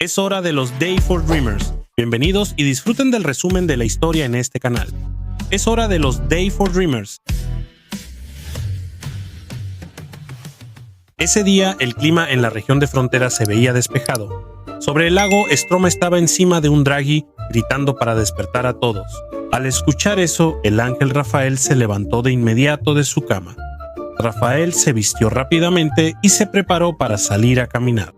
Es hora de los Day for Dreamers. Bienvenidos y disfruten del resumen de la historia en este canal. Es hora de los Day for Dreamers. Ese día el clima en la región de frontera se veía despejado. Sobre el lago, Stroma estaba encima de un draghi gritando para despertar a todos. Al escuchar eso, el ángel Rafael se levantó de inmediato de su cama. Rafael se vistió rápidamente y se preparó para salir a caminar.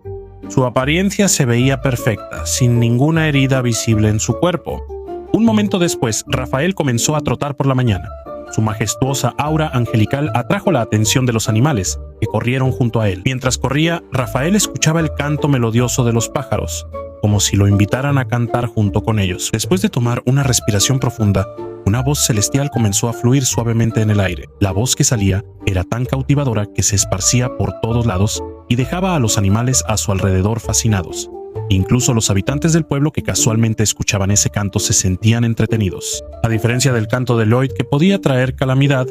Su apariencia se veía perfecta, sin ninguna herida visible en su cuerpo. Un momento después, Rafael comenzó a trotar por la mañana. Su majestuosa aura angelical atrajo la atención de los animales, que corrieron junto a él. Mientras corría, Rafael escuchaba el canto melodioso de los pájaros, como si lo invitaran a cantar junto con ellos. Después de tomar una respiración profunda, una voz celestial comenzó a fluir suavemente en el aire. La voz que salía era tan cautivadora que se esparcía por todos lados y dejaba a los animales a su alrededor fascinados. Incluso los habitantes del pueblo que casualmente escuchaban ese canto se sentían entretenidos. A diferencia del canto de Lloyd, que podía traer calamidad,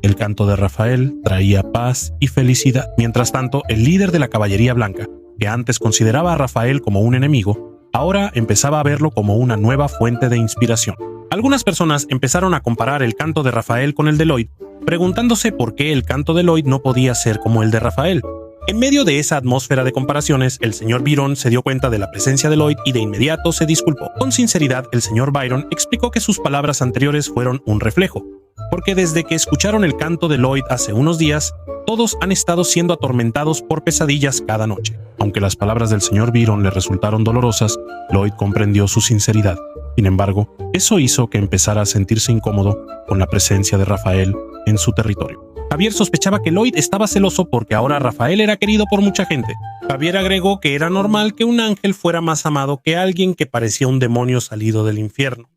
el canto de Rafael traía paz y felicidad. Mientras tanto, el líder de la caballería blanca, que antes consideraba a Rafael como un enemigo, ahora empezaba a verlo como una nueva fuente de inspiración. Algunas personas empezaron a comparar el canto de Rafael con el de Lloyd, preguntándose por qué el canto de Lloyd no podía ser como el de Rafael. En medio de esa atmósfera de comparaciones, el señor Byron se dio cuenta de la presencia de Lloyd y de inmediato se disculpó. Con sinceridad, el señor Byron explicó que sus palabras anteriores fueron un reflejo, porque desde que escucharon el canto de Lloyd hace unos días, todos han estado siendo atormentados por pesadillas cada noche. Aunque las palabras del señor Byron le resultaron dolorosas, Lloyd comprendió su sinceridad. Sin embargo, eso hizo que empezara a sentirse incómodo con la presencia de Rafael en su territorio. Javier sospechaba que Lloyd estaba celoso porque ahora Rafael era querido por mucha gente. Javier agregó que era normal que un ángel fuera más amado que alguien que parecía un demonio salido del infierno.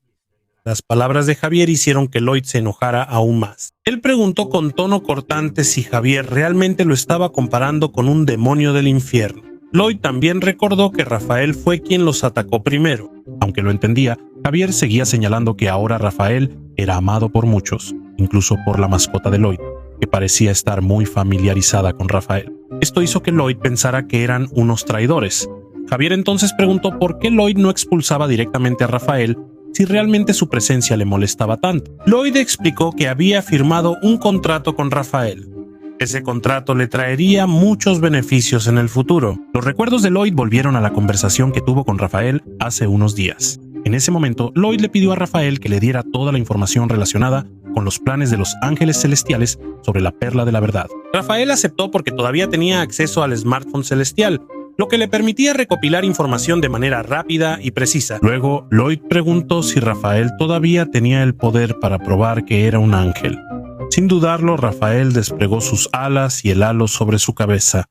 Las palabras de Javier hicieron que Lloyd se enojara aún más. Él preguntó con tono cortante si Javier realmente lo estaba comparando con un demonio del infierno. Lloyd también recordó que Rafael fue quien los atacó primero. Aunque lo entendía, Javier seguía señalando que ahora Rafael era amado por muchos, incluso por la mascota de Lloyd, que parecía estar muy familiarizada con Rafael. Esto hizo que Lloyd pensara que eran unos traidores. Javier entonces preguntó por qué Lloyd no expulsaba directamente a Rafael si realmente su presencia le molestaba tanto. Lloyd explicó que había firmado un contrato con Rafael. Ese contrato le traería muchos beneficios en el futuro. Los recuerdos de Lloyd volvieron a la conversación que tuvo con Rafael hace unos días. En ese momento, Lloyd le pidió a Rafael que le diera toda la información relacionada con los planes de los ángeles celestiales sobre la perla de la verdad. Rafael aceptó porque todavía tenía acceso al smartphone celestial, lo que le permitía recopilar información de manera rápida y precisa. Luego, Lloyd preguntó si Rafael todavía tenía el poder para probar que era un ángel. Sin dudarlo, Rafael desplegó sus alas y el halo sobre su cabeza.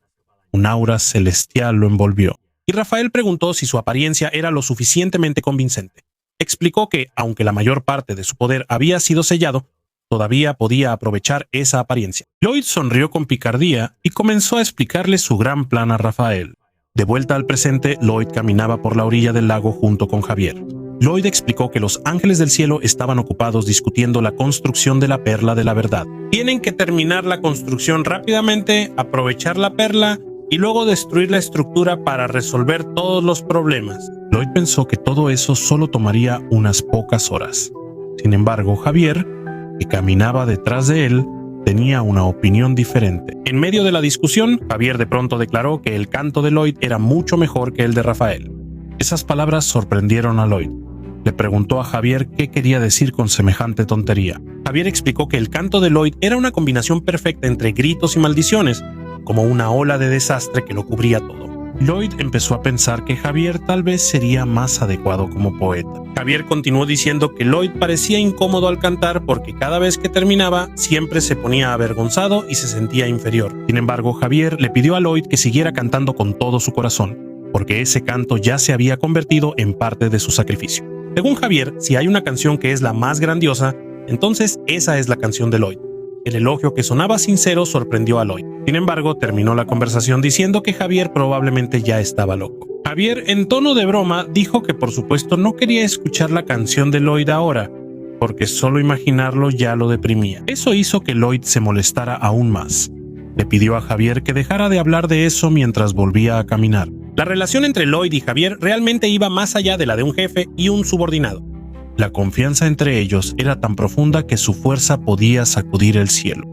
Un aura celestial lo envolvió. Y Rafael preguntó si su apariencia era lo suficientemente convincente. Explicó que, aunque la mayor parte de su poder había sido sellado, todavía podía aprovechar esa apariencia. Lloyd sonrió con picardía y comenzó a explicarle su gran plan a Rafael. De vuelta al presente, Lloyd caminaba por la orilla del lago junto con Javier. Lloyd explicó que los ángeles del cielo estaban ocupados discutiendo la construcción de la perla de la verdad. Tienen que terminar la construcción rápidamente, aprovechar la perla y luego destruir la estructura para resolver todos los problemas. Lloyd pensó que todo eso solo tomaría unas pocas horas. Sin embargo, Javier, que caminaba detrás de él, tenía una opinión diferente. En medio de la discusión, Javier de pronto declaró que el canto de Lloyd era mucho mejor que el de Rafael. Esas palabras sorprendieron a Lloyd. Le preguntó a Javier qué quería decir con semejante tontería. Javier explicó que el canto de Lloyd era una combinación perfecta entre gritos y maldiciones, como una ola de desastre que lo cubría todo. Lloyd empezó a pensar que Javier tal vez sería más adecuado como poeta. Javier continuó diciendo que Lloyd parecía incómodo al cantar porque cada vez que terminaba siempre se ponía avergonzado y se sentía inferior. Sin embargo, Javier le pidió a Lloyd que siguiera cantando con todo su corazón, porque ese canto ya se había convertido en parte de su sacrificio. Según Javier, si hay una canción que es la más grandiosa, entonces esa es la canción de Lloyd. El elogio que sonaba sincero sorprendió a Lloyd. Sin embargo, terminó la conversación diciendo que Javier probablemente ya estaba loco. Javier, en tono de broma, dijo que por supuesto no quería escuchar la canción de Lloyd ahora, porque solo imaginarlo ya lo deprimía. Eso hizo que Lloyd se molestara aún más. Le pidió a Javier que dejara de hablar de eso mientras volvía a caminar. La relación entre Lloyd y Javier realmente iba más allá de la de un jefe y un subordinado. La confianza entre ellos era tan profunda que su fuerza podía sacudir el cielo.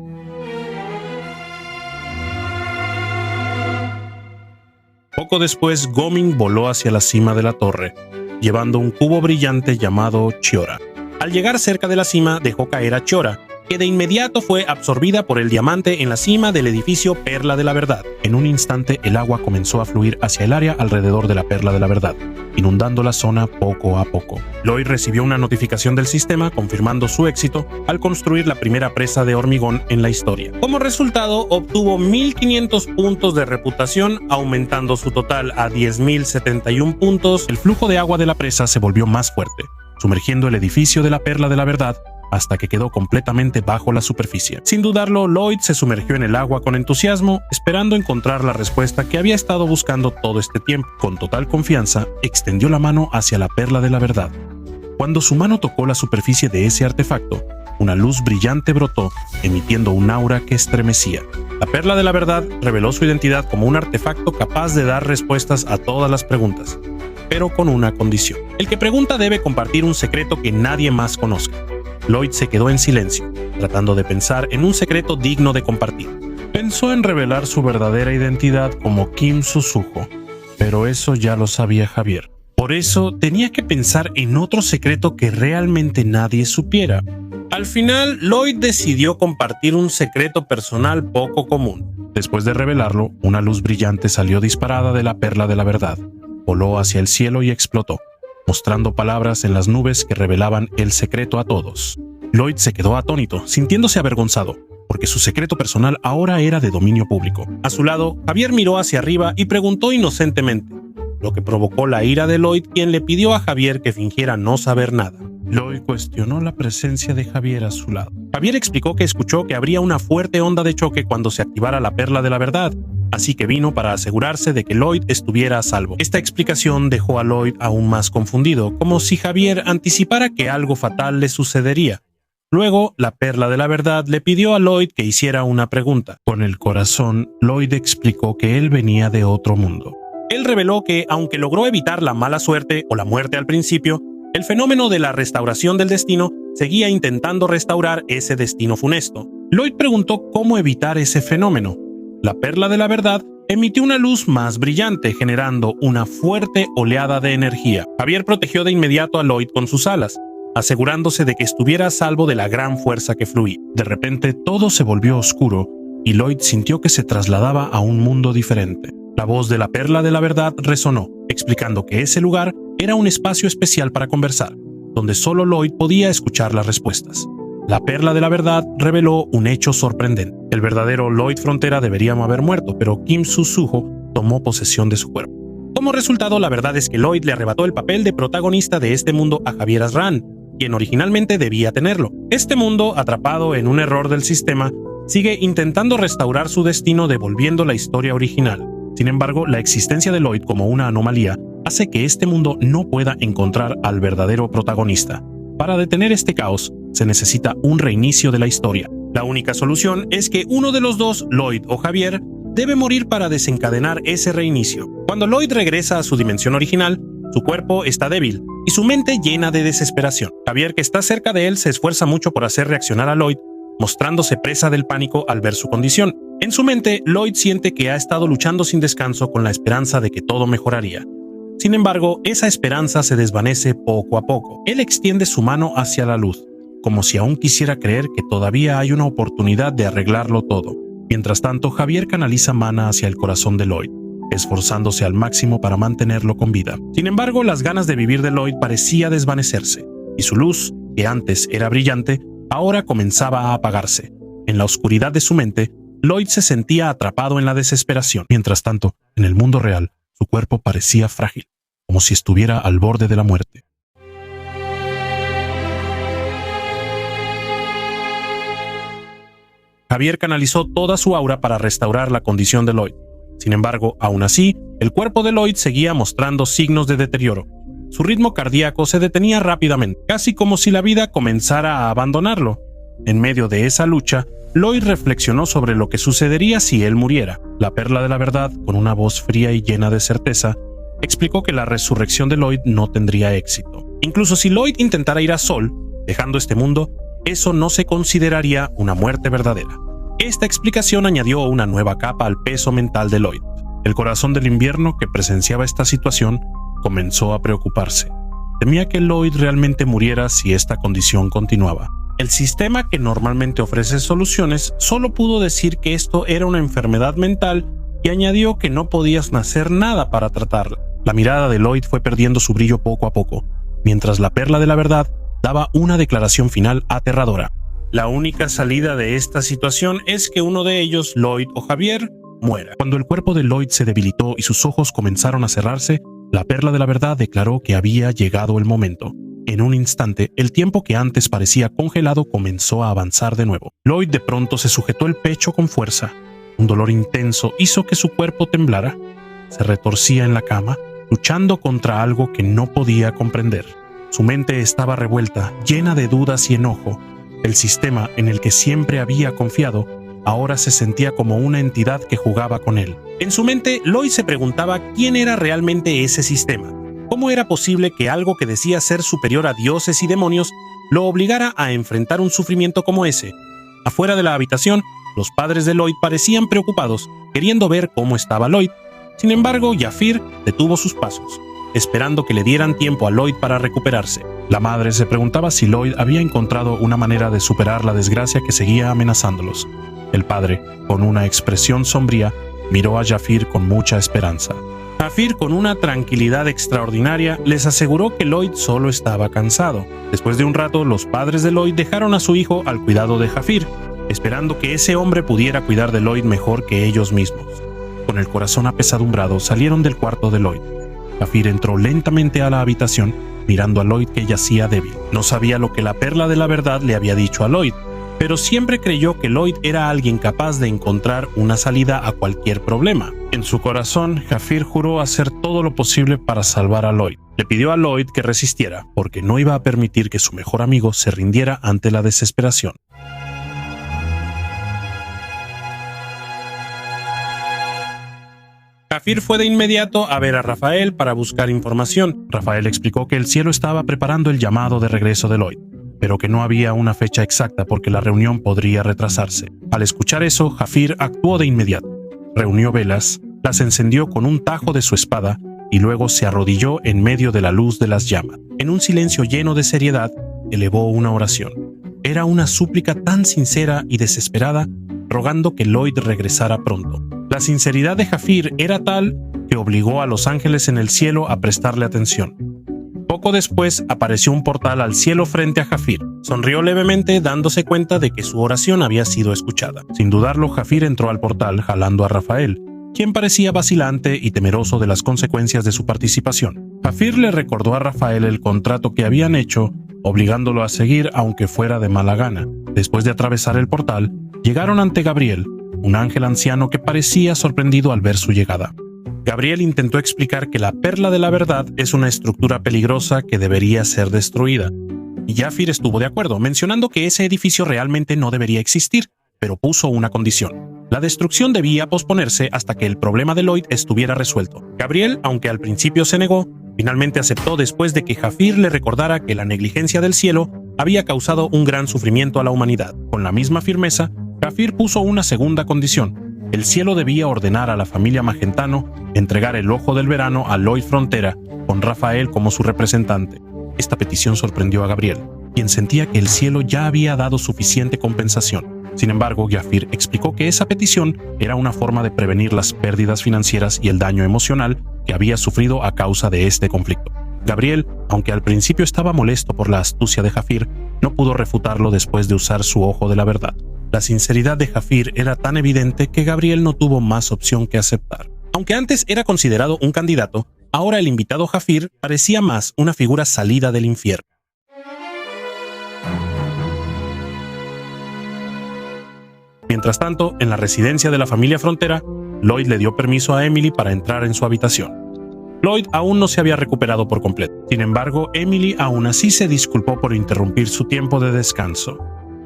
Poco después, Go-Ming voló hacia la cima de la torre, llevando un cubo brillante llamado Chiora. Al llegar cerca de la cima, dejó caer a Chiora, que de inmediato fue absorbida por el diamante en la cima del edificio Perla de la Verdad. En un instante, el agua comenzó a fluir hacia el área alrededor de la Perla de la Verdad, inundando la zona poco a poco. Lloyd recibió una notificación del sistema confirmando su éxito al construir la primera presa de hormigón en la historia. Como resultado, obtuvo 1500 puntos de reputación, aumentando su total a 10.071 puntos. El flujo de agua de la presa se volvió más fuerte, sumergiendo el edificio de la Perla de la Verdad hasta que quedó completamente bajo la superficie. Sin dudarlo, Lloyd se sumergió en el agua con entusiasmo, esperando encontrar la respuesta que había estado buscando todo este tiempo. Con total confianza, extendió la mano hacia la Perla de la Verdad. Cuando su mano tocó la superficie de ese artefacto, una luz brillante brotó, emitiendo un aura que estremecía. La Perla de la Verdad reveló su identidad como un artefacto capaz de dar respuestas a todas las preguntas, pero con una condición. El que pregunta debe compartir un secreto que nadie más conozca. Lloyd se quedó en silencio, tratando de pensar en un secreto digno de compartir. Pensó en revelar su verdadera identidad como Kim Susuho, pero eso ya lo sabía Javier. Por eso tenía que pensar en otro secreto que realmente nadie supiera. Al final, Lloyd decidió compartir un secreto personal poco común. Después de revelarlo, una luz brillante salió disparada de la Perla de la Verdad, voló hacia el cielo y explotó, mostrando palabras en las nubes que revelaban el secreto a todos. Lloyd se quedó atónito, sintiéndose avergonzado, porque su secreto personal ahora era de dominio público. A su lado, Javier miró hacia arriba y preguntó inocentemente, lo que provocó la ira de Lloyd, quien le pidió a Javier que fingiera no saber nada. Lloyd cuestionó la presencia de Javier a su lado. Javier explicó que escuchó que habría una fuerte onda de choque cuando se activara la Perla de la Verdad, así que vino para asegurarse de que Lloyd estuviera a salvo. Esta explicación dejó a Lloyd aún más confundido, como si Javier anticipara que algo fatal le sucedería. Luego, la Perla de la Verdad le pidió a Lloyd que hiciera una pregunta. Con el corazón, Lloyd explicó que él venía de otro mundo. Él reveló que, aunque logró evitar la mala suerte o la muerte al principio, el fenómeno de la restauración del destino seguía intentando restaurar ese destino funesto. Lloyd preguntó cómo evitar ese fenómeno. La Perla de la Verdad emitió una luz más brillante, generando una fuerte oleada de energía. Javier protegió de inmediato a Lloyd con sus alas, asegurándose de que estuviera a salvo de la gran fuerza que fluía. De repente, todo se volvió oscuro y Lloyd sintió que se trasladaba a un mundo diferente. La voz de la Perla de la Verdad resonó, explicando que ese lugar era un espacio especial para conversar, donde solo Lloyd podía escuchar las respuestas. La Perla de la Verdad reveló un hecho sorprendente. El verdadero Lloyd Frontera debería haber muerto, pero Kim Susuho tomó posesión de su cuerpo. Como resultado, la verdad es que Lloyd le arrebató el papel de protagonista de este mundo a Javier Azran, quien originalmente debía tenerlo. Este mundo, atrapado en un error del sistema, sigue intentando restaurar su destino devolviendo la historia original. Sin embargo, la existencia de Lloyd como una anomalía hace que este mundo no pueda encontrar al verdadero protagonista. Para detener este caos, se necesita un reinicio de la historia. La única solución es que uno de los dos, Lloyd o Javier, debe morir para desencadenar ese reinicio. Cuando Lloyd regresa a su dimensión original, su cuerpo está débil y su mente llena de desesperación. Javier, que está cerca de él, se esfuerza mucho por hacer reaccionar a Lloyd, mostrándose presa del pánico al ver su condición. En su mente, Lloyd siente que ha estado luchando sin descanso con la esperanza de que todo mejoraría. Sin embargo, esa esperanza se desvanece poco a poco. Él extiende su mano hacia la luz, como si aún quisiera creer que todavía hay una oportunidad de arreglarlo todo. Mientras tanto, Javier canaliza mana hacia el corazón de Lloyd, esforzándose al máximo para mantenerlo con vida. Sin embargo, las ganas de vivir de Lloyd parecía desvanecerse, y su luz, que antes era brillante, ahora comenzaba a apagarse. En la oscuridad de su mente, Lloyd se sentía atrapado en la desesperación. Mientras tanto, en el mundo real, su cuerpo parecía frágil, como si estuviera al borde de la muerte. Javier canalizó toda su aura para restaurar la condición de Lloyd. Sin embargo, aún así, el cuerpo de Lloyd seguía mostrando signos de deterioro. Su ritmo cardíaco se detenía rápidamente, casi como si la vida comenzara a abandonarlo. En medio de esa lucha, Lloyd reflexionó sobre lo que sucedería si él muriera. La Perla de la Verdad, con una voz fría y llena de certeza, explicó que la resurrección de Lloyd no tendría éxito. Incluso si Lloyd intentara ir a Sol, dejando este mundo, eso no se consideraría una muerte verdadera. Esta explicación añadió una nueva capa al peso mental de Lloyd. El corazón del invierno, que presenciaba esta situación, comenzó a preocuparse. Temía que Lloyd realmente muriera si esta condición continuaba. El sistema, que normalmente ofrece soluciones, solo pudo decir que esto era una enfermedad mental y añadió que no podías hacer nada para tratarla. La mirada de Lloyd fue perdiendo su brillo poco a poco, mientras la Perla de la Verdad daba una declaración final aterradora. La única salida de esta situación es que uno de ellos, Lloyd o Javier, muera. Cuando el cuerpo de Lloyd se debilitó y sus ojos comenzaron a cerrarse, la Perla de la Verdad declaró que había llegado el momento. En un instante, el tiempo que antes parecía congelado comenzó a avanzar de nuevo. Lloyd de pronto se sujetó el pecho con fuerza. Un dolor intenso hizo que su cuerpo temblara. Se retorcía en la cama, luchando contra algo que no podía comprender. Su mente estaba revuelta, llena de dudas y enojo. El sistema en el que siempre había confiado ahora se sentía como una entidad que jugaba con él. En su mente, Lloyd se preguntaba quién era realmente ese sistema. ¿Cómo era posible que algo que decía ser superior a dioses y demonios lo obligara a enfrentar un sufrimiento como ese? Afuera de la habitación, los padres de Lloyd parecían preocupados, queriendo ver cómo estaba Lloyd. Sin embargo, Jafir detuvo sus pasos, esperando que le dieran tiempo a Lloyd para recuperarse. La madre se preguntaba si Lloyd había encontrado una manera de superar la desgracia que seguía amenazándolos. El padre, con una expresión sombría, miró a Jafir con mucha esperanza. Jafir, con una tranquilidad extraordinaria, les aseguró que Lloyd solo estaba cansado. Después de un rato, los padres de Lloyd dejaron a su hijo al cuidado de Jafir, esperando que ese hombre pudiera cuidar de Lloyd mejor que ellos mismos. Con el corazón apesadumbrado, salieron del cuarto de Lloyd. Jafir entró lentamente a la habitación, mirando a Lloyd, que yacía débil. No sabía lo que la Perla de la Verdad le había dicho a Lloyd, pero siempre creyó que Lloyd era alguien capaz de encontrar una salida a cualquier problema. En su corazón, Jafir juró hacer todo lo posible para salvar a Lloyd. Le pidió a Lloyd que resistiera, porque no iba a permitir que su mejor amigo se rindiera ante la desesperación. Jafir fue de inmediato a ver a Rafael para buscar información. Rafael explicó que el cielo estaba preparando el llamado de regreso de Lloyd, pero que no había una fecha exacta porque la reunión podría retrasarse. Al escuchar eso, Jafir actuó de inmediato. Reunió velas, las encendió con un tajo de su espada y luego se arrodilló en medio de la luz de las llamas. En un silencio lleno de seriedad, elevó una oración. Era una súplica tan sincera y desesperada, rogando que Lloyd regresara pronto. La sinceridad de Jafir era tal que obligó a los ángeles en el cielo a prestarle atención. Poco después apareció un portal al cielo frente a Jafir. Sonrió levemente, dándose cuenta de que su oración había sido escuchada. Sin dudarlo, Jafir entró al portal jalando a Rafael, quien parecía vacilante y temeroso de las consecuencias de su participación. Jafir le recordó a Rafael el contrato que habían hecho, obligándolo a seguir aunque fuera de mala gana. Después de atravesar el portal, llegaron ante Gabriel, un ángel anciano que parecía sorprendido al ver su llegada. Gabriel intentó explicar que la Perla de la Verdad es una estructura peligrosa que debería ser destruida. Y Jafir estuvo de acuerdo, mencionando que ese edificio realmente no debería existir, pero puso una condición. La destrucción debía posponerse hasta que el problema de Lloyd estuviera resuelto. Gabriel, aunque al principio se negó, finalmente aceptó después de que Jafir le recordara que la negligencia del cielo había causado un gran sufrimiento a la humanidad. Con la misma firmeza, Jafir puso una segunda condición. El cielo debía ordenar a la familia Magentano entregar el Ojo del Verano a Lloyd Frontera, con Rafael como su representante. Esta petición sorprendió a Gabriel, quien sentía que el cielo ya había dado suficiente compensación. Sin embargo, Jafir explicó que esa petición era una forma de prevenir las pérdidas financieras y el daño emocional que había sufrido a causa de este conflicto. Gabriel, aunque al principio estaba molesto por la astucia de Jafir, no pudo refutarlo después de usar su Ojo de la Verdad. La sinceridad de Jafir era tan evidente que Gabriel no tuvo más opción que aceptar. Aunque antes era considerado un candidato, ahora el invitado Jafir parecía más una figura salida del infierno. Mientras tanto, en la residencia de la familia Frontera, Lloyd le dio permiso a Emily para entrar en su habitación. Lloyd aún no se había recuperado por completo. Sin embargo, Emily aún así se disculpó por interrumpir su tiempo de descanso.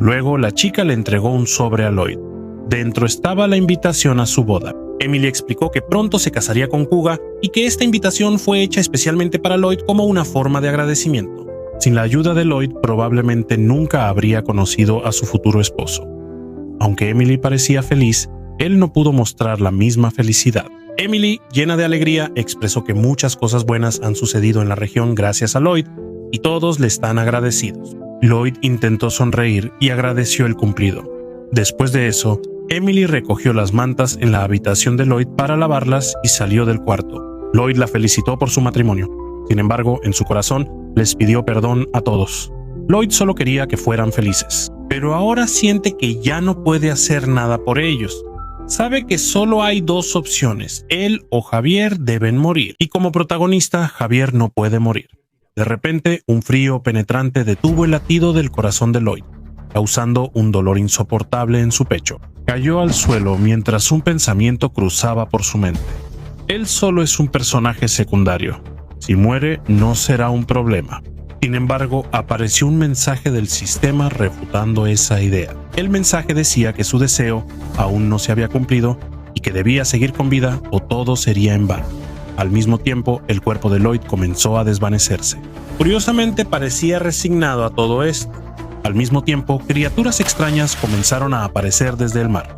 Luego la chica le entregó un sobre a Lloyd. Dentro estaba la invitación a su boda. Emily explicó que pronto se casaría con Kuga y que esta invitación fue hecha especialmente para Lloyd como una forma de agradecimiento. Sin la ayuda de Lloyd, probablemente nunca habría conocido a su futuro esposo. Aunque Emily parecía feliz, él no pudo mostrar la misma felicidad. Emily, llena de alegría, expresó que muchas cosas buenas han sucedido en la región gracias a Lloyd y todos le están agradecidos. Lloyd intentó sonreír y agradeció el cumplido. Después de eso, Emily recogió las mantas en la habitación de Lloyd para lavarlas y salió del cuarto. Lloyd la felicitó por su matrimonio. Sin embargo, en su corazón, les pidió perdón a todos. Lloyd solo quería que fueran felices, pero ahora siente que ya no puede hacer nada por ellos. Sabe que solo hay dos opciones, él o Javier deben morir, y como protagonista, Javier no puede morir. De repente, un frío penetrante detuvo el latido del corazón de Lloyd, causando un dolor insoportable en su pecho. Cayó al suelo mientras un pensamiento cruzaba por su mente. Él solo es un personaje secundario. Si muere, no será un problema. Sin embargo, apareció un mensaje del sistema refutando esa idea. El mensaje decía que su deseo aún no se había cumplido y que debía seguir con vida o todo sería en vano. Al mismo tiempo, el cuerpo de Lloyd comenzó a desvanecerse. Curiosamente, parecía resignado a todo esto. Al mismo tiempo, criaturas extrañas comenzaron a aparecer desde el mar.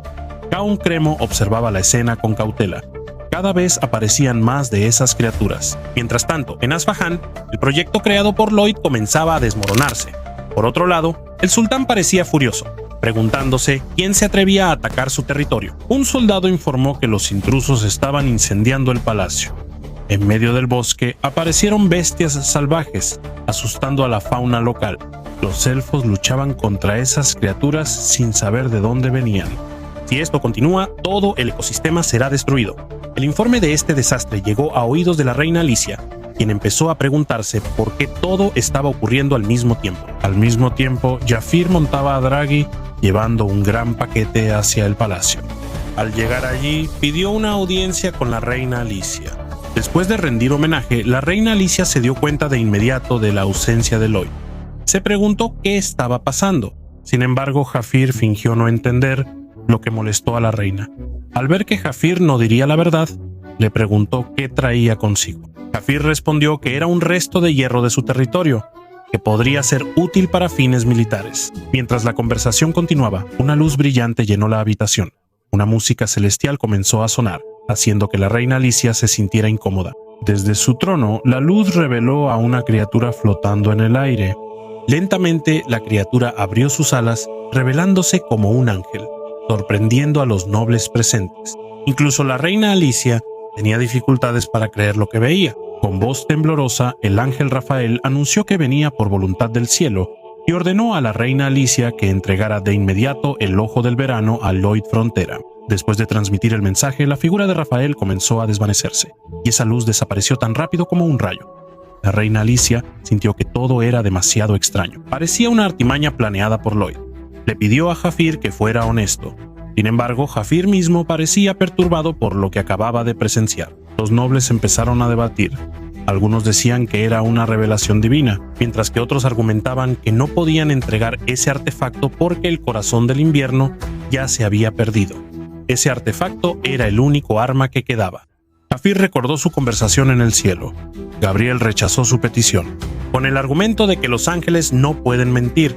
Kaun Cremo observaba la escena con cautela. Cada vez aparecían más de esas criaturas. Mientras tanto, en Asfahan, el proyecto creado por Lloyd comenzaba a desmoronarse. Por otro lado, el sultán parecía furioso, preguntándose quién se atrevía a atacar su territorio. Un soldado informó que los intrusos estaban incendiando el palacio. En medio del bosque aparecieron bestias salvajes, asustando a la fauna local. Los elfos luchaban contra esas criaturas sin saber de dónde venían. Si esto continúa, todo el ecosistema será destruido. El informe de este desastre llegó a oídos de la reina Alicia, quien empezó a preguntarse por qué todo estaba ocurriendo al mismo tiempo. Al mismo tiempo, Jafir montaba a Draghi, llevando un gran paquete hacia el palacio. Al llegar allí, pidió una audiencia con la reina Alicia. Después de rendir homenaje, la reina Alicia se dio cuenta de inmediato de la ausencia de Lloyd. Se preguntó qué estaba pasando. Sin embargo, Jafir fingió no entender, lo que molestó a la reina. Al ver que Jafir no diría la verdad, le preguntó qué traía consigo. Jafir respondió que era un resto de hierro de su territorio, que podría ser útil para fines militares. Mientras la conversación continuaba, una luz brillante llenó la habitación. Una música celestial comenzó a sonar, haciendo que la reina Alicia se sintiera incómoda. Desde su trono, la luz reveló a una criatura flotando en el aire. Lentamente, la criatura abrió sus alas, revelándose como un ángel, sorprendiendo a los nobles presentes. Incluso la reina Alicia tenía dificultades para creer lo que veía. Con voz temblorosa, el ángel Rafael anunció que venía por voluntad del cielo y ordenó a la reina Alicia que entregara de inmediato el ojo del verano a Lloyd Frontera. Después de transmitir el mensaje, la figura de Rafael comenzó a desvanecerse, y esa luz desapareció tan rápido como un rayo. La reina Alicia sintió que todo era demasiado extraño. Parecía una artimaña planeada por Lloyd. Le pidió a Jafir que fuera honesto. Sin embargo, Jafir mismo parecía perturbado por lo que acababa de presenciar. Los nobles empezaron a debatir. Algunos decían que era una revelación divina, mientras que otros argumentaban que no podían entregar ese artefacto porque el corazón del invierno ya se había perdido. Ese artefacto era el único arma que quedaba. Jafir recordó su conversación en el cielo. Gabriel rechazó su petición, con el argumento de que los ángeles no pueden mentir.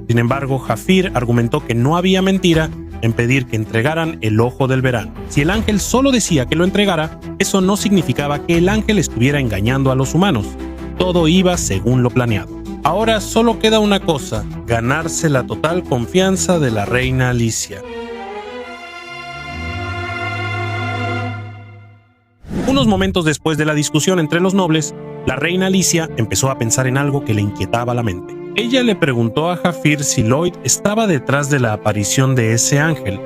Sin embargo, Jafir argumentó que no había mentira en pedir que entregaran el ojo del verano. Si el ángel solo decía que lo entregara, eso no significaba que el ángel estuviera engañando a los humanos. Todo iba según lo planeado. Ahora solo queda una cosa: ganarse la total confianza de la reina Alicia. Unos momentos después de la discusión entre los nobles, la reina Alicia empezó a pensar en algo que le inquietaba la mente. Ella le preguntó a Jafir si Lloyd estaba detrás de la aparición de ese ángel.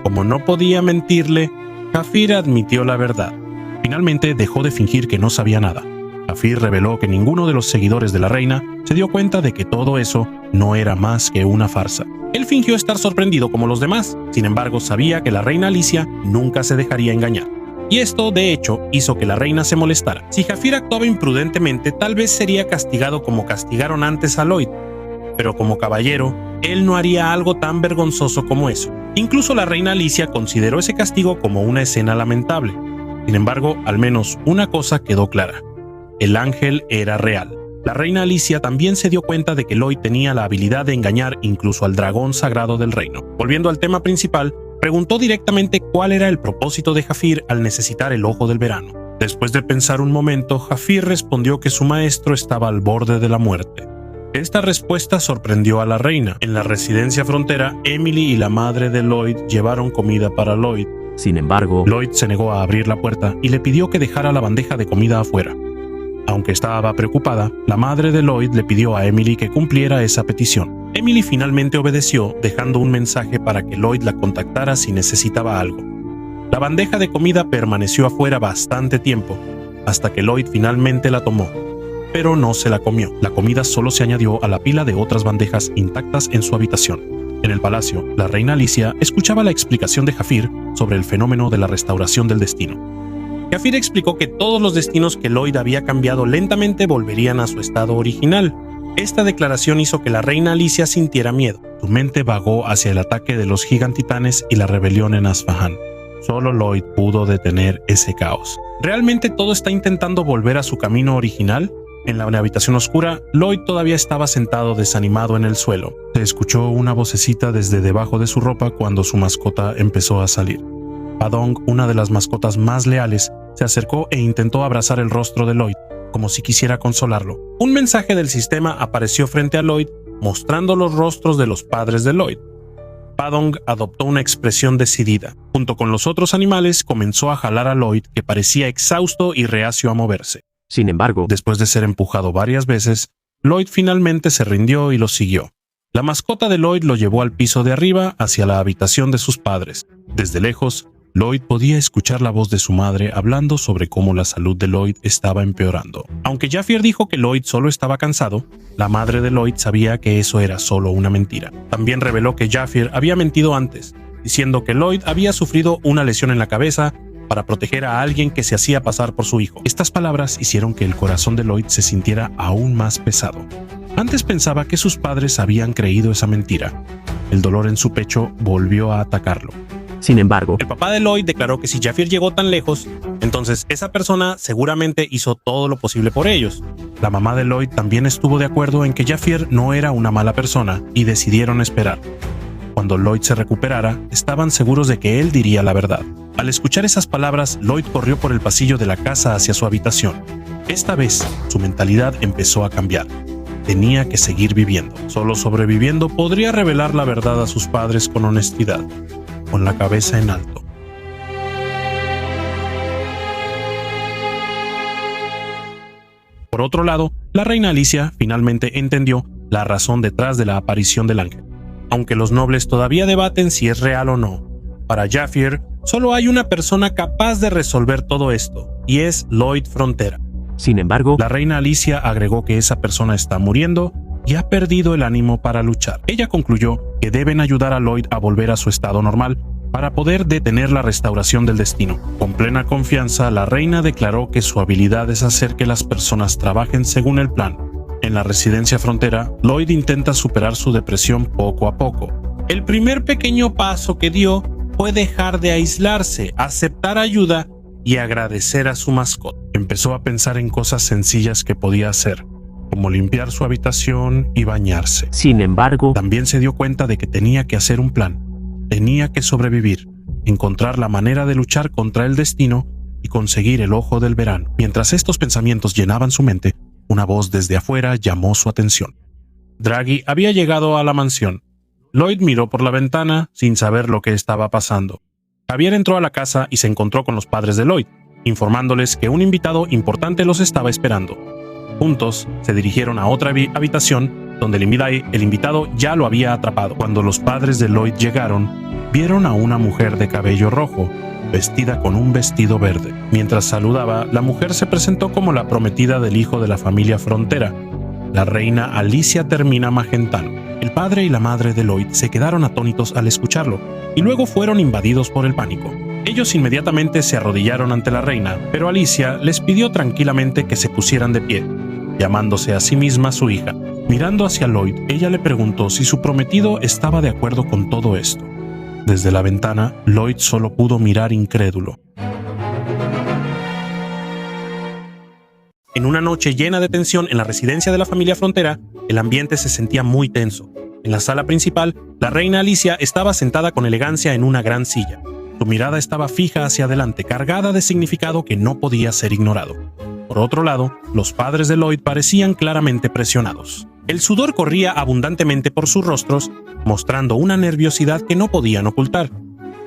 Como no podía mentirle, Jafir admitió la verdad. Finalmente dejó de fingir que no sabía nada. Jafir reveló que ninguno de los seguidores de la reina se dio cuenta de que todo eso no era más que una farsa. Él fingió estar sorprendido como los demás, sin embargo sabía que la reina Alicia nunca se dejaría engañar. Y esto, de hecho, hizo que la reina se molestara. Si Jafir actuaba imprudentemente, tal vez sería castigado como castigaron antes a Lloyd. pero como caballero, él no haría algo tan vergonzoso como eso. Incluso la reina Alicia consideró ese castigo como una escena lamentable. Sin embargo, al menos una cosa quedó clara: el ángel era real. La reina Alicia también se dio cuenta de que Lloyd tenía la habilidad de engañar incluso al dragón sagrado del reino. Volviendo al tema principal, preguntó directamente cuál era el propósito de Jafir al necesitar el ojo del verano. Después de pensar un momento, Jafir respondió que su maestro estaba al borde de la muerte. Esta respuesta sorprendió a la reina. En la residencia frontera, Emily y la madre de Lloyd llevaron comida para Lloyd. Sin embargo, Lloyd se negó a abrir la puerta y le pidió que dejara la bandeja de comida afuera. Aunque estaba preocupada, la madre de Lloyd le pidió a Emily que cumpliera esa petición. Emily finalmente obedeció, dejando un mensaje para que Lloyd la contactara si necesitaba algo. La bandeja de comida permaneció afuera bastante tiempo, hasta que Lloyd finalmente la tomó, pero no se la comió. La comida solo se añadió a la pila de otras bandejas intactas en su habitación. En el palacio, la reina Alicia escuchaba la explicación de Jafir sobre el fenómeno de la restauración del destino. Jafir explicó que todos los destinos que Lloyd había cambiado lentamente volverían a su estado original. Esta declaración hizo que la reina Alicia sintiera miedo. Su mente vagó hacia el ataque de los gigantitanes y la rebelión en Asfahan. Solo Lloyd pudo detener ese caos. ¿Realmente todo está intentando volver a su camino original? En la habitación oscura, Lloyd todavía estaba sentado desanimado en el suelo. Se escuchó una vocecita desde debajo de su ropa cuando su mascota empezó a salir. Padong, una de las mascotas más leales, se acercó e intentó abrazar el rostro de Lloyd, como si quisiera consolarlo. Un mensaje del sistema apareció frente a Lloyd, mostrando los rostros de los padres de Lloyd. Padong adoptó una expresión decidida. Junto con los otros animales, comenzó a jalar a Lloyd, que parecía exhausto y reacio a moverse. sin embargo, Después de ser empujado varias veces, Lloyd finalmente se rindió y lo siguió. La mascota de Lloyd lo llevó al piso de arriba, hacia la habitación de sus padres. Desde lejos, Lloyd podía escuchar la voz de su madre hablando sobre cómo la salud de Lloyd estaba empeorando. Aunque Jafir dijo que Lloyd solo estaba cansado, la madre de Lloyd sabía que eso era solo una mentira. También reveló que Jafir había mentido antes, diciendo que Lloyd había sufrido una lesión en la cabeza para proteger a alguien que se hacía pasar por su hijo. Estas palabras hicieron que el corazón de Lloyd se sintiera aún más pesado. Antes pensaba que sus padres habían creído esa mentira. El dolor en su pecho volvió a atacarlo. sin embargo, El papá de Lloyd declaró que si Jafir llegó tan lejos, entonces esa persona seguramente hizo todo lo posible por ellos. La mamá de Lloyd también estuvo de acuerdo en que Jafir no era una mala persona y decidieron esperar. Cuando Lloyd se recuperara, estaban seguros de que él diría la verdad. Al escuchar esas palabras, Lloyd corrió por el pasillo de la casa hacia su habitación. Esta vez, su mentalidad empezó a cambiar. Tenía que seguir viviendo. Solo sobreviviendo podría revelar la verdad a sus padres con honestidad, con la cabeza en alto. Por otro lado, la reina Alicia finalmente entendió la razón detrás de la aparición del ángel. Aunque los nobles todavía debaten si es real o no, para Jafir solo hay una persona capaz de resolver todo esto, y es Lloyd Frontera. sin embargo, La reina Alicia agregó que esa persona está muriendo y ha perdido el ánimo para luchar. Ella concluyó que deben ayudar a Lloyd a volver a su estado normal para poder detener la restauración del destino. Con plena confianza, la reina declaró que su habilidad es hacer que las personas trabajen según el plan. En la residencia frontera, Lloyd intenta superar su depresión poco a poco. El primer pequeño paso que dio fue dejar de aislarse, aceptar ayuda y agradecer a su mascota. Empezó a pensar en cosas sencillas que podía hacer, como limpiar su habitación y bañarse. sin embargo, También se dio cuenta de que tenía que hacer un plan. Tenía que sobrevivir, encontrar la manera de luchar contra el destino y conseguir el ojo del verano. Mientras estos pensamientos llenaban su mente, una voz desde afuera llamó su atención. Draghi había llegado a la mansión. Lloyd miró por la ventana sin saber lo que estaba pasando. Javier entró a la casa y se encontró con los padres de Lloyd, informándoles que un invitado importante los estaba esperando. Juntos se dirigieron a otra habitación donde el invitado ya lo había atrapado. Cuando los padres de Lloyd llegaron, vieron a una mujer de cabello rojo, vestida con un vestido verde. Mientras saludaba, la mujer se presentó como la prometida del hijo de la familia Frontera, la reina Alicia Termina Magentano. El padre y la madre de Lloyd se quedaron atónitos al escucharlo, y luego fueron invadidos por el pánico. Ellos inmediatamente se arrodillaron ante la reina, pero Alicia les pidió tranquilamente que se pusieran de pie, llamándose a sí misma su hija. Mirando hacia Lloyd, ella le preguntó si su prometido estaba de acuerdo con todo esto. Desde la ventana, Lloyd solo pudo mirar incrédulo. En una noche llena de tensión en la residencia de la familia Frontera, el ambiente se sentía muy tenso. En la sala principal, la reina Alicia estaba sentada con elegancia en una gran silla. Su mirada estaba fija hacia adelante, cargada de significado que no podía ser ignorado. Por otro lado, los padres de Lloyd parecían claramente presionados. El sudor corría abundantemente por sus rostros, mostrando una nerviosidad que no podían ocultar.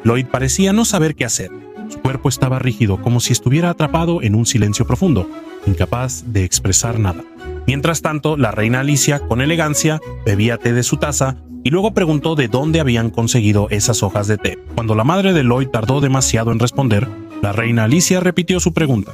Lloyd parecía no saber qué hacer. Su cuerpo estaba rígido, como si estuviera atrapado en un silencio profundo, incapaz de expresar nada. Mientras tanto, la reina Alicia, con elegancia, bebía té de su taza y luego preguntó de dónde habían conseguido esas hojas de té. Cuando la madre de Lloyd tardó demasiado en responder, la reina Alicia repitió su pregunta.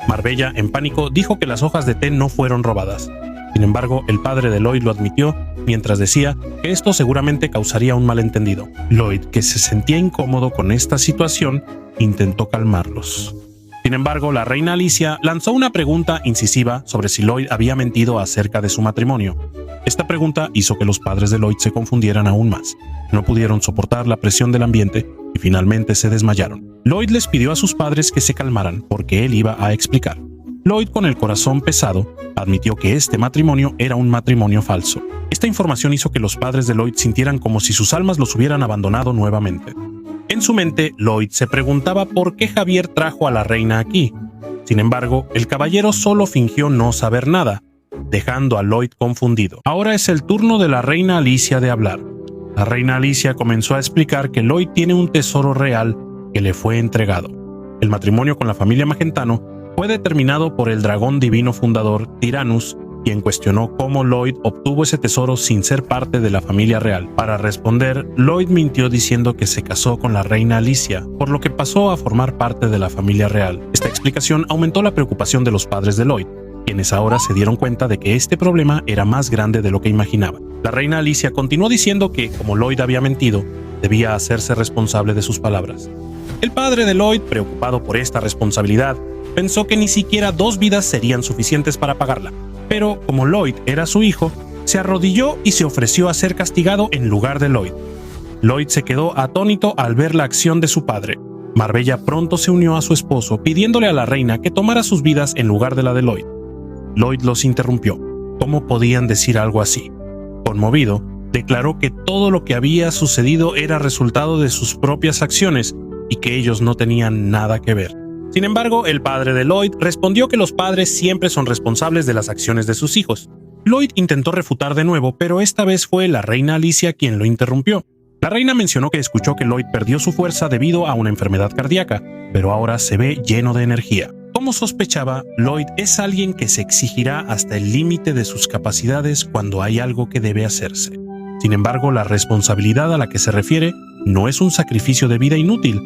Marbella, en pánico, dijo que las hojas de té no fueron robadas. Sin embargo, el padre de Lloyd lo admitió, mientras decía que esto seguramente causaría un malentendido. Lloyd, que se sentía incómodo con esta situación, intentó calmarlos. Sin embargo, la reina Alicia lanzó una pregunta incisiva sobre si Lloyd había mentido acerca de su matrimonio. Esta pregunta hizo que los padres de Lloyd se confundieran aún más. No pudieron soportar la presión del ambiente y finalmente se desmayaron. Lloyd les pidió a sus padres que se calmaran porque él iba a explicar. Lloyd, con el corazón pesado, admitió que este matrimonio era un matrimonio falso. Esta información hizo que los padres de Lloyd sintieran como si sus almas los hubieran abandonado nuevamente. En su mente, Lloyd se preguntaba por qué Javier trajo a la reina aquí. Sin embargo, el caballero solo fingió no saber nada, dejando a Lloyd confundido. Ahora es el turno de la reina Alicia de hablar. La reina Alicia comenzó a explicar que Lloyd tiene un tesoro real que le fue entregado. El matrimonio con la familia Magentano fue determinado por el dragón divino fundador, Tyrannus, quien cuestionó cómo Lloyd obtuvo ese tesoro sin ser parte de la familia real. Para responder, Lloyd mintió diciendo que se casó con la reina Alicia, por lo que pasó a formar parte de la familia real. Esta explicación aumentó la preocupación de los padres de Lloyd, quienes ahora se dieron cuenta de que este problema era más grande de lo que imaginaban. La reina Alicia continuó diciendo que, como Lloyd había mentido, debía hacerse responsable de sus palabras. El padre de Lloyd, preocupado por esta responsabilidad, pensó que ni siquiera 2 vidas serían suficientes para pagarla. Pero, como Lloyd era su hijo, se arrodilló y se ofreció a ser castigado en lugar de Lloyd. Lloyd se quedó atónito al ver la acción de su padre. Marbella pronto se unió a su esposo, pidiéndole a la reina que tomara sus vidas en lugar de la de Lloyd. Lloyd los interrumpió. ¿Cómo podían decir algo así? Conmovido, declaró que todo lo que había sucedido era resultado de sus propias acciones y que ellos no tenían nada que ver. Sin embargo, el padre de Lloyd respondió que los padres siempre son responsables de las acciones de sus hijos. Lloyd intentó refutar de nuevo, pero esta vez fue la reina Alicia quien lo interrumpió. La reina mencionó que escuchó que Lloyd perdió su fuerza debido a una enfermedad cardíaca, pero ahora se ve lleno de energía. Como sospechaba, Lloyd es alguien que se exigirá hasta el límite de sus capacidades cuando hay algo que debe hacerse. Sin embargo, la responsabilidad a la que se refiere no es un sacrificio de vida inútil,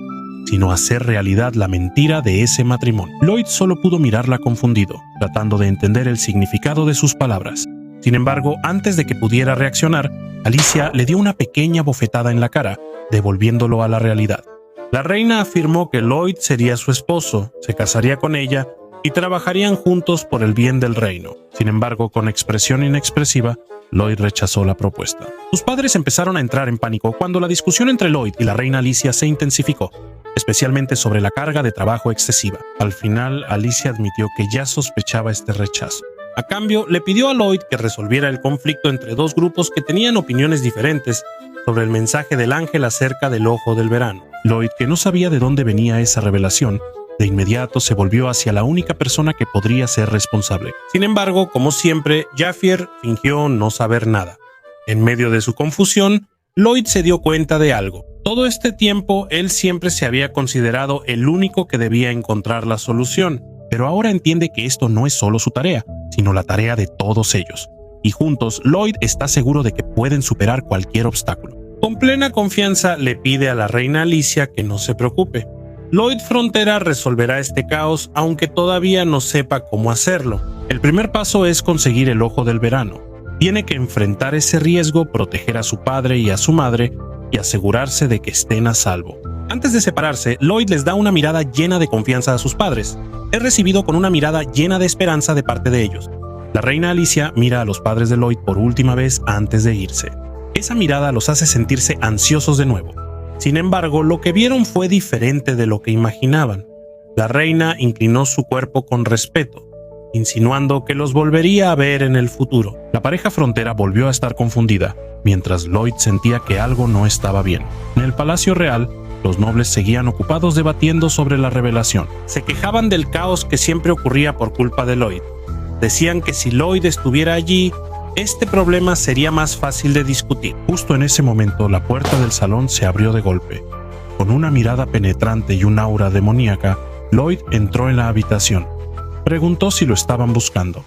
sino hacer realidad la mentira de ese matrimonio. Lloyd solo pudo mirarla confundido, tratando de entender el significado de sus palabras. Sin embargo, antes de que pudiera reaccionar, Alicia le dio una pequeña bofetada en la cara, devolviéndolo a la realidad. La reina afirmó que Lloyd sería su esposo, se casaría con ella y trabajarían juntos por el bien del reino. Sin embargo, con expresión inexpresiva, Lloyd rechazó la propuesta. Sus padres empezaron a entrar en pánico cuando la discusión entre Lloyd y la reina Alicia se intensificó, especialmente sobre la carga de trabajo excesiva. Al final, Alicia admitió que ya sospechaba este rechazo. A cambio, le pidió a Lloyd que resolviera el conflicto entre 2 grupos que tenían opiniones diferentes sobre el mensaje del ángel acerca del ojo del verano. Lloyd, que no sabía de dónde venía esa revelación, de inmediato se volvió hacia la única persona que podría ser responsable. Sin embargo, como siempre, Javier fingió no saber nada. En medio de su confusión, Lloyd se dio cuenta de algo. Todo este tiempo, él siempre se había considerado el único que debía encontrar la solución, pero ahora entiende que esto no es solo su tarea, sino la tarea de todos ellos. Y juntos, Lloyd está seguro de que pueden superar cualquier obstáculo. Con plena confianza, le pide a la reina Alicia que no se preocupe. Lloyd Frontera resolverá este caos, aunque todavía no sepa cómo hacerlo. El primer paso es conseguir el ojo del verano. Tiene que enfrentar ese riesgo, proteger a su padre y a su madre, y asegurarse de que estén a salvo. Antes de separarse, Lloyd les da una mirada llena de confianza a sus padres. Es recibido con una mirada llena de esperanza de parte de ellos. La reina Alicia mira a los padres de Lloyd por última vez antes de irse. Esa mirada los hace sentirse ansiosos de nuevo. Sin embargo, lo que vieron fue diferente de lo que imaginaban. La reina inclinó su cuerpo con respeto, insinuando que los volvería a ver en el futuro. La pareja frontera volvió a estar confundida, mientras Lloyd sentía que algo no estaba bien. En el Palacio Real, los nobles seguían ocupados debatiendo sobre la revelación. Se quejaban del caos que siempre ocurría por culpa de Lloyd. Decían que si Lloyd estuviera allí, este problema sería más fácil de discutir. Justo en ese momento, la puerta del salón se abrió de golpe. Con una mirada penetrante y un aura demoníaca, Lloyd entró en la habitación. Preguntó si lo estaban buscando.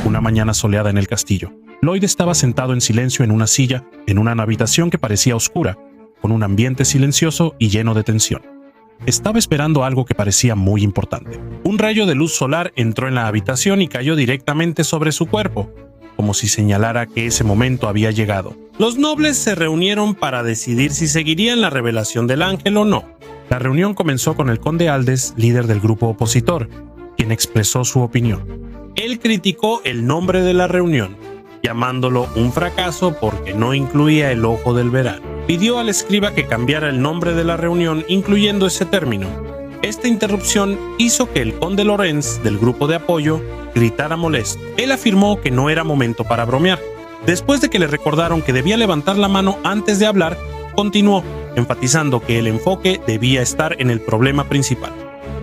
Una mañana soleada en el castillo. Lloyd estaba sentado en silencio en una silla, en una habitación que parecía oscura, con un ambiente silencioso y lleno de tensión. Estaba esperando algo que parecía muy importante. Un rayo de luz solar entró en la habitación y cayó directamente sobre su cuerpo, como si señalara que ese momento había llegado. Los nobles se reunieron para decidir si seguirían la revelación del ángel o no. La reunión comenzó con el conde Aldes, líder del grupo opositor, quien expresó su opinión. Él criticó el nombre de la reunión, llamándolo un fracaso porque no incluía el ojo del verano. Pidió al escriba que cambiara el nombre de la reunión incluyendo ese término. Esta interrupción hizo que el conde Lorenz, del grupo de apoyo, gritara molesto. Él afirmó que no era momento para bromear. Después de que le recordaron que debía levantar la mano antes de hablar, continuó, enfatizando que el enfoque debía estar en el problema principal.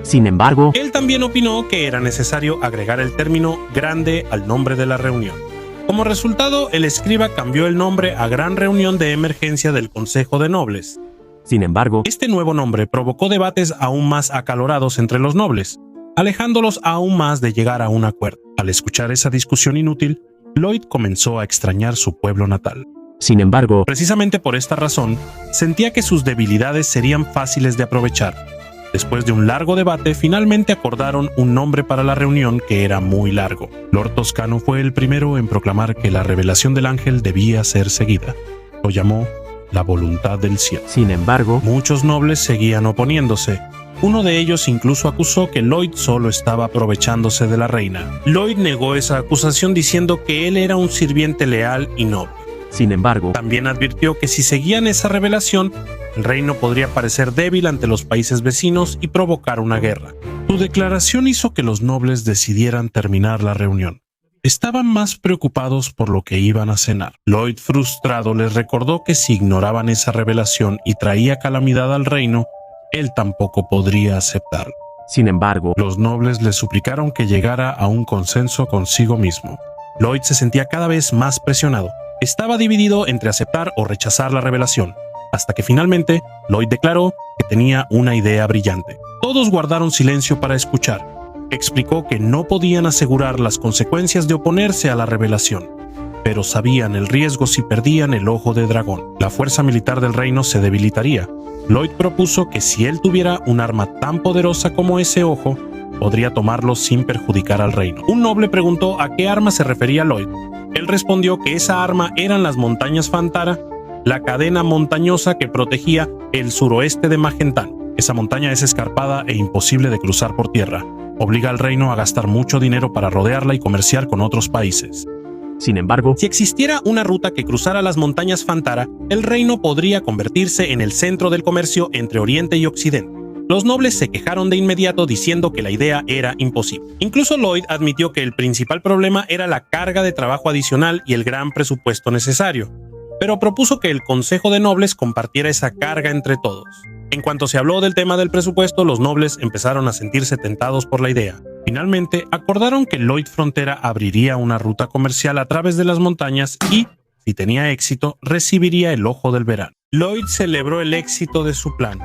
Sin embargo, Él también opinó que era necesario agregar el término grande al nombre de la reunión. Como resultado, el escriba cambió el nombre a Gran Reunión de Emergencia del Consejo de Nobles. sin embargo, Este nuevo nombre provocó debates aún más acalorados entre los nobles, alejándolos aún más de llegar a un acuerdo. Al escuchar esa discusión inútil, Lloyd comenzó a extrañar su pueblo natal. sin embargo, Precisamente por esta razón, sentía que sus debilidades serían fáciles de aprovechar. Después de un largo debate, finalmente acordaron un nombre para la reunión que era muy largo. Lord Toscano fue el primero en proclamar que la revelación del ángel debía ser seguida. Lo llamó la voluntad del cielo. sin embargo, Muchos nobles seguían oponiéndose. Uno de ellos incluso acusó que Lloyd solo estaba aprovechándose de la reina. Lloyd negó esa acusación diciendo que él era un sirviente leal y noble. sin embargo, También advirtió que si seguían esa revelación, el reino podría parecer débil ante los países vecinos y provocar una guerra. Su declaración hizo que los nobles decidieran terminar la reunión. Estaban más preocupados por lo que iban a cenar. Lloyd, frustrado, les recordó que si ignoraban esa revelación y traía calamidad al reino, él tampoco podría aceptarlo. sin embargo, Los nobles le suplicaron que llegara a un consenso consigo mismo. Lloyd se sentía cada vez más presionado. Estaba dividido entre aceptar o rechazar la revelación, hasta que finalmente Lloyd declaró que tenía una idea brillante. Todos guardaron silencio para escuchar. Explicó que no podían asegurar las consecuencias de oponerse a la revelación, pero sabían el riesgo si perdían el ojo de dragón. La fuerza militar del reino se debilitaría. Lloyd propuso que si él tuviera un arma tan poderosa como ese ojo, podría tomarlo sin perjudicar al reino. Un noble preguntó a qué arma se refería Lloyd. Él respondió que esa arma eran las montañas Fantara, la cadena montañosa que protegía el suroeste de Magentán. Esa montaña es escarpada e imposible de cruzar por tierra. Obliga al reino a gastar mucho dinero para rodearla y comerciar con otros países. sin embargo, Si existiera una ruta que cruzara las montañas Fantara, el reino podría convertirse en el centro del comercio entre Oriente y Occidente. Los nobles se quejaron de inmediato diciendo que la idea era imposible. Incluso Lloyd admitió que el principal problema era la carga de trabajo adicional y el gran presupuesto necesario, pero propuso que el Consejo de Nobles compartiera esa carga entre todos. En cuanto se habló del tema del presupuesto, los nobles empezaron a sentirse tentados por la idea. Finalmente, acordaron que Lloyd Frontera abriría una ruta comercial a través de las montañas y, si tenía éxito, recibiría el ojo del verano. Lloyd celebró el éxito de su plan.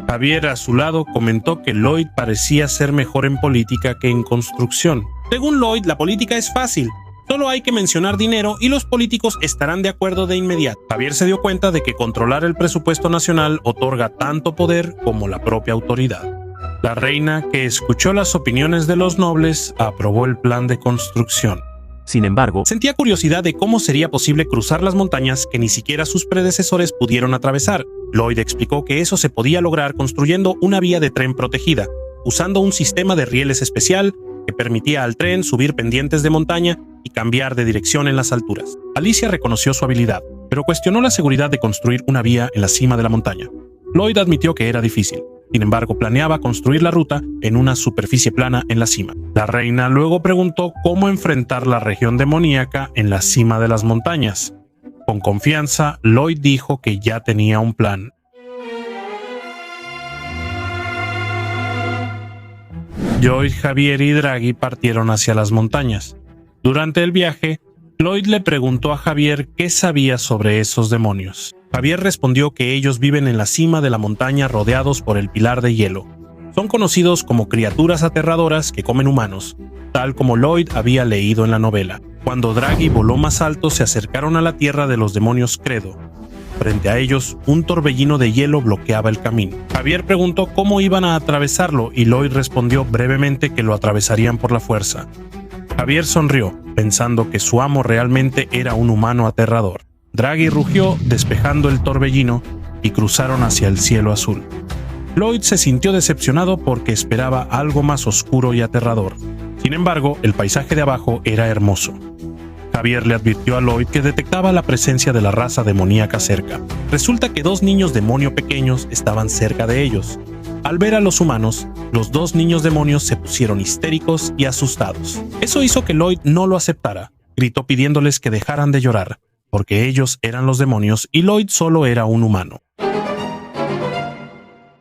Javier, a su lado, comentó que Lloyd parecía ser mejor en política que en construcción. Según Lloyd, la política es fácil. Solo hay que mencionar dinero y los políticos estarán de acuerdo de inmediato. Javier se dio cuenta de que controlar el presupuesto nacional otorga tanto poder como la propia autoridad. La reina, que escuchó las opiniones de los nobles, aprobó el plan de construcción. sin embargo, Sentía curiosidad de cómo sería posible cruzar las montañas que ni siquiera sus predecesores pudieron atravesar. Lloyd explicó que eso se podía lograr construyendo una vía de tren protegida, usando un sistema de rieles especial que permitía al tren subir pendientes de montaña y cambiar de dirección en las alturas. Alicia reconoció su habilidad, pero cuestionó la seguridad de construir una vía en la cima de la montaña. Lloyd admitió que era difícil. Sin embargo, planeaba construir la ruta en una superficie plana en la cima. La reina luego preguntó cómo enfrentar la región demoníaca en la cima de las montañas. Con confianza, Lloyd dijo que ya tenía un plan. Lloyd, Javier y Draghi partieron hacia las montañas. Durante el viaje, Lloyd le preguntó a Javier qué sabía sobre esos demonios. Javier respondió que ellos viven en la cima de la montaña rodeados por el pilar de hielo. Son conocidos como criaturas aterradoras que comen humanos, tal como Lloyd había leído en la novela. Cuando Draghi voló más alto, se acercaron a la tierra de los demonios Credo. Frente a ellos, un torbellino de hielo bloqueaba el camino. Javier preguntó cómo iban a atravesarlo y Lloyd respondió brevemente que lo atravesarían por la fuerza. Javier sonrió, pensando que su amo realmente era un humano aterrador. Draghi rugió, despejando el torbellino, y cruzaron hacia el cielo azul. Lloyd se sintió decepcionado porque esperaba algo más oscuro y aterrador. Sin embargo, el paisaje de abajo era hermoso. Javier le advirtió a Lloyd que detectaba la presencia de la raza demoníaca cerca. Resulta que 2 niños demonio pequeños estaban cerca de ellos. Al ver a los humanos, los 2 niños demonios se pusieron histéricos y asustados. Eso hizo que Lloyd no lo aceptara. Gritó pidiéndoles que dejaran de llorar, porque ellos eran los demonios y Lloyd solo era un humano.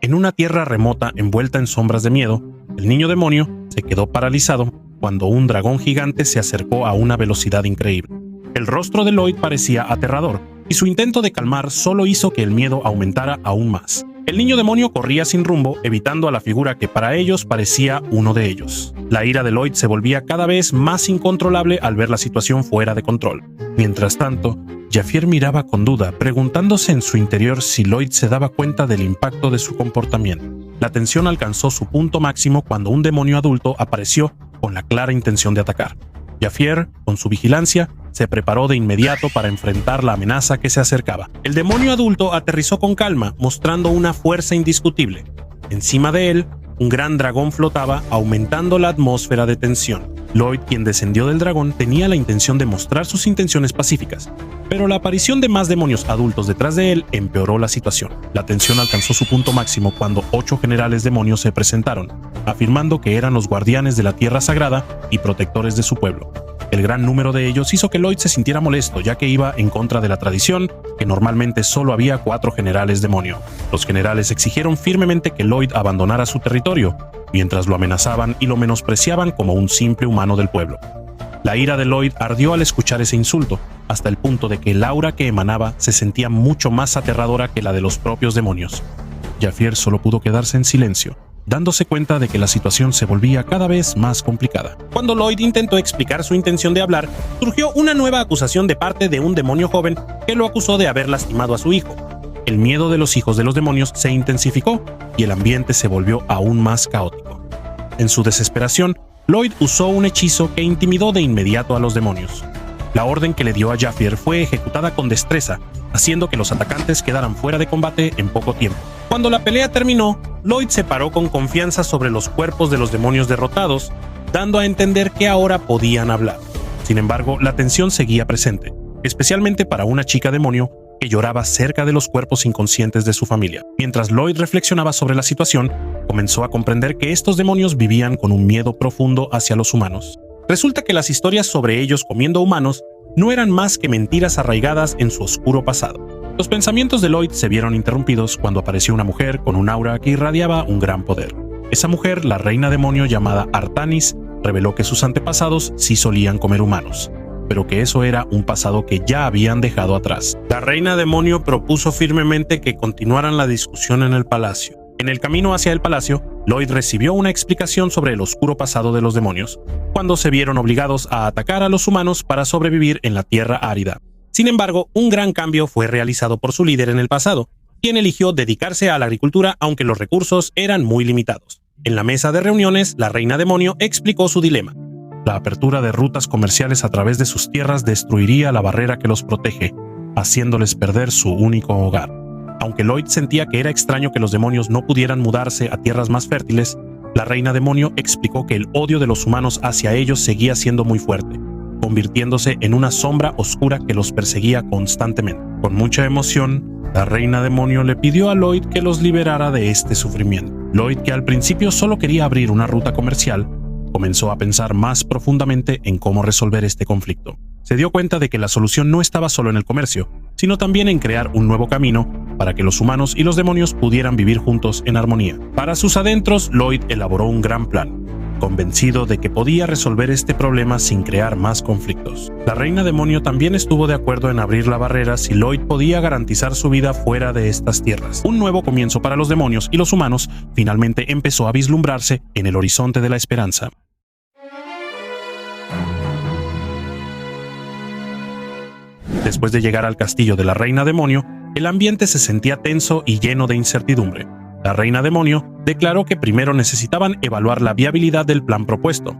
En una tierra remota envuelta en sombras de miedo, el niño demonio se quedó paralizado cuando un dragón gigante se acercó a una velocidad increíble. El rostro de Lloyd parecía aterrador, y su intento de calmar solo hizo que el miedo aumentara aún más. El niño demonio corría sin rumbo, evitando a la figura que para ellos parecía uno de ellos. La ira de Lloyd se volvía cada vez más incontrolable al ver la situación fuera de control. Mientras tanto, Javier miraba con duda, preguntándose en su interior si Lloyd se daba cuenta del impacto de su comportamiento. La tensión alcanzó su punto máximo cuando un demonio adulto apareció con la clara intención de atacar. Javier, con su vigilancia, se preparó de inmediato para enfrentar la amenaza que se acercaba. El demonio adulto aterrizó con calma, mostrando una fuerza indiscutible. Encima de él, un gran dragón flotaba, aumentando la atmósfera de tensión. Lloyd, quien descendió del dragón, tenía la intención de mostrar sus intenciones pacíficas, pero la aparición de más demonios adultos detrás de él empeoró la situación. La tensión alcanzó su punto máximo cuando 8 generales demonios se presentaron, afirmando que eran los guardianes de la tierra sagrada y protectores de su pueblo. El gran número de ellos hizo que Lloyd se sintiera molesto, ya que iba en contra de la tradición, que normalmente solo había 4 generales demonio. Los generales exigieron firmemente que Lloyd abandonara su territorio, mientras lo amenazaban y lo menospreciaban como un simple humano del pueblo. La ira de Lloyd ardió al escuchar ese insulto, hasta el punto de que el aura que emanaba se sentía mucho más aterradora que la de los propios demonios. Javier solo pudo quedarse en silencio, dándose cuenta de que la situación se volvía cada vez más complicada. Cuando Lloyd intentó explicar su intención de hablar, surgió una nueva acusación de parte de un demonio joven que lo acusó de haber lastimado a su hijo. El miedo de los hijos de los demonios se intensificó y el ambiente se volvió aún más caótico. En su desesperación, Lloyd usó un hechizo que intimidó de inmediato a los demonios. La orden que le dio a Javier fue ejecutada con destreza, haciendo que los atacantes quedaran fuera de combate en poco tiempo. Cuando la pelea terminó, Lloyd se paró con confianza sobre los cuerpos de los demonios derrotados, dando a entender que ahora podían hablar. Sin embargo, la tensión seguía presente, especialmente para una chica demonio que lloraba cerca de los cuerpos inconscientes de su familia. Mientras Lloyd reflexionaba sobre la situación, comenzó a comprender que estos demonios vivían con un miedo profundo hacia los humanos. Resulta que las historias sobre ellos comiendo humanos no eran más que mentiras arraigadas en su oscuro pasado. Los pensamientos de Lloyd se vieron interrumpidos cuando apareció una mujer con un aura que irradiaba un gran poder. Esa mujer, la reina demonio llamada Artanis, reveló que sus antepasados sí solían comer humanos, pero que eso era un pasado que ya habían dejado atrás. La reina demonio propuso firmemente que continuaran la discusión en el palacio. En el camino hacia el palacio, Lloyd recibió una explicación sobre el oscuro pasado de los demonios, cuando se vieron obligados a atacar a los humanos para sobrevivir en la tierra árida. Sin embargo, un gran cambio fue realizado por su líder en el pasado, quien eligió dedicarse a la agricultura aunque los recursos eran muy limitados. En la mesa de reuniones, la reina demonio explicó su dilema. La apertura de rutas comerciales a través de sus tierras destruiría la barrera que los protege, haciéndoles perder su único hogar. Aunque Lloyd sentía que era extraño que los demonios no pudieran mudarse a tierras más fértiles, La reina demonio explicó que el odio de los humanos hacia ellos seguía siendo muy fuerte, convirtiéndose en una sombra oscura que los perseguía constantemente. Con mucha emoción, la reina demonio le pidió a Lloyd que los liberara de este sufrimiento. Lloyd, que al principio solo quería abrir una ruta comercial, comenzó a pensar más profundamente en cómo resolver este conflicto. Se dio cuenta de que la solución no estaba solo en el comercio, sino también en crear un nuevo camino para que los humanos y los demonios pudieran vivir juntos en armonía. Para sus adentros, Lloyd elaboró un gran plan, convencido de que podía resolver este problema sin crear más conflictos. La reina demonio también estuvo de acuerdo en abrir la barrera si Lloyd podía garantizar su vida fuera de estas tierras. Un nuevo comienzo para los demonios y los humanos finalmente empezó a vislumbrarse en el horizonte de la esperanza. Después de llegar al castillo de la reina demonio, el ambiente se sentía tenso y lleno de incertidumbre. La reina demonio declaró que primero necesitaban evaluar la viabilidad del plan propuesto.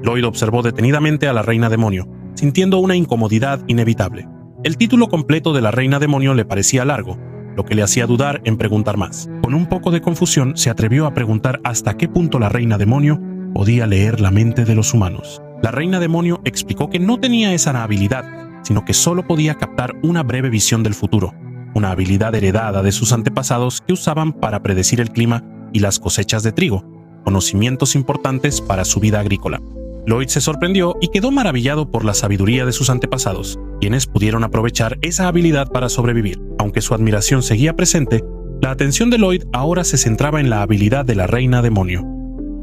Lloyd observó detenidamente a la reina demonio, sintiendo una incomodidad inevitable. El título completo de la reina demonio le parecía largo, lo que le hacía dudar en preguntar más. Con un poco de confusión, se atrevió a preguntar hasta qué punto la reina demonio podía leer la mente de los humanos. La reina demonio explicó que no tenía esa habilidad, sino que solo podía captar una breve visión del futuro, una habilidad heredada de sus antepasados que usaban para predecir el clima y las cosechas de trigo, conocimientos importantes para su vida agrícola. Lloyd se sorprendió y quedó maravillado por la sabiduría de sus antepasados, quienes pudieron aprovechar esa habilidad para sobrevivir. Aunque su admiración seguía presente, la atención de Lloyd ahora se centraba en la habilidad de la reina demonio.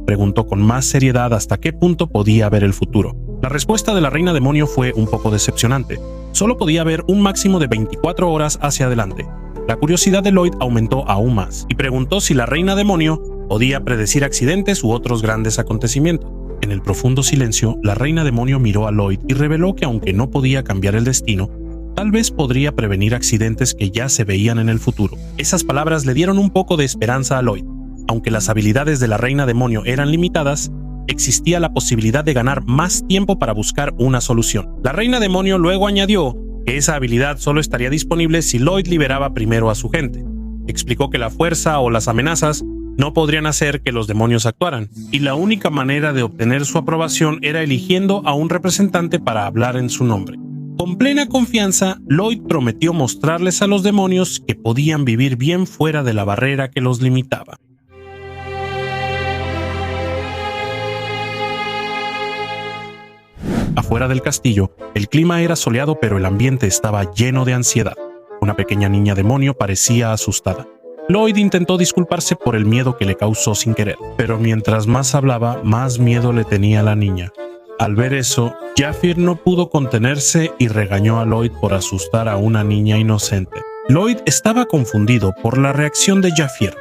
Preguntó con más seriedad hasta qué punto podía ver el futuro. La respuesta de la reina demonio fue un poco decepcionante. Solo podía ver un máximo de 24 horas hacia adelante. La curiosidad de Lloyd aumentó aún más y preguntó si la reina demonio podía predecir accidentes u otros grandes acontecimientos. En el profundo silencio, la reina demonio miró a Lloyd y reveló que aunque no podía cambiar el destino, tal vez podría prevenir accidentes que ya se veían en el futuro. Esas palabras le dieron un poco de esperanza a Lloyd. Aunque las habilidades de la reina demonio eran limitadas, existía la posibilidad de ganar más tiempo para buscar una solución. La reina demonio luego añadió que esa habilidad solo estaría disponible si Lloyd liberaba primero a su gente. Explicó que la fuerza o las amenazas no podrían hacer que los demonios actuaran, y la única manera de obtener su aprobación era eligiendo a un representante para hablar en su nombre. Con plena confianza, Lloyd prometió mostrarles a los demonios que podían vivir bien fuera de la barrera que los limitaba. Afuera del castillo, el clima era soleado, pero el ambiente estaba lleno de ansiedad. Una pequeña niña demonio parecía asustada. Lloyd intentó disculparse por el miedo que le causó sin querer, pero mientras más hablaba, más miedo le tenía a la niña. Al ver eso, Jaffier no pudo contenerse y regañó a Lloyd por asustar a una niña inocente. Lloyd estaba confundido por la reacción de Jaffier.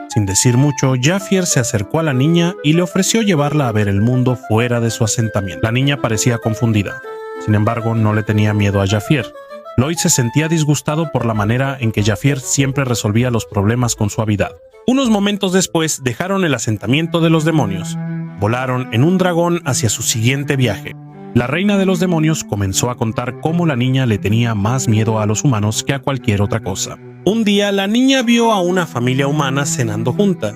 Sin decir mucho, Jaffier se acercó a la niña y le ofreció llevarla a ver el mundo fuera de su asentamiento. La niña parecía confundida. Sin embargo, no le tenía miedo a Jaffier. Lloyd se sentía disgustado por la manera en que Jaffier siempre resolvía los problemas con suavidad. Unos momentos después, dejaron el asentamiento de los demonios. Volaron en un dragón hacia su siguiente viaje. La reina de los demonios comenzó a contar cómo la niña le tenía más miedo a los humanos que a cualquier otra cosa. Un día, la niña vio a una familia humana cenando junta.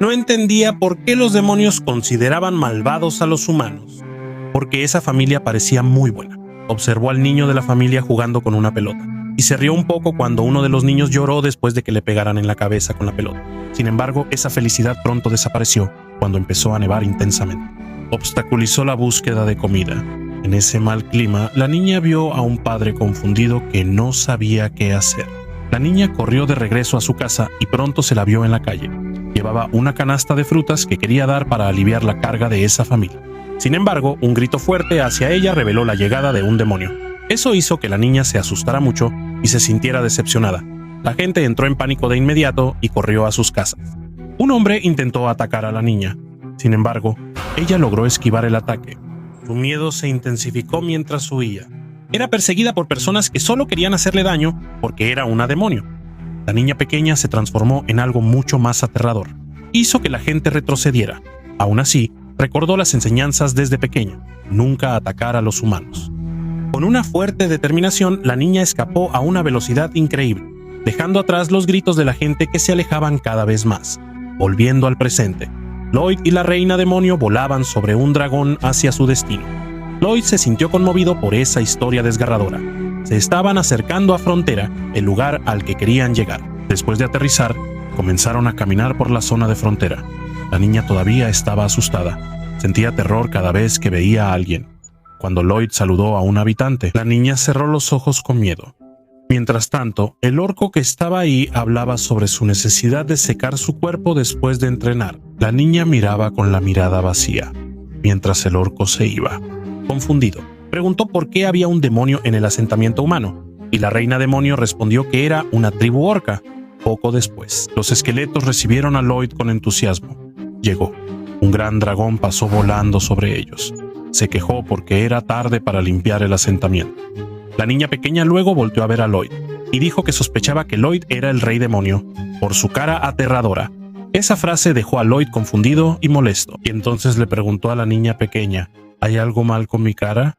No entendía por qué los demonios consideraban malvados a los humanos, porque esa familia parecía muy buena. Observó al niño de la familia jugando con una pelota, y se rió un poco cuando uno de los niños lloró después de que le pegaran en la cabeza con la pelota. Sin embargo, esa felicidad pronto desapareció cuando empezó a nevar intensamente. Obstaculizó la búsqueda de comida. En ese mal clima, la niña vio a un padre confundido que no sabía qué hacer. La niña corrió de regreso a su casa y pronto se la vio en la calle. Llevaba una canasta de frutas que quería dar para aliviar la carga de esa familia. Sin embargo, un grito fuerte hacia ella reveló la llegada de un demonio. Eso hizo que la niña se asustara mucho y se sintiera decepcionada. La gente entró en pánico de inmediato y corrió a sus casas. Un hombre intentó atacar a la niña. Sin embargo, ella logró esquivar el ataque. Su miedo se intensificó mientras huía. Era perseguida por personas que solo querían hacerle daño porque era una demonio. La niña pequeña se transformó en algo mucho más aterrador. Hizo que la gente retrocediera. Aún así, recordó las enseñanzas desde pequeña: nunca atacar a los humanos. Con una fuerte determinación, la niña escapó a una velocidad increíble, dejando atrás los gritos de la gente que se alejaban cada vez más. Volviendo al presente, Lloyd y la reina demonio volaban sobre un dragón hacia su destino. Lloyd se sintió conmovido por esa historia desgarradora. Se estaban acercando a Frontera, el lugar al que querían llegar. Después de aterrizar, comenzaron a caminar por la zona de Frontera. La niña todavía estaba asustada. Sentía terror cada vez que veía a alguien. Cuando Lloyd saludó a un habitante, la niña cerró los ojos con miedo. Mientras tanto, el orco que estaba ahí hablaba sobre su necesidad de secar su cuerpo después de entrenar. La niña miraba con la mirada vacía, mientras el orco se iba. Confundido, preguntó por qué había un demonio en el asentamiento humano, y la reina demonio respondió que era una tribu orca. Poco después, los esqueletos recibieron a Lloyd con entusiasmo. Llegó. Un gran dragón pasó volando sobre ellos. Se quejó porque era tarde para limpiar el asentamiento. La niña pequeña luego volteó a ver a Lloyd y dijo que sospechaba que Lloyd era el rey demonio por su cara aterradora. Esa frase dejó a Lloyd confundido y molesto, y entonces le preguntó a la niña pequeña: ¿hay algo mal con mi cara?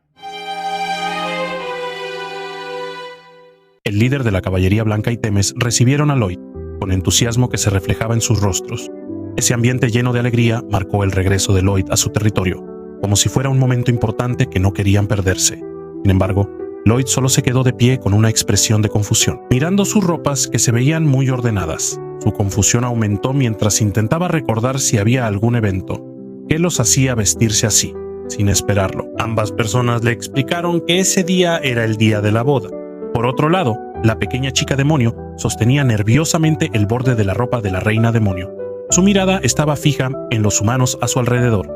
El líder de la caballería blanca y Temes recibieron a Lloyd, con entusiasmo que se reflejaba en sus rostros. Ese ambiente lleno de alegría marcó el regreso de Lloyd a su territorio, como si fuera un momento importante que no querían perderse. Sin embargo, Lloyd solo se quedó de pie con una expresión de confusión, mirando sus ropas que se veían muy ordenadas. Su confusión aumentó mientras intentaba recordar si había algún evento que los hacía vestirse así, sin esperarlo. Ambas personas le explicaron que ese día era el día de la boda. Por otro lado, la pequeña chica demonio sostenía nerviosamente el borde de la ropa de la reina demonio. Su mirada estaba fija en los humanos a su alrededor,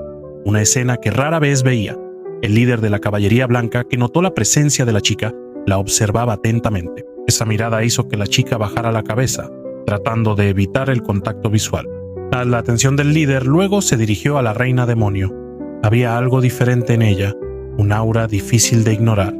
una escena que rara vez veía. El líder de la caballería blanca, que notó la presencia de la chica, la observaba atentamente. Esa mirada hizo que la chica bajara la cabeza, tratando de evitar el contacto visual. La atención del líder luego se dirigió a la reina demonio. Había algo diferente en ella, un aura difícil de ignorar.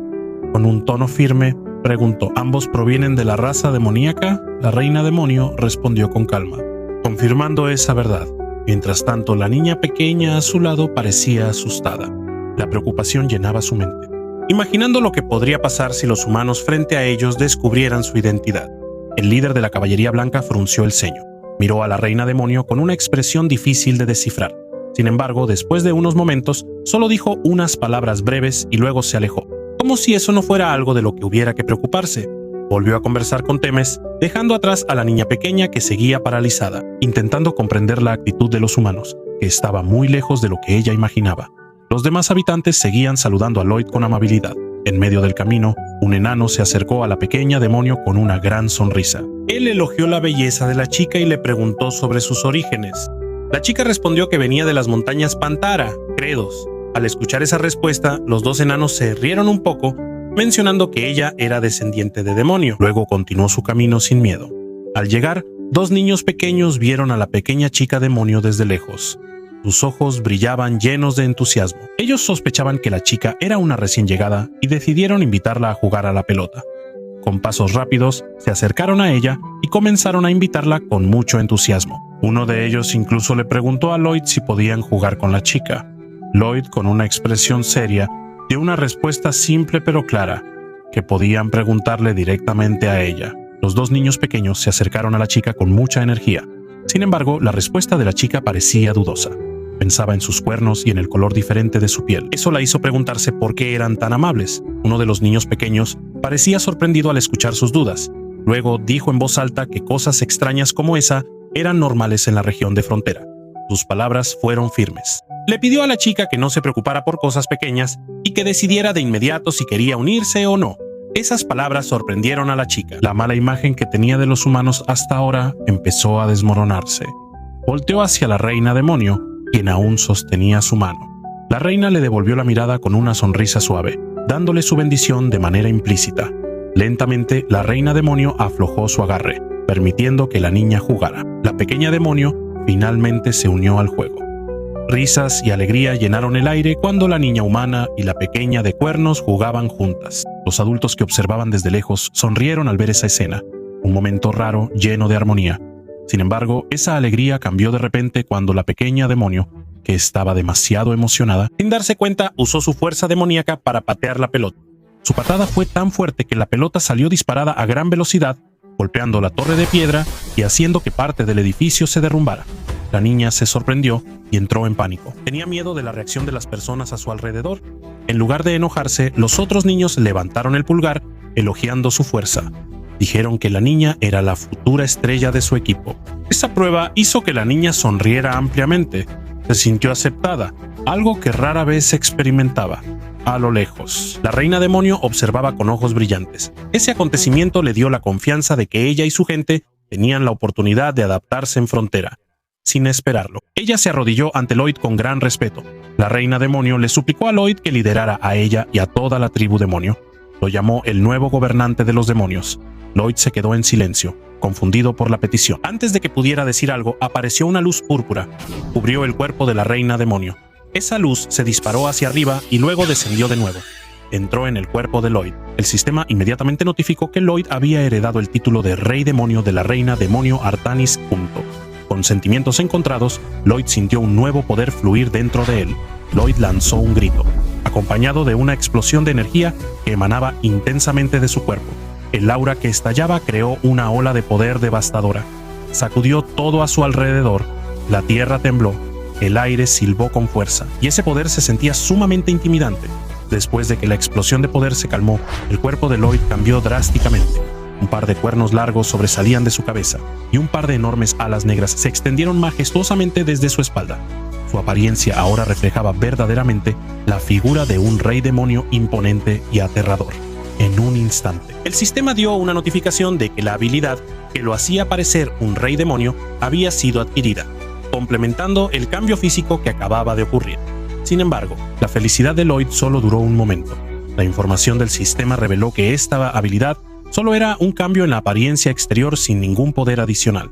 Con un tono firme, preguntó: ¿ambos provienen de la raza demoníaca? La reina demonio respondió con calma, confirmando esa verdad. Mientras tanto, la niña pequeña a su lado parecía asustada. La preocupación llenaba su mente, imaginando lo que podría pasar si los humanos frente a ellos descubrieran su identidad. El líder de la caballería blanca frunció el ceño. Miró a la reina demonio con una expresión difícil de descifrar. Sin embargo, después de unos momentos, solo dijo unas palabras breves y luego se alejó, como si eso no fuera algo de lo que hubiera que preocuparse. Volvió a conversar con Temes, dejando atrás a la niña pequeña que seguía paralizada, intentando comprender la actitud de los humanos, que estaba muy lejos de lo que ella imaginaba. Los demás habitantes seguían saludando a Lloyd con amabilidad. En medio del camino, un enano se acercó a la pequeña demonio con una gran sonrisa. Él elogió la belleza de la chica y le preguntó sobre sus orígenes. La chica respondió que venía de las montañas Pantara, Credos. Al escuchar esa respuesta, los dos enanos se rieron un poco, mencionando que ella era descendiente de demonio. Luego continuó su camino sin miedo. Al llegar, dos niños pequeños vieron a la pequeña chica demonio desde lejos. Sus ojos brillaban llenos de entusiasmo. Ellos sospechaban que la chica era una recién llegada y decidieron invitarla a jugar a la pelota. Con pasos rápidos, se acercaron a ella y comenzaron a invitarla con mucho entusiasmo. Uno de ellos incluso le preguntó a Lloyd si podían jugar con la chica. Lloyd, con una expresión seria, dio una respuesta simple pero clara, que podían preguntarle directamente a ella. Los dos niños pequeños se acercaron a la chica con mucha energía. Sin embargo, la respuesta de la chica parecía dudosa. Pensaba en sus cuernos y en el color diferente de su piel. Eso la hizo preguntarse por qué eran tan amables. Uno de los niños pequeños parecía sorprendido al escuchar sus dudas. Luego dijo en voz alta que cosas extrañas como esa eran normales en la región de Frontera. Sus palabras fueron firmes. Le pidió a la chica que no se preocupara por cosas pequeñas y que decidiera de inmediato si quería unirse o no. Esas palabras sorprendieron a la chica. La mala imagen que tenía de los humanos hasta ahora empezó a desmoronarse. Volteó hacia la reina demonio, quien aún sostenía su mano. La reina le devolvió la mirada con una sonrisa suave, dándole su bendición de manera implícita. Lentamente, la reina demonio aflojó su agarre, permitiendo que la niña jugara. La pequeña demonio finalmente se unió al juego. Risas y alegría llenaron el aire cuando la niña humana y la pequeña de cuernos jugaban juntas. Los adultos que observaban desde lejos sonrieron al ver esa escena, un momento raro lleno de armonía. Sin embargo, esa alegría cambió de repente cuando la pequeña demonio, que estaba demasiado emocionada, sin darse cuenta, usó su fuerza demoníaca para patear la pelota. Su patada fue tan fuerte que la pelota salió disparada a gran velocidad, golpeando la torre de piedra y haciendo que parte del edificio se derrumbara. La niña se sorprendió y entró en pánico. Tenía miedo de la reacción de las personas a su alrededor. En lugar de enojarse, los otros niños levantaron el pulgar, elogiando su fuerza. Dijeron que la niña era la futura estrella de su equipo. Esa prueba hizo que la niña sonriera ampliamente. Se sintió aceptada, algo que rara vez experimentaba. A lo lejos, la reina demonio observaba con ojos brillantes. Ese acontecimiento le dio la confianza de que ella y su gente tenían la oportunidad de adaptarse en Frontera. Sin esperarlo, ella se arrodilló ante Lloyd con gran respeto. La reina demonio le suplicó a Lloyd que liderara a ella y a toda la tribu demonio. Lo llamó el nuevo gobernante de los demonios. Lloyd se quedó en silencio, confundido por la petición. Antes de que pudiera decir algo, apareció una luz púrpura. Cubrió el cuerpo de la reina demonio. Esa luz se disparó hacia arriba y luego descendió de nuevo. Entró en el cuerpo de Lloyd. El sistema inmediatamente notificó que Lloyd había heredado el título de Rey Demonio de la reina demonio Artanis. Con sentimientos encontrados, Lloyd sintió un nuevo poder fluir dentro de él. Lloyd lanzó un grito, acompañado de una explosión de energía que emanaba intensamente de su cuerpo. El aura que estallaba creó una ola de poder devastadora. Sacudió todo a su alrededor. La tierra tembló, el aire silbó con fuerza, y ese poder se sentía sumamente intimidante. Después de que la explosión de poder se calmó, el cuerpo de Lloyd cambió drásticamente. Un par de cuernos largos sobresalían de su cabeza, y un par de enormes alas negras se extendieron majestuosamente desde su espalda. Su apariencia ahora reflejaba verdaderamente la figura de un rey demonio imponente y aterrador. En un instante, el sistema dio una notificación de que la habilidad que lo hacía parecer un rey demonio había sido adquirida, complementando el cambio físico que acababa de ocurrir. Sin embargo, la felicidad de Lloyd solo duró un momento. La información del sistema reveló que esta habilidad solo era un cambio en la apariencia exterior sin ningún poder adicional.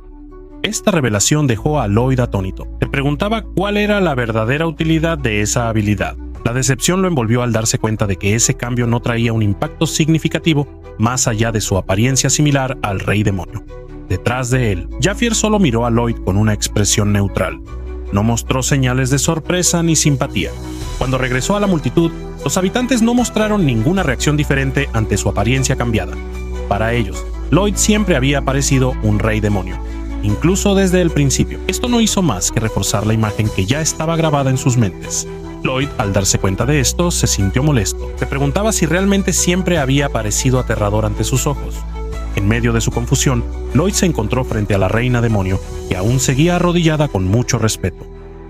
Esta revelación dejó a Lloyd atónito. Se preguntaba cuál era la verdadera utilidad de esa habilidad. La decepción lo envolvió al darse cuenta de que ese cambio no traía un impacto significativo más allá de su apariencia similar al Rey Demonio. Detrás de él, Jaffier solo miró a Lloyd con una expresión neutral. No mostró señales de sorpresa ni simpatía. Cuando regresó a la multitud, los habitantes no mostraron ninguna reacción diferente ante su apariencia cambiada. Para ellos, Lloyd siempre había parecido un Rey Demonio, incluso desde el principio. Esto no hizo más que reforzar la imagen que ya estaba grabada en sus mentes. Lloyd, al darse cuenta de esto, se sintió molesto. Se preguntaba si realmente siempre había parecido aterrador ante sus ojos. En medio de su confusión, Lloyd se encontró frente a la reina demonio, que aún seguía arrodillada con mucho respeto.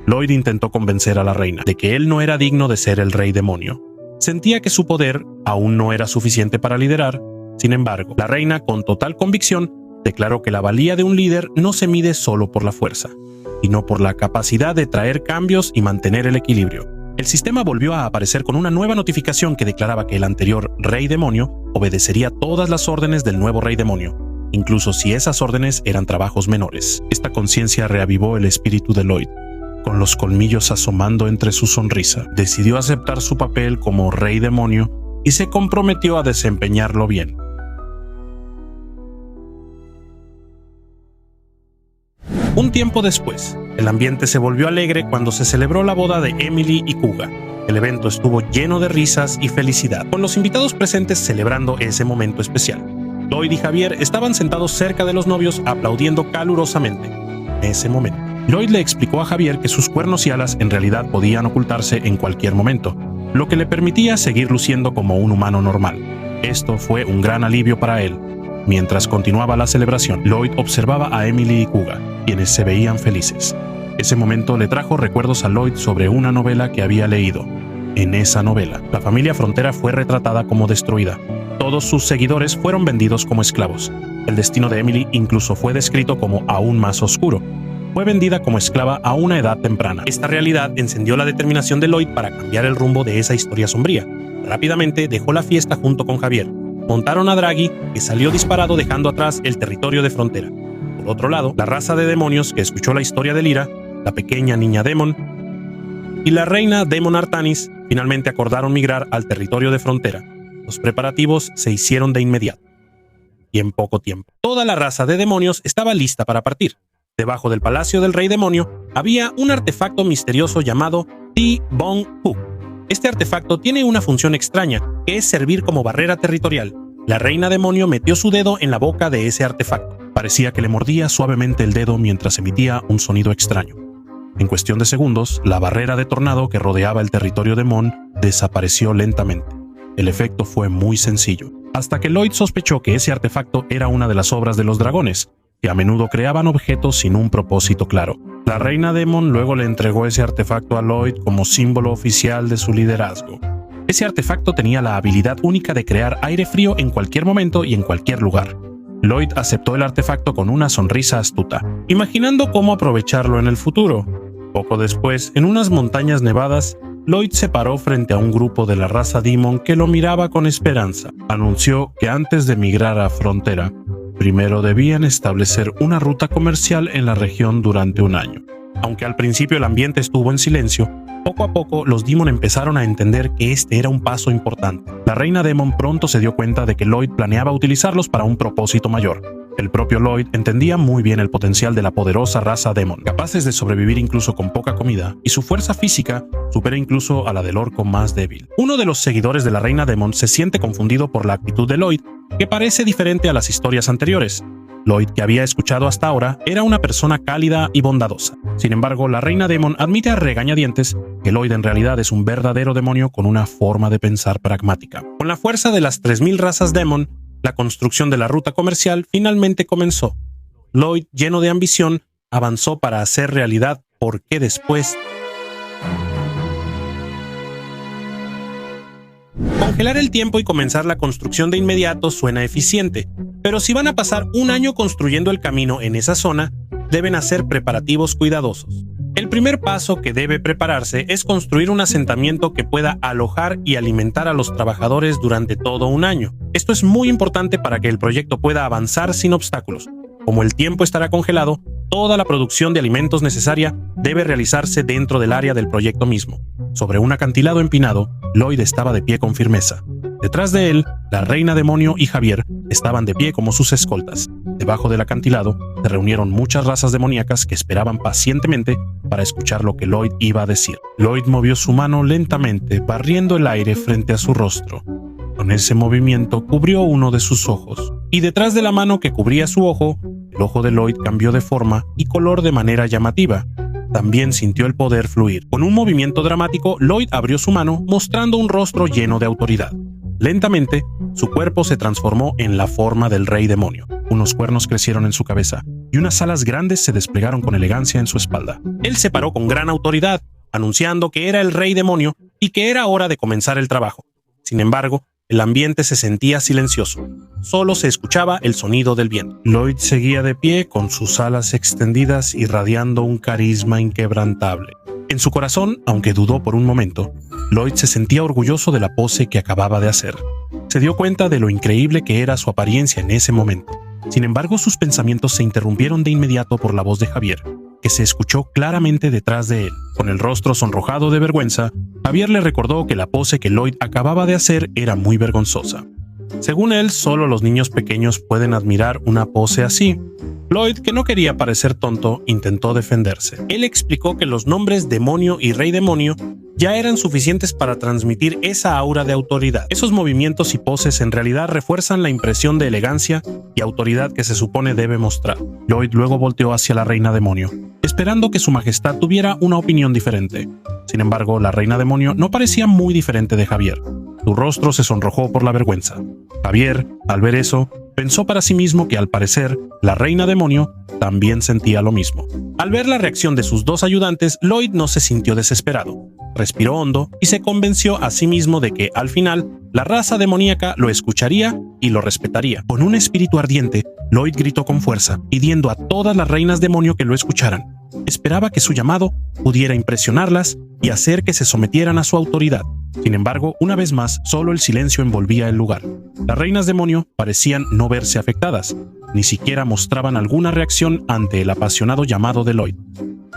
Lloyd intentó convencer a la reina de que él no era digno de ser el rey demonio. Sentía que su poder aún no era suficiente para liderar. Sin embargo, la reina, con total convicción, declaró que la valía de un líder no se mide solo por la fuerza, sino por la capacidad de traer cambios y mantener el equilibrio. El sistema volvió a aparecer con una nueva notificación que declaraba que el anterior Rey Demonio obedecería todas las órdenes del nuevo Rey Demonio, incluso si esas órdenes eran trabajos menores. Esta conciencia reavivó el espíritu de Lloyd. Con los colmillos asomando entre su sonrisa, decidió aceptar su papel como Rey Demonio y se comprometió a desempeñarlo bien. Un tiempo después, el ambiente se volvió alegre cuando se celebró la boda de Emily y Kuga. El evento estuvo lleno de risas y felicidad, con los invitados presentes celebrando ese momento especial. Lloyd y Javier estaban sentados cerca de los novios aplaudiendo calurosamente. En ese momento, Lloyd le explicó a Javier que sus cuernos y alas en realidad podían ocultarse en cualquier momento, lo que le permitía seguir luciendo como un humano normal. Esto fue un gran alivio para él. Mientras continuaba la celebración, Lloyd observaba a Emily y Kuga, quienes se veían felices. Ese momento le trajo recuerdos a Lloyd sobre una novela que había leído. En esa novela, la familia Frontera fue retratada como destruida. Todos sus seguidores fueron vendidos como esclavos. El destino de Emily incluso fue descrito como aún más oscuro. Fue vendida como esclava a una edad temprana. Esta realidad encendió la determinación de Lloyd para cambiar el rumbo de esa historia sombría. Rápidamente dejó la fiesta junto con Javier. Montaron a Draghi, que salió disparado dejando atrás el territorio de Frontera. Por otro lado, la raza de demonios que escuchó la historia de Lyra, la pequeña niña Demon y la reina Demon Artanis finalmente acordaron migrar al territorio de Frontera. Los preparativos se hicieron de inmediato. Y en poco tiempo, toda la raza de demonios estaba lista para partir. Debajo del palacio del rey demonio había un artefacto misterioso llamado Ti-Bong-Hu. Este artefacto tiene una función extraña, que es servir como barrera territorial. La reina demonio metió su dedo en la boca de ese artefacto. Parecía que le mordía suavemente el dedo mientras emitía un sonido extraño. En cuestión de segundos, la barrera de tornado que rodeaba el territorio de Mon desapareció lentamente. El efecto fue muy sencillo, hasta que Lloyd sospechó que ese artefacto era una de las obras de los dragones, que a menudo creaban objetos sin un propósito claro. La reina Demon luego le entregó ese artefacto a Lloyd como símbolo oficial de su liderazgo. Ese artefacto tenía la habilidad única de crear aire frío en cualquier momento y en cualquier lugar. Lloyd aceptó el artefacto con una sonrisa astuta, imaginando cómo aprovecharlo en el futuro. Poco después, en unas montañas nevadas, Lloyd se paró frente a un grupo de la raza Demon que lo miraba con esperanza. Anunció que antes de migrar a Frontera, primero debían establecer una ruta comercial en la región durante un año. Aunque al principio el ambiente estuvo en silencio, poco a poco los Demon empezaron a entender que este era un paso importante. La reina Demon pronto se dio cuenta de que Lloyd planeaba utilizarlos para un propósito mayor. El propio Lloyd entendía muy bien el potencial de la poderosa raza Demon, capaces de sobrevivir incluso con poca comida, y su fuerza física supera incluso a la del orco más débil. Uno de los seguidores de la reina Demon se siente confundido por la actitud de Lloyd, que parece diferente a las historias anteriores. Lloyd, que había escuchado hasta ahora, era una persona cálida y bondadosa. Sin embargo, la reina Demon admite a regañadientes que Lloyd en realidad es un verdadero demonio con una forma de pensar pragmática. Con la fuerza de las 3000 razas Demon, la construcción de la ruta comercial finalmente comenzó. Lloyd, lleno de ambición, avanzó para hacer realidad porque después... Congelar el tiempo y comenzar la construcción de inmediato suena eficiente, pero si van a pasar un año construyendo el camino en esa zona, deben hacer preparativos cuidadosos. El primer paso que debe prepararse es construir un asentamiento que pueda alojar y alimentar a los trabajadores durante todo un año. Esto es muy importante para que el proyecto pueda avanzar sin obstáculos. Como el tiempo estará congelado, toda la producción de alimentos necesaria debe realizarse dentro del área del proyecto mismo. Sobre un acantilado empinado, Lloyd estaba de pie con firmeza. Detrás de él, la reina demonio y Javier estaban de pie como sus escoltas. Debajo del acantilado se reunieron muchas razas demoníacas que esperaban pacientemente para escuchar lo que Lloyd iba a decir. Lloyd movió su mano lentamente, barriendo el aire frente a su rostro. Con ese movimiento cubrió uno de sus ojos, y detrás de la mano que cubría su ojo, el ojo de Lloyd cambió de forma y color de manera llamativa. También sintió el poder fluir. Con un movimiento dramático, Lloyd abrió su mano, mostrando un rostro lleno de autoridad. Lentamente, su cuerpo se transformó en la forma del rey demonio. Unos cuernos crecieron en su cabeza, y unas alas grandes se desplegaron con elegancia en su espalda. Él se paró con gran autoridad, anunciando que era el rey demonio y que era hora de comenzar el trabajo. Sin embargo, el ambiente se sentía silencioso. Solo se escuchaba el sonido del viento. Lloyd seguía de pie con sus alas extendidas irradiando un carisma inquebrantable. En su corazón, aunque dudó por un momento, Lloyd se sentía orgulloso de la pose que acababa de hacer. Se dio cuenta de lo increíble que era su apariencia en ese momento. Sin embargo, sus pensamientos se interrumpieron de inmediato por la voz de Javier, que se escuchó claramente detrás de él. Con el rostro sonrojado de vergüenza, Javier le recordó que la pose que Lloyd acababa de hacer era muy vergonzosa. Según él, solo los niños pequeños pueden admirar una pose así. Lloyd, que no quería parecer tonto, intentó defenderse. Él explicó que los nombres demonio y rey demonio ya eran suficientes para transmitir esa aura de autoridad. Esos movimientos y poses en realidad refuerzan la impresión de elegancia y autoridad que se supone debe mostrar. Lloyd luego volteó hacia la reina demonio, esperando que su majestad tuviera una opinión diferente. Sin embargo, la reina demonio no parecía muy diferente de Javier. Su rostro se sonrojó por la vergüenza. Javier, al ver eso, pensó para sí mismo que al parecer, la reina demonio también sentía lo mismo. Al ver la reacción de sus dos ayudantes, Lloyd no se sintió desesperado. Respiró hondo y se convenció a sí mismo de que, al final, la raza demoníaca lo escucharía y lo respetaría. Con un espíritu ardiente, Lloyd gritó con fuerza, pidiendo a todas las reinas demonio que lo escucharan. Esperaba que su llamado pudiera impresionarlas y hacer que se sometieran a su autoridad. Sin embargo, una vez más, solo el silencio envolvía el lugar. Las reinas demonio parecían no verse afectadas, ni siquiera mostraban alguna reacción ante el apasionado llamado de Lloyd.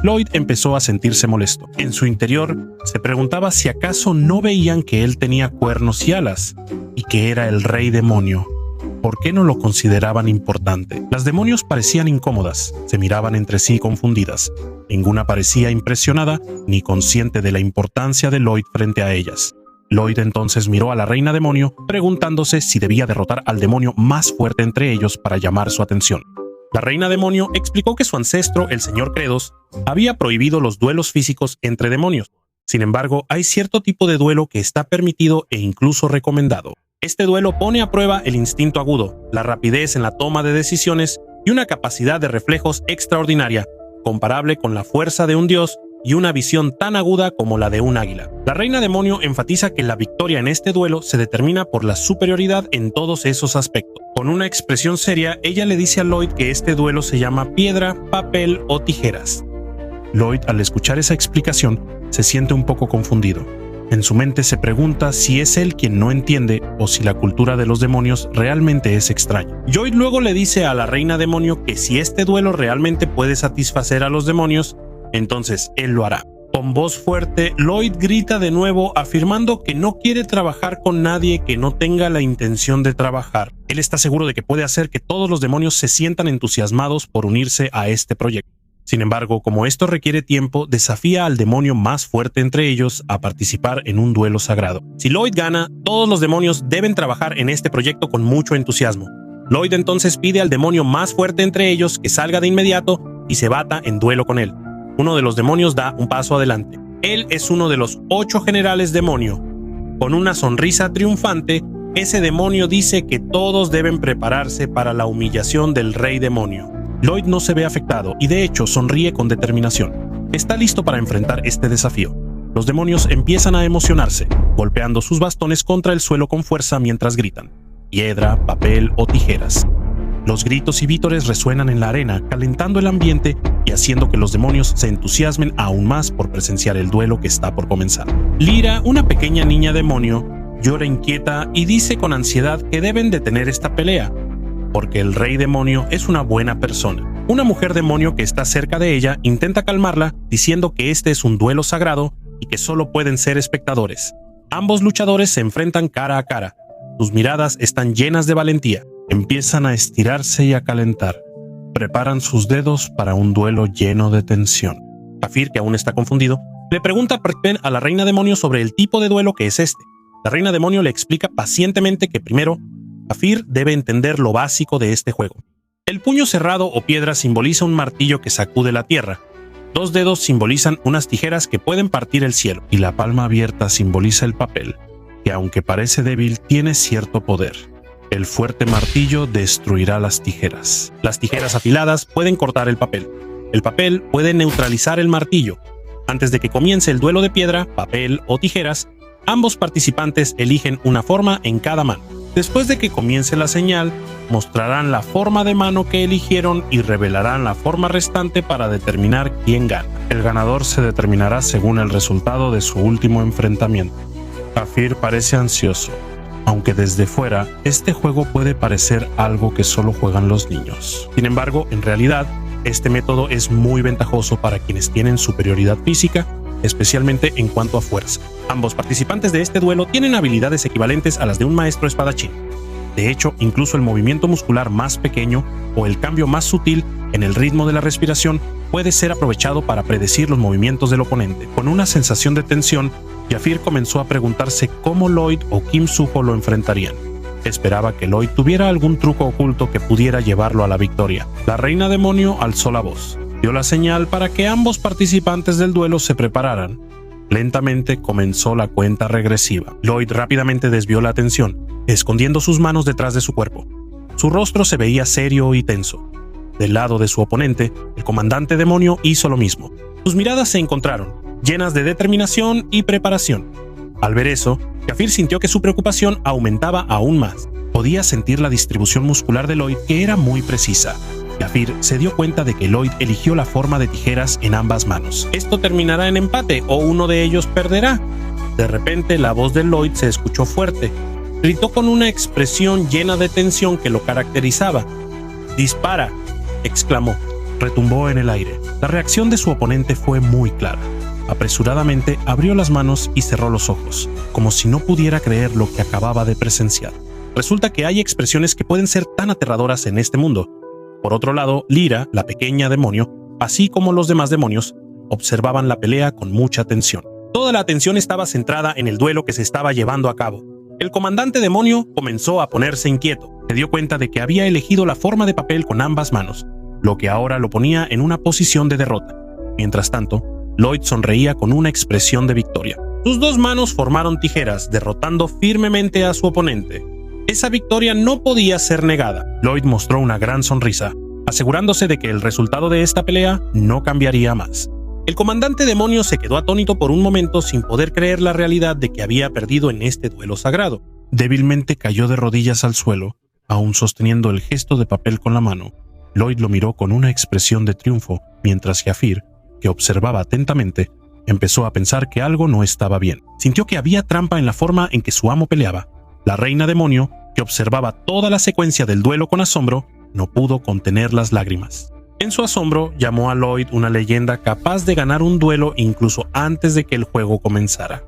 Lloyd empezó a sentirse molesto. En su interior, se preguntaba si acaso no veían que él tenía cuernos y alas, y que era el rey demonio. ¿Por qué no lo consideraban importante? Las demonios parecían incómodas, se miraban entre sí confundidas. Ninguna parecía impresionada ni consciente de la importancia de Lloyd frente a ellas. Lloyd entonces miró a la reina demonio, preguntándose si debía derrotar al demonio más fuerte entre ellos para llamar su atención. La reina demonio explicó que su ancestro, el señor Credos, había prohibido los duelos físicos entre demonios. Sin embargo, hay cierto tipo de duelo que está permitido e incluso recomendado. Este duelo pone a prueba el instinto agudo, la rapidez en la toma de decisiones y una capacidad de reflejos extraordinaria, comparable con la fuerza de un dios y una visión tan aguda como la de un águila. La reina demonio enfatiza que la victoria en este duelo se determina por la superioridad en todos esos aspectos. Con una expresión seria, ella le dice a Lloyd que este duelo se llama piedra, papel o tijeras. Lloyd, al escuchar esa explicación, se siente un poco confundido. En su mente se pregunta si es él quien no entiende o si la cultura de los demonios realmente es extraña. Lloyd luego le dice a la reina demonio que si este duelo realmente puede satisfacer a los demonios, entonces él lo hará. Con voz fuerte, Lloyd grita de nuevo afirmando que no quiere trabajar con nadie que no tenga la intención de trabajar. Él está seguro de que puede hacer que todos los demonios se sientan entusiasmados por unirse a este proyecto. Sin embargo, como esto requiere tiempo, desafía al demonio más fuerte entre ellos a participar en un duelo sagrado. Si Lloyd gana, todos los demonios deben trabajar en este proyecto con mucho entusiasmo. Lloyd entonces pide al demonio más fuerte entre ellos que salga de inmediato y se bata en duelo con él. Uno de los demonios da un paso adelante. Él es uno de los 8 generales demonio. Con una sonrisa triunfante, ese demonio dice que todos deben prepararse para la humillación del rey demonio. Lloyd no se ve afectado y de hecho sonríe con determinación. Está listo para enfrentar este desafío. Los demonios empiezan a emocionarse, golpeando sus bastones contra el suelo con fuerza mientras gritan: piedra, papel o tijeras. Los gritos y vítores resuenan en la arena, calentando el ambiente y haciendo que los demonios se entusiasmen aún más por presenciar el duelo que está por comenzar. Lyra, una pequeña niña demonio, llora inquieta y dice con ansiedad que deben detener esta pelea, porque el rey demonio es una buena persona. Una mujer demonio que está cerca de ella intenta calmarla, diciendo que este es un duelo sagrado y que solo pueden ser espectadores. Ambos luchadores se enfrentan cara a cara. Sus miradas están llenas de valentía. Empiezan a estirarse y a calentar. Preparan sus dedos para un duelo lleno de tensión. Zafir, que aún está confundido, le pregunta a la reina demonio sobre el tipo de duelo que es este. La reina demonio le explica pacientemente que primero, Zafir debe entender lo básico de este juego. El puño cerrado o piedra simboliza un martillo que sacude la tierra. 2 dedos simbolizan unas tijeras que pueden partir el cielo. Y la palma abierta simboliza el papel, que aunque parece débil, tiene cierto poder. El fuerte martillo destruirá las tijeras. Las tijeras afiladas pueden cortar el papel. El papel puede neutralizar el martillo. Antes de que comience el duelo de piedra, papel o tijeras, ambos participantes eligen una forma en cada mano. Después de que comience la señal, mostrarán la forma de mano que eligieron y revelarán la forma restante para determinar quién gana. El ganador se determinará según el resultado de su último enfrentamiento. Zafir parece ansioso, aunque desde fuera, este juego puede parecer algo que solo juegan los niños. Sin embargo, en realidad, este método es muy ventajoso para quienes tienen superioridad física, especialmente en cuanto a fuerza. Ambos participantes de este duelo tienen habilidades equivalentes a las de un maestro espadachín. De hecho, incluso el movimiento muscular más pequeño o el cambio más sutil en el ritmo de la respiración puede ser aprovechado para predecir los movimientos del oponente. Con una sensación de tensión, Zafir comenzó a preguntarse cómo Lloyd o Kim Suho lo enfrentarían. Esperaba que Lloyd tuviera algún truco oculto que pudiera llevarlo a la victoria. La reina demonio alzó la voz, dio la señal para que ambos participantes del duelo se prepararan. Lentamente comenzó la cuenta regresiva. Lloyd rápidamente desvió la atención, escondiendo sus manos detrás de su cuerpo. Su rostro se veía serio y tenso. Del lado de su oponente, el comandante demonio hizo lo mismo. Sus miradas se encontraron, llenas de determinación y preparación. Al ver eso, Zafir sintió que su preocupación aumentaba aún más. Podía sentir la distribución muscular de Lloyd, que era muy precisa. Zafir se dio cuenta de que Lloyd eligió la forma de tijeras en ambas manos. ¿Esto terminará en empate o uno de ellos perderá? De repente, la voz de Lloyd se escuchó fuerte. Gritó con una expresión llena de tensión que lo caracterizaba. «¡Dispara!», exclamó. Retumbó en el aire. La reacción de su oponente fue muy clara. Apresuradamente abrió las manos y cerró los ojos, como si no pudiera creer lo que acababa de presenciar. Resulta que hay expresiones que pueden ser tan aterradoras en este mundo. Por otro lado, Lyra, la pequeña demonio, así como los demás demonios, observaban la pelea con mucha atención. Toda la atención estaba centrada en el duelo que se estaba llevando a cabo. El comandante demonio comenzó a ponerse inquieto. Se dio cuenta de que había elegido la forma de papel con ambas manos. lo que ahora lo ponía en una posición de derrota. Mientras tanto, Lloyd sonreía con una expresión de victoria. Sus dos manos formaron tijeras, derrotando firmemente a su oponente. Esa victoria no podía ser negada. Lloyd mostró una gran sonrisa, asegurándose de que el resultado de esta pelea no cambiaría más. El comandante demonio se quedó atónito por un momento sin poder creer la realidad de que había perdido en este duelo sagrado. Débilmente cayó de rodillas al suelo, aún sosteniendo el gesto de papel con la mano. Lloyd lo miró con una expresión de triunfo, mientras Jafir, que observaba atentamente, empezó a pensar que algo no estaba bien. Sintió que había trampa en la forma en que su amo peleaba. La reina demonio, que observaba toda la secuencia del duelo con asombro, no pudo contener las lágrimas. En su asombro, llamó a Lloyd una leyenda capaz de ganar un duelo incluso antes de que el juego comenzara.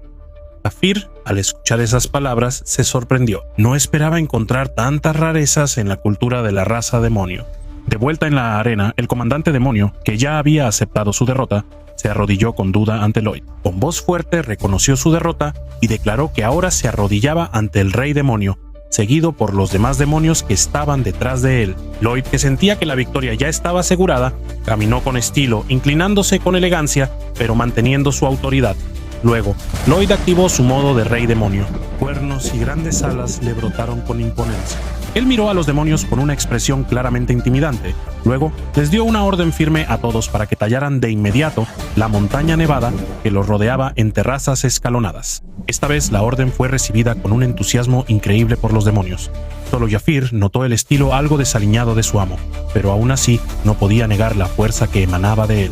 Jafir, al escuchar esas palabras, se sorprendió. No esperaba encontrar tantas rarezas en la cultura de la raza demonio. De vuelta en la arena, el comandante demonio, que ya había aceptado su derrota, se arrodilló con duda ante Lloyd. Con voz fuerte reconoció su derrota y declaró que ahora se arrodillaba ante el rey demonio, seguido por los demás demonios que estaban detrás de él. Lloyd, que sentía que la victoria ya estaba asegurada, caminó con estilo, inclinándose con elegancia, pero manteniendo su autoridad. Luego, Lloyd activó su modo de rey demonio. Cuernos y grandes alas le brotaron con imponencia. Él miró a los demonios con una expresión claramente intimidante. Luego, les dio una orden firme a todos para que tallaran de inmediato la montaña nevada que los rodeaba en terrazas escalonadas. Esta vez la orden fue recibida con un entusiasmo increíble por los demonios. Solo Jafir notó el estilo algo desaliñado de su amo, pero aún así no podía negar la fuerza que emanaba de él.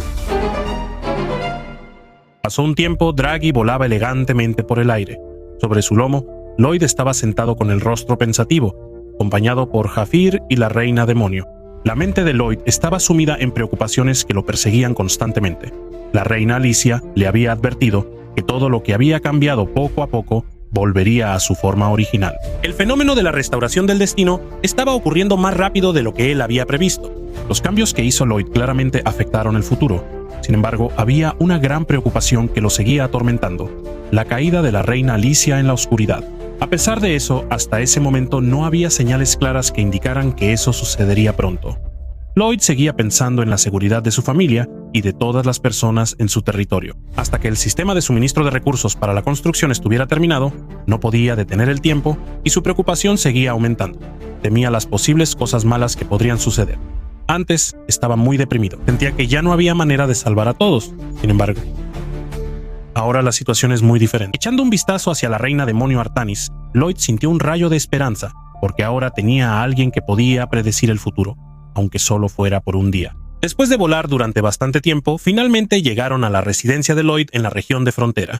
Pasó un tiempo, Draghi volaba elegantemente por el aire. Sobre su lomo, Lloyd estaba sentado con el rostro pensativo, acompañado por Jafir y la reina demonio. La mente de Lloyd estaba sumida en preocupaciones que lo perseguían constantemente. La reina Alicia le había advertido que todo lo que había cambiado poco a poco volvería a su forma original. El fenómeno de la restauración del destino estaba ocurriendo más rápido de lo que él había previsto. Los cambios que hizo Lloyd claramente afectaron el futuro. Sin embargo, había una gran preocupación que lo seguía atormentando: la caída de la reina Alicia en la oscuridad. A pesar de eso, hasta ese momento no había señales claras que indicaran que eso sucedería pronto. Lloyd seguía pensando en la seguridad de su familia y de todas las personas en su territorio. Hasta que el sistema de suministro de recursos para la construcción estuviera terminado, no podía detener el tiempo y su preocupación seguía aumentando. Temía las posibles cosas malas que podrían suceder. Antes estaba muy deprimido, sentía que ya no había manera de salvar a todos. Sin embargo, ahora la situación es muy diferente. Echando un vistazo hacia la reina demonio Artanis, Lloyd sintió un rayo de esperanza, porque ahora tenía a alguien que podía predecir el futuro, aunque solo fuera por un día. Después de volar durante bastante tiempo, finalmente llegaron a la residencia de Lloyd en la región de frontera.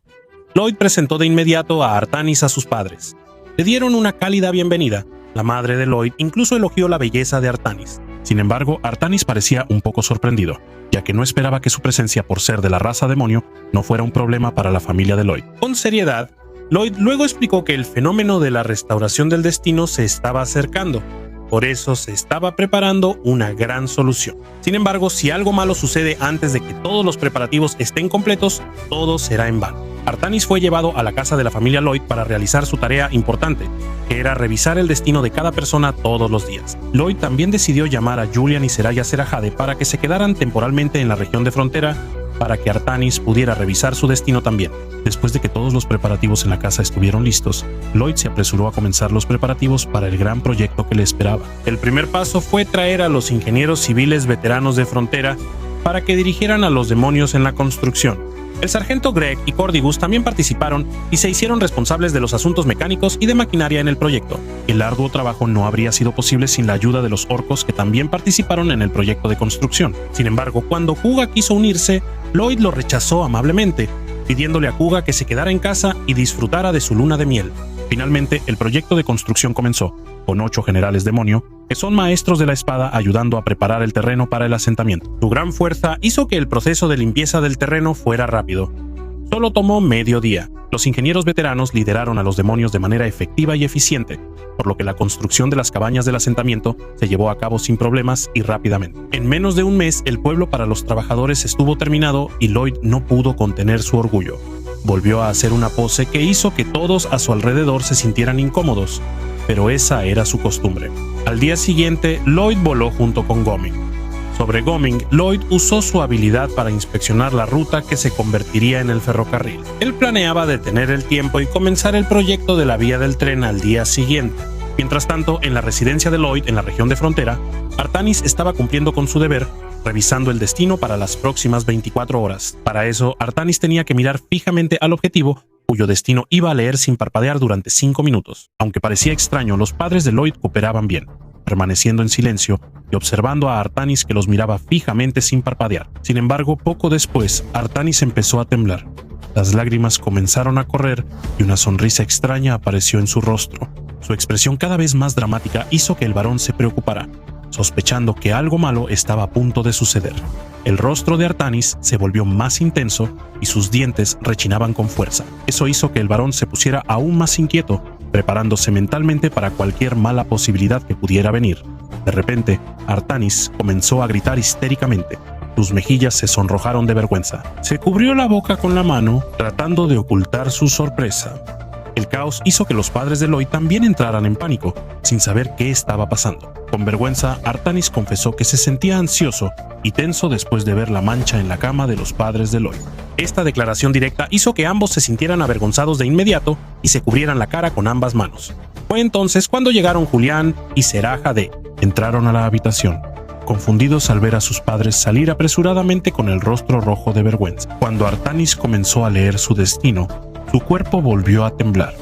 Lloyd presentó de inmediato a Artanis a sus padres. Le dieron una cálida bienvenida. La madre de Lloyd incluso elogió la belleza de Artanis. Sin embargo, Artanis parecía un poco sorprendido, ya que no esperaba que su presencia por ser de la raza demonio no fuera un problema para la familia de Lloyd. Con seriedad, Lloyd luego explicó que el fenómeno de la restauración del destino se estaba acercando. Por eso se estaba preparando una gran solución. Sin embargo, si algo malo sucede antes de que todos los preparativos estén completos, todo será en vano. Artanis fue llevado a la casa de la familia Lloyd para realizar su tarea importante, que era revisar el destino de cada persona todos los días. Lloyd también decidió llamar a Julian y Seraya Serajade para que se quedaran temporalmente en la región de frontera, para que Artanis pudiera revisar su destino también. Después de que todos los preparativos en la casa estuvieron listos, Lloyd se apresuró a comenzar los preparativos para el gran proyecto que le esperaba. El primer paso fue traer a los ingenieros civiles veteranos de frontera para que dirigieran a los demonios en la construcción. El sargento Greg y Cordigus también participaron y se hicieron responsables de los asuntos mecánicos y de maquinaria en el proyecto. El arduo trabajo no habría sido posible sin la ayuda de los orcos que también participaron en el proyecto de construcción. Sin embargo, cuando Kuga quiso unirse, Lloyd lo rechazó amablemente, pidiéndole a Kuga que se quedara en casa y disfrutara de su luna de miel. Finalmente, el proyecto de construcción comenzó, con 8 generales demonio, que son maestros de la espada ayudando a preparar el terreno para el asentamiento. Su gran fuerza hizo que el proceso de limpieza del terreno fuera rápido. Solo tomó medio día. Los ingenieros veteranos lideraron a los demonios de manera efectiva y eficiente, por lo que la construcción de las cabañas del asentamiento se llevó a cabo sin problemas y rápidamente. En menos de un mes, el pueblo para los trabajadores estuvo terminado y Lloyd no pudo contener su orgullo. Volvió a hacer una pose que hizo que todos a su alrededor se sintieran incómodos, pero esa era su costumbre. Al día siguiente, Lloyd voló junto con Gomi. Sobre Goming, Lloyd usó su habilidad para inspeccionar la ruta que se convertiría en el ferrocarril. Él planeaba detener el tiempo y comenzar el proyecto de la vía del tren al día siguiente. Mientras tanto, en la residencia de Lloyd, en la región de frontera, Artanis estaba cumpliendo con su deber, revisando el destino para las próximas 24 horas. Para eso, Artanis tenía que mirar fijamente al objetivo, cuyo destino iba a leer sin parpadear durante 5 minutos. Aunque parecía extraño, los padres de Lloyd cooperaban bien, permaneciendo en silencio y observando a Artanis, que los miraba fijamente sin parpadear. Sin embargo, poco después, Artanis empezó a temblar. Las lágrimas comenzaron a correr y una sonrisa extraña apareció en su rostro. Su expresión cada vez más dramática hizo que el varón se preocupara, sospechando que algo malo estaba a punto de suceder. El rostro de Artanis se volvió más intenso y sus dientes rechinaban con fuerza. Eso hizo que el varón se pusiera aún más inquieto, preparándose mentalmente para cualquier mala posibilidad que pudiera venir. De repente, Artanis comenzó a gritar histéricamente. Sus mejillas se sonrojaron de vergüenza. Se cubrió la boca con la mano, tratando de ocultar su sorpresa. El caos hizo que los padres de Lloyd también entraran en pánico, sin saber qué estaba pasando. Con vergüenza, Artanis confesó que se sentía ansioso y tenso después de ver la mancha en la cama de los padres de Lloyd. Esta declaración directa hizo que ambos se sintieran avergonzados de inmediato y se cubrieran la cara con ambas manos. Fue entonces cuando llegaron Julián y Serah Jade. Entraron a la habitación, confundidos al ver a sus padres salir apresuradamente con el rostro rojo de vergüenza. Cuando Artanis comenzó a leer su destino, su cuerpo volvió a temblar.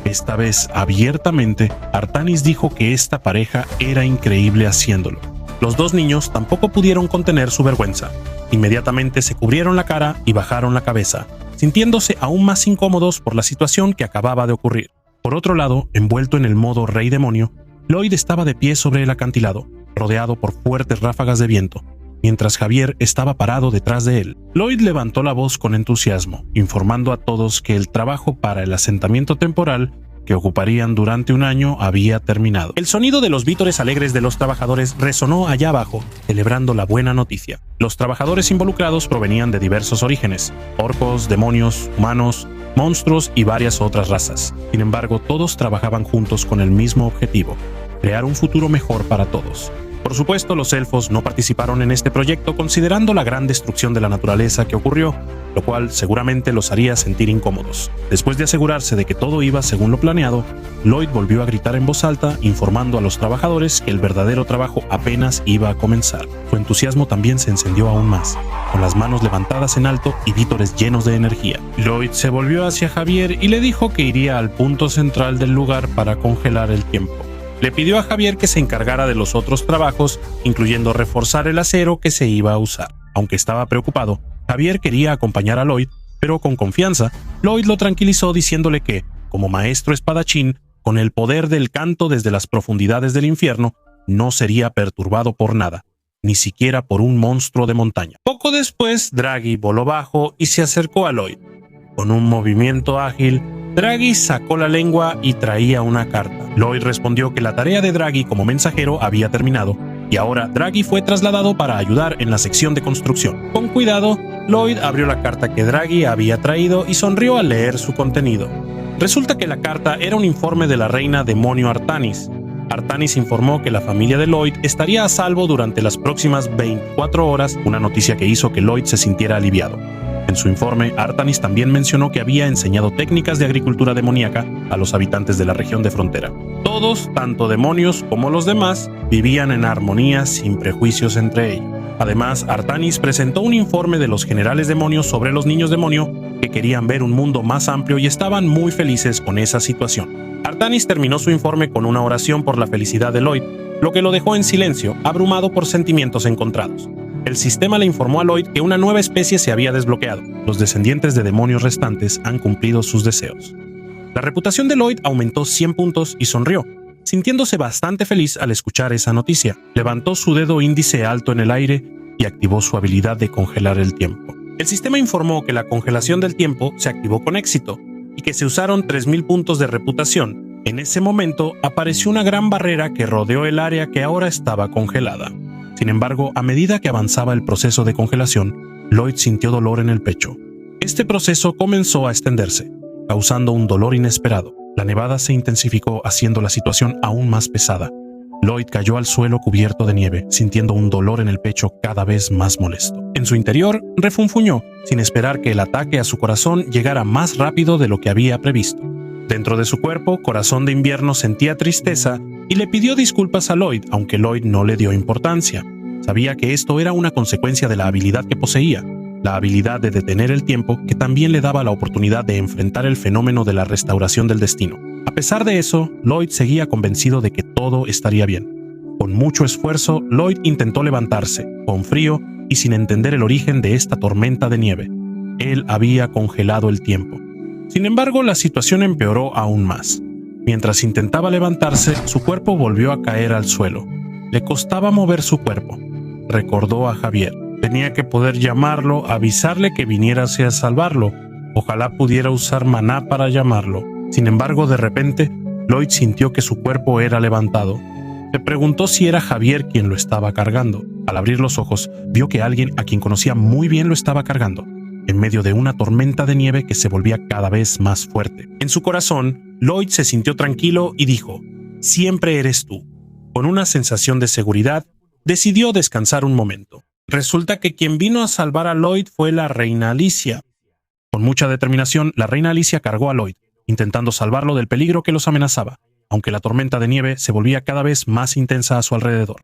Esta vez, abiertamente, Artanis dijo que esta pareja era increíble haciéndolo. Los dos niños tampoco pudieron contener su vergüenza. Inmediatamente se cubrieron la cara y bajaron la cabeza, sintiéndose aún más incómodos por la situación que acababa de ocurrir. Por otro lado, envuelto en el modo rey demonio, Lloyd estaba de pie sobre el acantilado, rodeado por fuertes ráfagas de viento, mientras Javier estaba parado detrás de él. Lloyd levantó la voz con entusiasmo, informando a todos que el trabajo para el asentamiento temporal que ocuparían durante un año había terminado. El sonido de los vítores alegres de los trabajadores resonó allá abajo, celebrando la buena noticia. Los trabajadores involucrados provenían de diversos orígenes: orcos, demonios, humanos, monstruos y varias otras razas. Sin embargo, todos trabajaban juntos con el mismo objetivo: crear un futuro mejor para todos. Por supuesto, los elfos no participaron en este proyecto considerando la gran destrucción de la naturaleza que ocurrió, lo cual seguramente los haría sentir incómodos. Después de asegurarse de que todo iba según lo planeado, Lloyd volvió a gritar en voz alta, informando a los trabajadores que el verdadero trabajo apenas iba a comenzar. Su entusiasmo también se encendió aún más, con las manos levantadas en alto y vítores llenos de energía. Lloyd se volvió hacia Javier y le dijo que iría al punto central del lugar para congelar el tiempo. Le pidió a Javier que se encargara de los otros trabajos, incluyendo reforzar el acero que se iba a usar. Aunque estaba preocupado, Javier quería acompañar a Lloyd, pero con confianza, Lloyd lo tranquilizó diciéndole que, como maestro espadachín, con el poder del canto desde las profundidades del infierno, no sería perturbado por nada, ni siquiera por un monstruo de montaña. Poco después, Draghi voló bajo y se acercó a Lloyd. Con un movimiento ágil, Draghi sacó la lengua y traía una carta. Lloyd respondió que la tarea de Draghi como mensajero había terminado, y ahora Draghi fue trasladado para ayudar en la sección de construcción. Con cuidado, Lloyd abrió la carta que Draghi había traído y sonrió al leer su contenido. Resulta que la carta era un informe de la reina demonio Artanis. Artanis informó que la familia de Lloyd estaría a salvo durante las próximas 24 horas, una noticia que hizo que Lloyd se sintiera aliviado. En su informe, Artanis también mencionó que había enseñado técnicas de agricultura demoníaca a los habitantes de la región de frontera. Todos, tanto demonios como los demás, vivían en armonía sin prejuicios entre ellos. Además, Artanis presentó un informe de los generales demonios sobre los niños demonio que querían ver un mundo más amplio y estaban muy felices con esa situación. Artanis terminó su informe con una oración por la felicidad de Lloyd, lo que lo dejó en silencio, abrumado por sentimientos encontrados. El sistema le informó a Lloyd que una nueva especie se había desbloqueado. Los descendientes de demonios restantes han cumplido sus deseos. La reputación de Lloyd aumentó 100 puntos y sonrió, sintiéndose bastante feliz al escuchar esa noticia. Levantó su dedo índice alto en el aire y activó su habilidad de congelar el tiempo. El sistema informó que la congelación del tiempo se activó con éxito y que se usaron 3000 puntos de reputación. En ese momento apareció una gran barrera que rodeó el área que ahora estaba congelada. Sin embargo, a medida que avanzaba el proceso de congelación, Lloyd sintió dolor en el pecho. Este proceso comenzó a extenderse, causando un dolor inesperado. La nevada se intensificó, haciendo la situación aún más pesada. Lloyd cayó al suelo cubierto de nieve, sintiendo un dolor en el pecho cada vez más molesto. En su interior, refunfuñó, sin esperar que el ataque a su corazón llegara más rápido de lo que había previsto. Dentro de su cuerpo, Corazón de Invierno sentía tristeza y le pidió disculpas a Lloyd, aunque Lloyd no le dio importancia. Sabía que esto era una consecuencia de la habilidad que poseía, la habilidad de detener el tiempo, que también le daba la oportunidad de enfrentar el fenómeno de la restauración del destino. A pesar de eso, Lloyd seguía convencido de que todo estaría bien. Con mucho esfuerzo, Lloyd intentó levantarse, con frío y sin entender el origen de esta tormenta de nieve. Él había congelado el tiempo. Sin embargo, la situación empeoró aún más. Mientras intentaba levantarse, su cuerpo volvió a caer al suelo. Le costaba mover su cuerpo. Recordó a Javier. Tenía que poder llamarlo, avisarle que viniera a salvarlo. Ojalá pudiera usar maná para llamarlo. Sin embargo, de repente, Lloyd sintió que su cuerpo era levantado. Se preguntó si era Javier quien lo estaba cargando. Al abrir los ojos, vio que alguien a quien conocía muy bien lo estaba cargando, en medio de una tormenta de nieve que se volvía cada vez más fuerte. En su corazón, Lloyd se sintió tranquilo y dijo: «Siempre eres tú». Con una sensación de seguridad, decidió descansar un momento. Resulta que quien vino a salvar a Lloyd fue la reina Alicia. Con mucha determinación, la reina Alicia cargó a Lloyd, intentando salvarlo del peligro que los amenazaba, aunque la tormenta de nieve se volvía cada vez más intensa a su alrededor.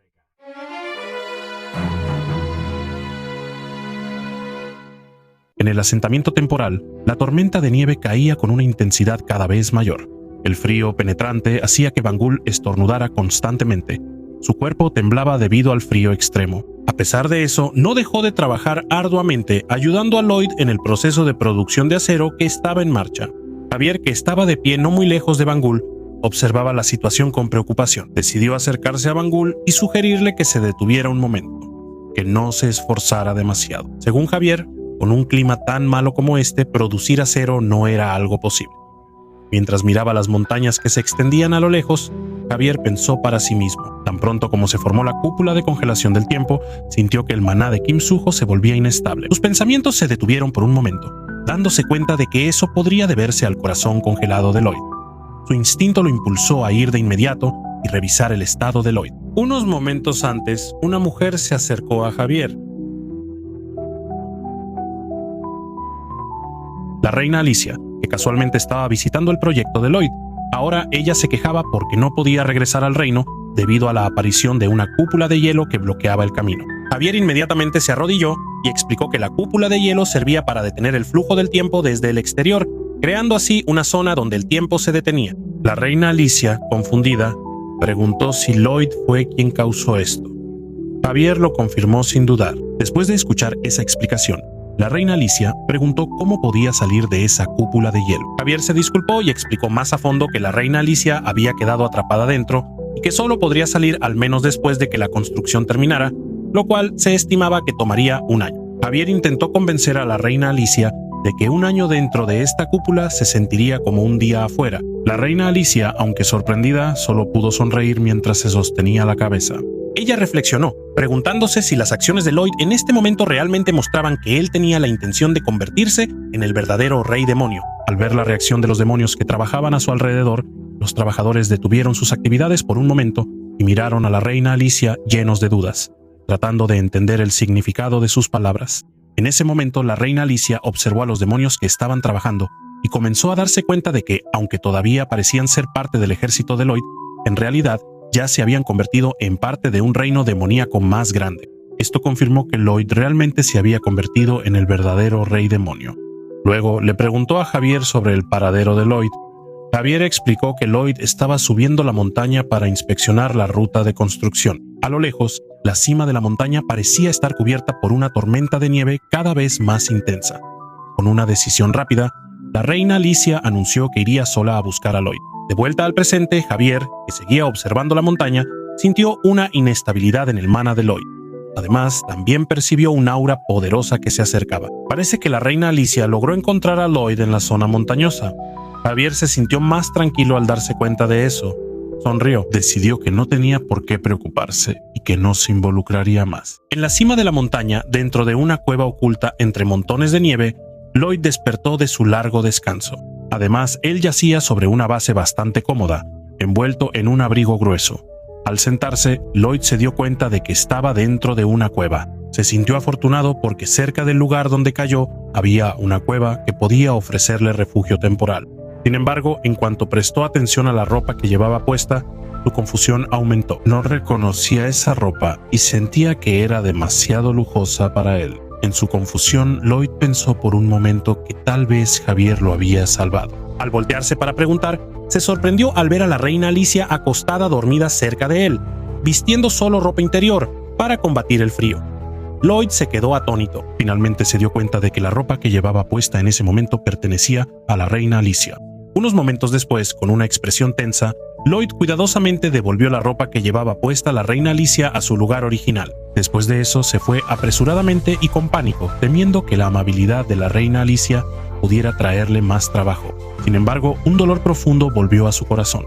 En el asentamiento temporal, la tormenta de nieve caía con una intensidad cada vez mayor. El frío penetrante hacía que Bangul estornudara constantemente. Su cuerpo temblaba debido al frío extremo. A pesar de eso, no dejó de trabajar arduamente, ayudando a Lloyd en el proceso de producción de acero que estaba en marcha. Javier, que estaba de pie no muy lejos de Bangul, observaba la situación con preocupación. Decidió acercarse a Bangul y sugerirle que se detuviera un momento, que no se esforzara demasiado. Según Javier, con un clima tan malo como este, producir acero no era algo posible. Mientras miraba las montañas que se extendían a lo lejos, Javier pensó para sí mismo. Tan pronto como se formó la cúpula de congelación del tiempo, sintió que el maná de Kim Sujo se volvía inestable. Sus pensamientos se detuvieron por un momento, dándose cuenta de que eso podría deberse al corazón congelado de Lloyd. Su instinto lo impulsó a ir de inmediato y revisar el estado de Lloyd. Unos momentos antes, una mujer se acercó a Javier. La reina Alicia, que casualmente estaba visitando el proyecto de Lloyd. Ahora ella se quejaba porque no podía regresar al reino debido a la aparición de una cúpula de hielo que bloqueaba el camino. Javier inmediatamente se arrodilló y explicó que la cúpula de hielo servía para detener el flujo del tiempo desde el exterior, creando así una zona donde el tiempo se detenía. La reina Alicia, confundida, preguntó si Lloyd fue quien causó esto. Javier lo confirmó sin dudar. Después de escuchar esa explicación, la reina Alicia preguntó cómo podía salir de esa cúpula de hielo. Javier se disculpó y explicó más a fondo que la reina Alicia había quedado atrapada dentro y que solo podría salir al menos después de que la construcción terminara, lo cual se estimaba que tomaría un año. Javier intentó convencer a la reina Alicia de que un año dentro de esta cúpula se sentiría como un día afuera. La reina Alicia, aunque sorprendida, solo pudo sonreír mientras se sostenía la cabeza. Ella reflexionó, preguntándose si las acciones de Lloyd en este momento realmente mostraban que él tenía la intención de convertirse en el verdadero rey demonio. Al ver la reacción de los demonios que trabajaban a su alrededor, los trabajadores detuvieron sus actividades por un momento y miraron a la reina Alicia llenos de dudas, tratando de entender el significado de sus palabras. En ese momento, la reina Alicia observó a los demonios que estaban trabajando y comenzó a darse cuenta de que, aunque todavía parecían ser parte del ejército de Lloyd, en realidad ya se habían convertido en parte de un reino demoníaco más grande. Esto confirmó que Lloyd realmente se había convertido en el verdadero rey demonio. Luego le preguntó a Javier sobre el paradero de Lloyd. Javier explicó que Lloyd estaba subiendo la montaña para inspeccionar la ruta de construcción. A lo lejos, la cima de la montaña parecía estar cubierta por una tormenta de nieve cada vez más intensa. Con una decisión rápida, la reina Alicia anunció que iría sola a buscar a Lloyd. De vuelta al presente, Javier, que seguía observando la montaña, sintió una inestabilidad en el maná de Lloyd. Además, también percibió un aura poderosa que se acercaba. Parece que la reina Alicia logró encontrar a Lloyd en la zona montañosa. Javier se sintió más tranquilo al darse cuenta de eso. Sonrió, decidió que no tenía por qué preocuparse y que no se involucraría más. En la cima de la montaña, dentro de una cueva oculta entre montones de nieve, Lloyd despertó de su largo descanso. Además, él yacía sobre una base bastante cómoda, envuelto en un abrigo grueso. Al sentarse, Lloyd se dio cuenta de que estaba dentro de una cueva. Se sintió afortunado porque cerca del lugar donde cayó había una cueva que podía ofrecerle refugio temporal. Sin embargo, en cuanto prestó atención a la ropa que llevaba puesta, su confusión aumentó. No reconocía esa ropa y sentía que era demasiado lujosa para él. En su confusión, Lloyd pensó por un momento que tal vez Javier lo había salvado. Al voltearse para preguntar, se sorprendió al ver a la reina Alicia acostada dormida cerca de él, vistiendo solo ropa interior para combatir el frío. Lloyd se quedó atónito. Finalmente se dio cuenta de que la ropa que llevaba puesta en ese momento pertenecía a la reina Alicia. Unos momentos después, con una expresión tensa, Lloyd cuidadosamente devolvió la ropa que llevaba puesta la reina Alicia a su lugar original. Después de eso se fue apresuradamente y con pánico, temiendo que la amabilidad de la reina Alicia pudiera traerle más trabajo. Sin embargo, un dolor profundo volvió a su corazón.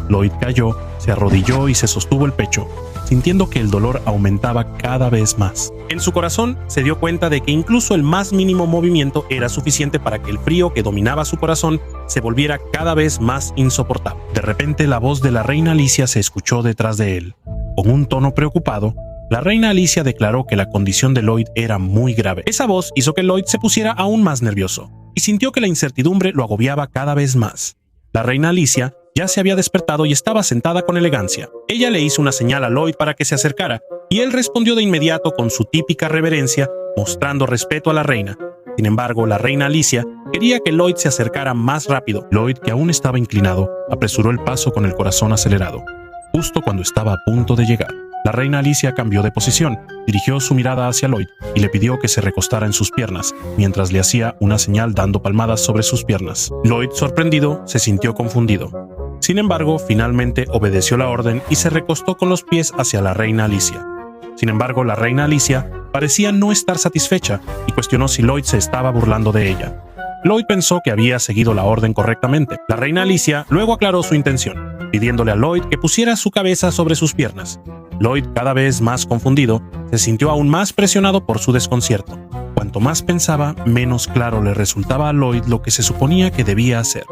Lloyd cayó, se arrodilló y se sostuvo el pecho, sintiendo que el dolor aumentaba cada vez más. En su corazón se dio cuenta de que incluso el más mínimo movimiento era suficiente para que el frío que dominaba su corazón se volviera cada vez más insoportable. De repente la voz de la reina Alicia se escuchó detrás de él. Con un tono preocupado, la reina Alicia declaró que la condición de Lloyd era muy grave. Esa voz hizo que Lloyd se pusiera aún más nervioso y sintió que la incertidumbre lo agobiaba cada vez más. La reina Alicia ya se había despertado y estaba sentada con elegancia. Ella le hizo una señal a Lloyd para que se acercara, y él respondió de inmediato con su típica reverencia, mostrando respeto a la reina. Sin embargo, la reina Alicia quería que Lloyd se acercara más rápido. Lloyd, que aún estaba inclinado, apresuró el paso con el corazón acelerado. Justo cuando estaba a punto de llegar, la reina Alicia cambió de posición, dirigió su mirada hacia Lloyd y le pidió que se recostara en sus piernas, mientras le hacía una señal dando palmadas sobre sus piernas. Lloyd, sorprendido, se sintió confundido. Sin embargo, finalmente obedeció la orden y se recostó con los pies hacia la reina Alicia. Sin embargo, la reina Alicia parecía no estar satisfecha y cuestionó si Lloyd se estaba burlando de ella. Lloyd pensó que había seguido la orden correctamente. La reina Alicia luego aclaró su intención, pidiéndole a Lloyd que pusiera su cabeza sobre sus piernas. Lloyd, cada vez más confundido, se sintió aún más presionado por su desconcierto. Cuanto más pensaba, menos claro le resultaba a Lloyd lo que se suponía que debía hacer.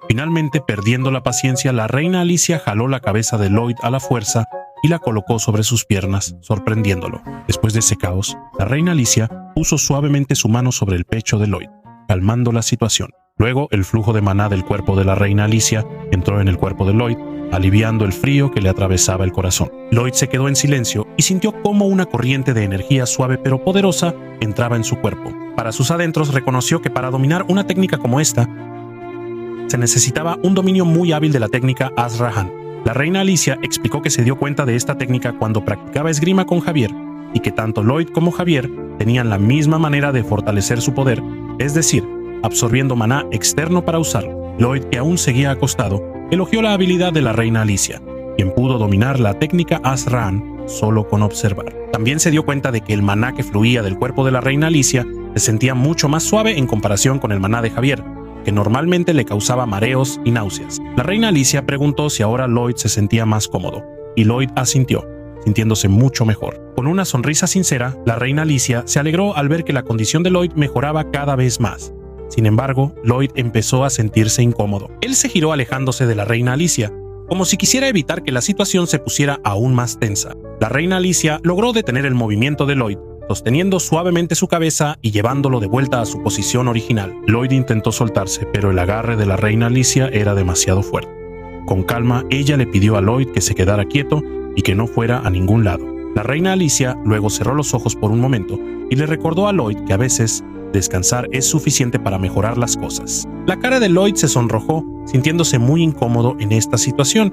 Finalmente, perdiendo la paciencia, la reina Alicia jaló la cabeza de Lloyd a la fuerza y la colocó sobre sus piernas, sorprendiéndolo. Después de ese caos, la reina Alicia puso suavemente su mano sobre el pecho de Lloyd, calmando la situación. Luego, el flujo de maná del cuerpo de la reina Alicia entró en el cuerpo de Lloyd, aliviando el frío que le atravesaba el corazón. Lloyd se quedó en silencio y sintió cómo una corriente de energía suave pero poderosa entraba en su cuerpo. Para sus adentros reconoció que para dominar una técnica como esta, se necesitaba un dominio muy hábil de la técnica Azrahan. La reina Alicia explicó que se dio cuenta de esta técnica cuando practicaba esgrima con Javier, y que tanto Lloyd como Javier tenían la misma manera de fortalecer su poder, es decir, absorbiendo maná externo para usarlo. Lloyd, que aún seguía acostado, elogió la habilidad de la reina Alicia, quien pudo dominar la técnica Azrahan solo con observar. También se dio cuenta de que el maná que fluía del cuerpo de la reina Alicia se sentía mucho más suave en comparación con el maná de Javier, que normalmente le causaba mareos y náuseas. La reina Alicia preguntó si ahora Lloyd se sentía más cómodo, y Lloyd asintió, sintiéndose mucho mejor. Con una sonrisa sincera, la reina Alicia se alegró al ver que la condición de Lloyd mejoraba cada vez más. Sin embargo, Lloyd empezó a sentirse incómodo. Él se giró alejándose de la reina Alicia, como si quisiera evitar que la situación se pusiera aún más tensa. La reina Alicia logró detener el movimiento de Lloyd, sosteniendo suavemente su cabeza y llevándolo de vuelta a su posición original. Lloyd intentó soltarse, pero el agarre de la reina Alicia era demasiado fuerte. Con calma, ella le pidió a Lloyd que se quedara quieto y que no fuera a ningún lado. La reina Alicia luego cerró los ojos por un momento y le recordó a Lloyd que a veces descansar es suficiente para mejorar las cosas. La cara de Lloyd se sonrojó, sintiéndose muy incómodo en esta situación.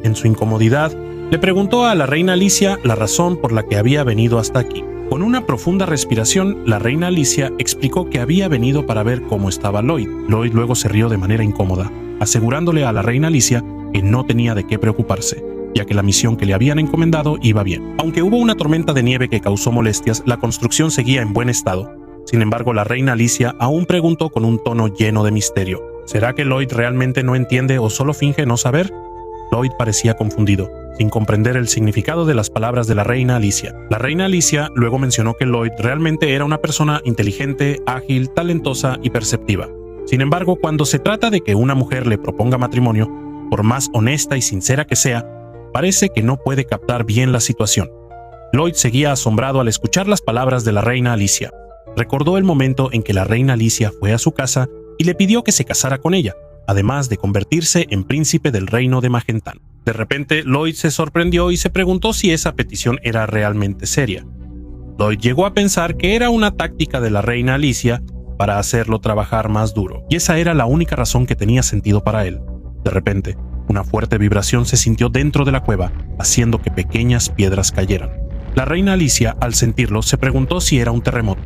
En su incomodidad, le preguntó a la reina Alicia la razón por la que había venido hasta aquí. Con una profunda respiración, la reina Alicia explicó que había venido para ver cómo estaba Lloyd. Lloyd luego se rió de manera incómoda, asegurándole a la reina Alicia que no tenía de qué preocuparse, ya que la misión que le habían encomendado iba bien. Aunque hubo una tormenta de nieve que causó molestias, la construcción seguía en buen estado. Sin embargo, la reina Alicia aún preguntó con un tono lleno de misterio: ¿será que Lloyd realmente no entiende o solo finge no saber? Lloyd parecía confundido, sin comprender el significado de las palabras de la reina Alicia. La reina Alicia luego mencionó que Lloyd realmente era una persona inteligente, ágil, talentosa y perceptiva. Sin embargo, cuando se trata de que una mujer le proponga matrimonio, por más honesta y sincera que sea, parece que no puede captar bien la situación. Lloyd seguía asombrado al escuchar las palabras de la reina Alicia. Recordó el momento en que la reina Alicia fue a su casa y le pidió que se casara con ella, además de convertirse en príncipe del reino de Magentán. De repente, Lloyd se sorprendió y se preguntó si esa petición era realmente seria. Lloyd llegó a pensar que era una táctica de la reina Alicia para hacerlo trabajar más duro, y esa era la única razón que tenía sentido para él. De repente, una fuerte vibración se sintió dentro de la cueva, haciendo que pequeñas piedras cayeran. La reina Alicia, al sentirlo, se preguntó si era un terremoto.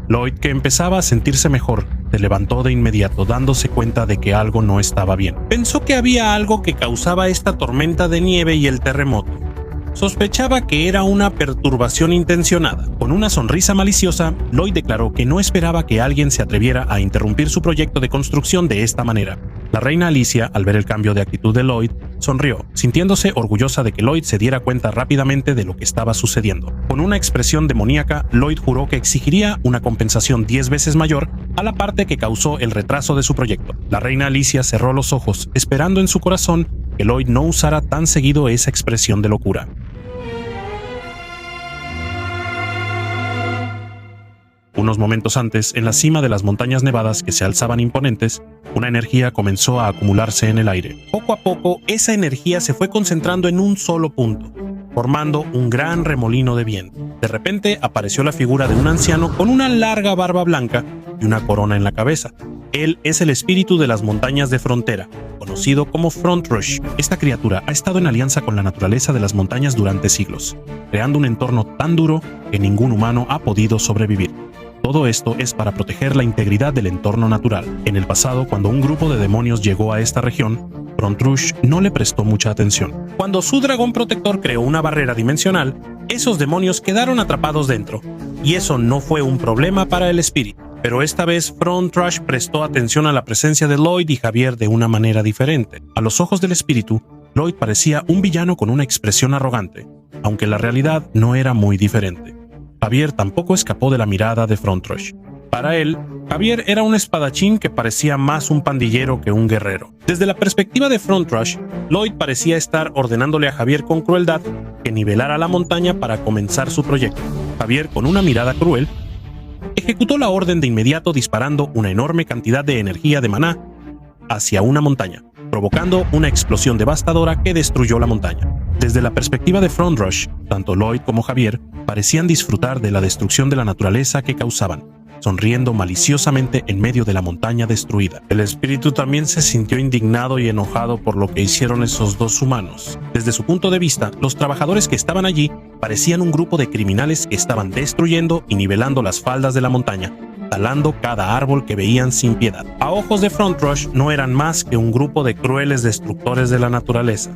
Lloyd, que empezaba a sentirse mejor, se levantó de inmediato, dándose cuenta de que algo no estaba bien. Pensó que había algo que causaba esta tormenta de nieve y el terremoto. Sospechaba que era una perturbación intencionada. Con una sonrisa maliciosa, Lloyd declaró que no esperaba que alguien se atreviera a interrumpir su proyecto de construcción de esta manera. La reina Alicia, al ver el cambio de actitud de Lloyd, sonrió, sintiéndose orgullosa de que Lloyd se diera cuenta rápidamente de lo que estaba sucediendo. Con una expresión demoníaca, Lloyd juró que exigiría una compensación 10 veces mayor a la parte que causó el retraso de su proyecto. La reina Alicia cerró los ojos, esperando en su corazón que Lloyd no usara tan seguido esa expresión de locura. Unos momentos antes, en la cima de las montañas nevadas que se alzaban imponentes, una energía comenzó a acumularse en el aire. Poco a poco, esa energía se fue concentrando en un solo punto, formando un gran remolino de viento. De repente apareció la figura de un anciano con una larga barba blanca y una corona en la cabeza. Él es el espíritu de las montañas de frontera, conocido como Front Rush. Esta criatura ha estado en alianza con la naturaleza de las montañas durante siglos, creando un entorno tan duro que ningún humano ha podido sobrevivir. Todo esto es para proteger la integridad del entorno natural. En el pasado, cuando un grupo de demonios llegó a esta región, Front Rush no le prestó mucha atención. Cuando su dragón protector creó una barrera dimensional, esos demonios quedaron atrapados dentro, y eso no fue un problema para el espíritu. Pero esta vez Front Rush prestó atención a la presencia de Lloyd y Javier de una manera diferente. A los ojos del espíritu, Lloyd parecía un villano con una expresión arrogante, aunque la realidad no era muy diferente. Javier tampoco escapó de la mirada de Front Rush. Para él, Javier era un espadachín que parecía más un pandillero que un guerrero. Desde la perspectiva de Front Rush, Lloyd parecía estar ordenándole a Javier con crueldad que nivelara la montaña para comenzar su proyecto. Javier, con una mirada cruel, ejecutó la orden de inmediato disparando una enorme cantidad de energía de maná hacia una montaña, provocando una explosión devastadora que destruyó la montaña. Desde la perspectiva de Front Rush, tanto Lloyd como Javier parecían disfrutar de la destrucción de la naturaleza que causaban, sonriendo maliciosamente en medio de la montaña destruida. El espíritu también se sintió indignado y enojado por lo que hicieron esos dos humanos. Desde su punto de vista, los trabajadores que estaban allí parecían un grupo de criminales que estaban destruyendo y nivelando las faldas de la montaña, talando cada árbol que veían sin piedad. A ojos de Front Rush no eran más que un grupo de crueles destructores de la naturaleza.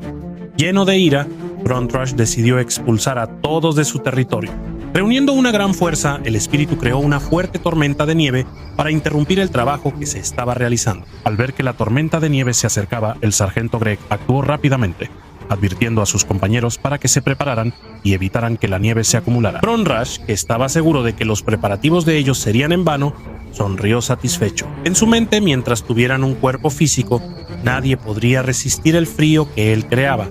Lleno de ira, Front Rush decidió expulsar a todos de su territorio. Reuniendo una gran fuerza, el espíritu creó una fuerte tormenta de nieve para interrumpir el trabajo que se estaba realizando. Al ver que la tormenta de nieve se acercaba, el sargento Greg actuó rápidamente, advirtiendo a sus compañeros para que se prepararan y evitaran que la nieve se acumulara. Front Rush, que estaba seguro de que los preparativos de ellos serían en vano, sonrió satisfecho. En su mente, mientras tuvieran un cuerpo físico, nadie podría resistir el frío que él creaba.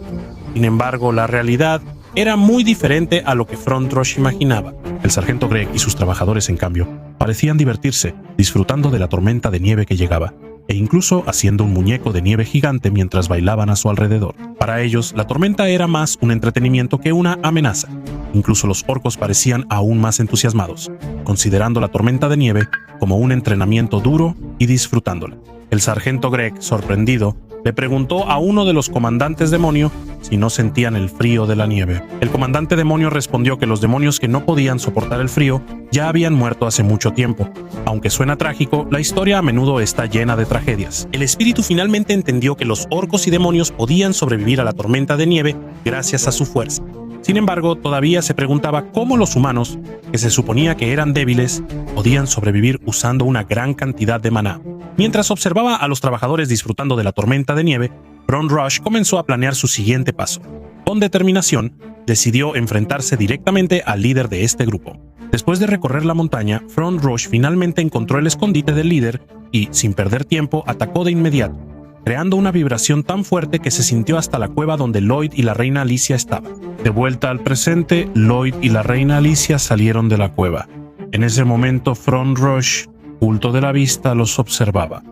Sin embargo, la realidad era muy diferente a lo que Front Rush imaginaba. El sargento Greg y sus trabajadores, en cambio, parecían divertirse, disfrutando de la tormenta de nieve que llegaba, e incluso haciendo un muñeco de nieve gigante mientras bailaban a su alrededor. Para ellos, la tormenta era más un entretenimiento que una amenaza. Incluso los orcos parecían aún más entusiasmados, considerando la tormenta de nieve como un entrenamiento duro y disfrutándola. El sargento Greg, sorprendido, le preguntó a uno de los comandantes demonio si no sentían el frío de la nieve. El comandante demonio respondió que los demonios que no podían soportar el frío ya habían muerto hace mucho tiempo. Aunque suena trágico, la historia a menudo está llena de tragedias. El espíritu finalmente entendió que los orcos y demonios podían sobrevivir a la tormenta de nieve gracias a su fuerza. Sin embargo, todavía se preguntaba cómo los humanos, que se suponía que eran débiles, podían sobrevivir usando una gran cantidad de maná. Mientras observaba a los trabajadores disfrutando de la tormenta de nieve, Front Rush comenzó a planear su siguiente paso. Con determinación, decidió enfrentarse directamente al líder de este grupo. Después de recorrer la montaña, Front Rush finalmente encontró el escondite del líder y, sin perder tiempo, atacó de inmediato. creando una vibración tan fuerte que se sintió hasta la cueva donde Lloyd y la reina Alicia estaban. De vuelta al presente, Lloyd y la reina Alicia salieron de la cueva. En ese momento, Front Rush, oculto de la vista, los observaba.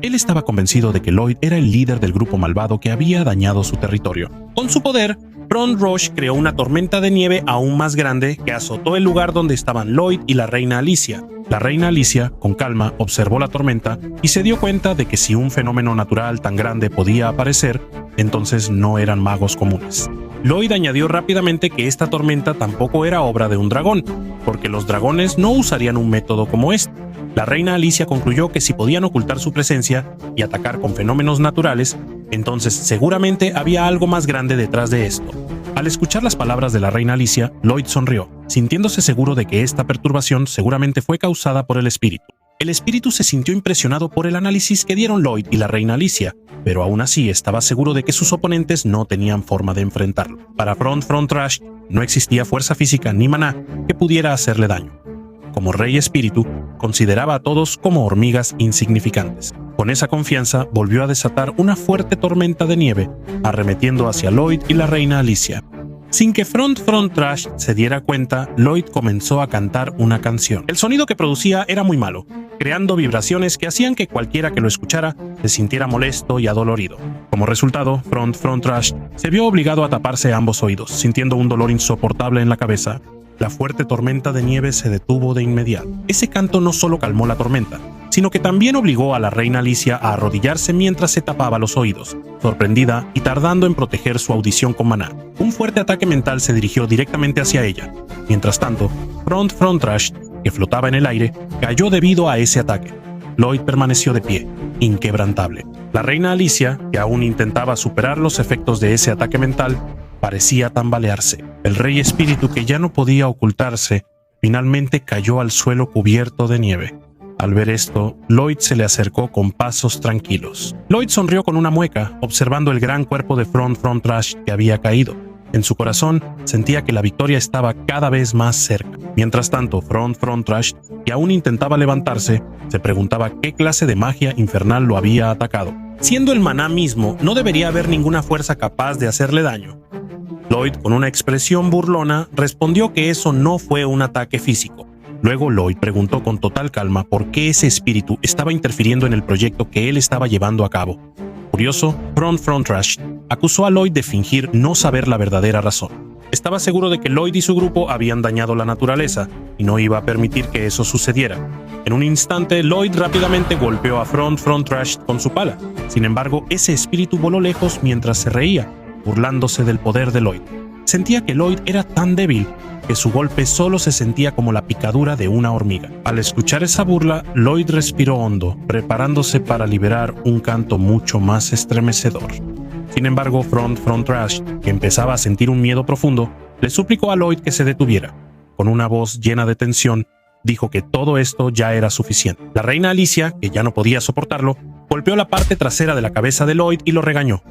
Él estaba convencido de que Lloyd era el líder del grupo malvado que había dañado su territorio. Con su poder, Front Rush creó una tormenta de nieve aún más grande que azotó el lugar donde estaban Lloyd y la reina Alicia. La reina Alicia, con calma, observó la tormenta y se dio cuenta de que si un fenómeno natural tan grande podía aparecer, entonces no eran magos comunes. Lloyd añadió rápidamente que esta tormenta tampoco era obra de un dragón, porque los dragones no usarían un método como este. La reina Alicia concluyó que si podían ocultar su presencia y atacar con fenómenos naturales, entonces seguramente había algo más grande detrás de esto. Al escuchar las palabras de la reina Alicia, Lloyd sonrió, sintiéndose seguro de que esta perturbación seguramente fue causada por el espíritu. El espíritu se sintió impresionado por el análisis que dieron Lloyd y la reina Alicia, pero aún así estaba seguro de que sus oponentes no tenían forma de enfrentarlo. Para Front Rush no existía fuerza física ni maná que pudiera hacerle daño. Como rey espíritu, consideraba a todos como hormigas insignificantes. Con esa confianza, volvió a desatar una fuerte tormenta de nieve, arremetiendo hacia Lloyd y la reina Alicia. Sin que Front Rush se diera cuenta, Lloyd comenzó a cantar una canción. El sonido que producía era muy malo, creando vibraciones que hacían que cualquiera que lo escuchara se sintiera molesto y adolorido. Como resultado, Front Rush se vio obligado a taparse ambos oídos, sintiendo un dolor insoportable en la cabeza. La fuerte tormenta de nieve se detuvo de inmediato. Ese canto no solo calmó la tormenta, sino que también obligó a la reina Alicia a arrodillarse mientras se tapaba los oídos, sorprendida y tardando en proteger su audición con maná. Un fuerte ataque mental se dirigió directamente hacia ella. Mientras tanto, Front Rush, que flotaba en el aire, cayó debido a ese ataque. Lloyd permaneció de pie, inquebrantable. La reina Alicia, que aún intentaba superar los efectos de ese ataque mental, parecía tambalearse. El rey espíritu, que ya no podía ocultarse, finalmente cayó al suelo cubierto de nieve. Al ver esto, Lloyd se le acercó con pasos tranquilos. Lloyd sonrió con una mueca, observando el gran cuerpo de Front Rush que había caído. En su corazón, sentía que la victoria estaba cada vez más cerca. Mientras tanto, Front Rush, que aún intentaba levantarse, se preguntaba qué clase de magia infernal lo había atacado. Siendo el maná mismo, no debería haber ninguna fuerza capaz de hacerle daño. Lloyd, con una expresión burlona, respondió que eso no fue un ataque físico. Luego Lloyd preguntó con total calma por qué ese espíritu estaba interfiriendo en el proyecto que él estaba llevando a cabo. Curioso, Front Rush acusó a Lloyd de fingir no saber la verdadera razón. Estaba seguro de que Lloyd y su grupo habían dañado la naturaleza y no iba a permitir que eso sucediera. En un instante, Lloyd rápidamente golpeó a Front Rush con su pala. Sin embargo, ese espíritu voló lejos mientras se reía, burlándose del poder de Lloyd. Sentía que Lloyd era tan débil que su golpe solo se sentía como la picadura de una hormiga. Al escuchar esa burla, Lloyd respiró hondo, preparándose para liberar un canto mucho más estremecedor. Sin embargo, Front Rush, que empezaba a sentir un miedo profundo, le suplicó a Lloyd que se detuviera. Con una voz llena de tensión, dijo que todo esto ya era suficiente. La reina Alicia, que ya no podía soportarlo, golpeó la parte trasera de la cabeza de Lloyd y lo regañó.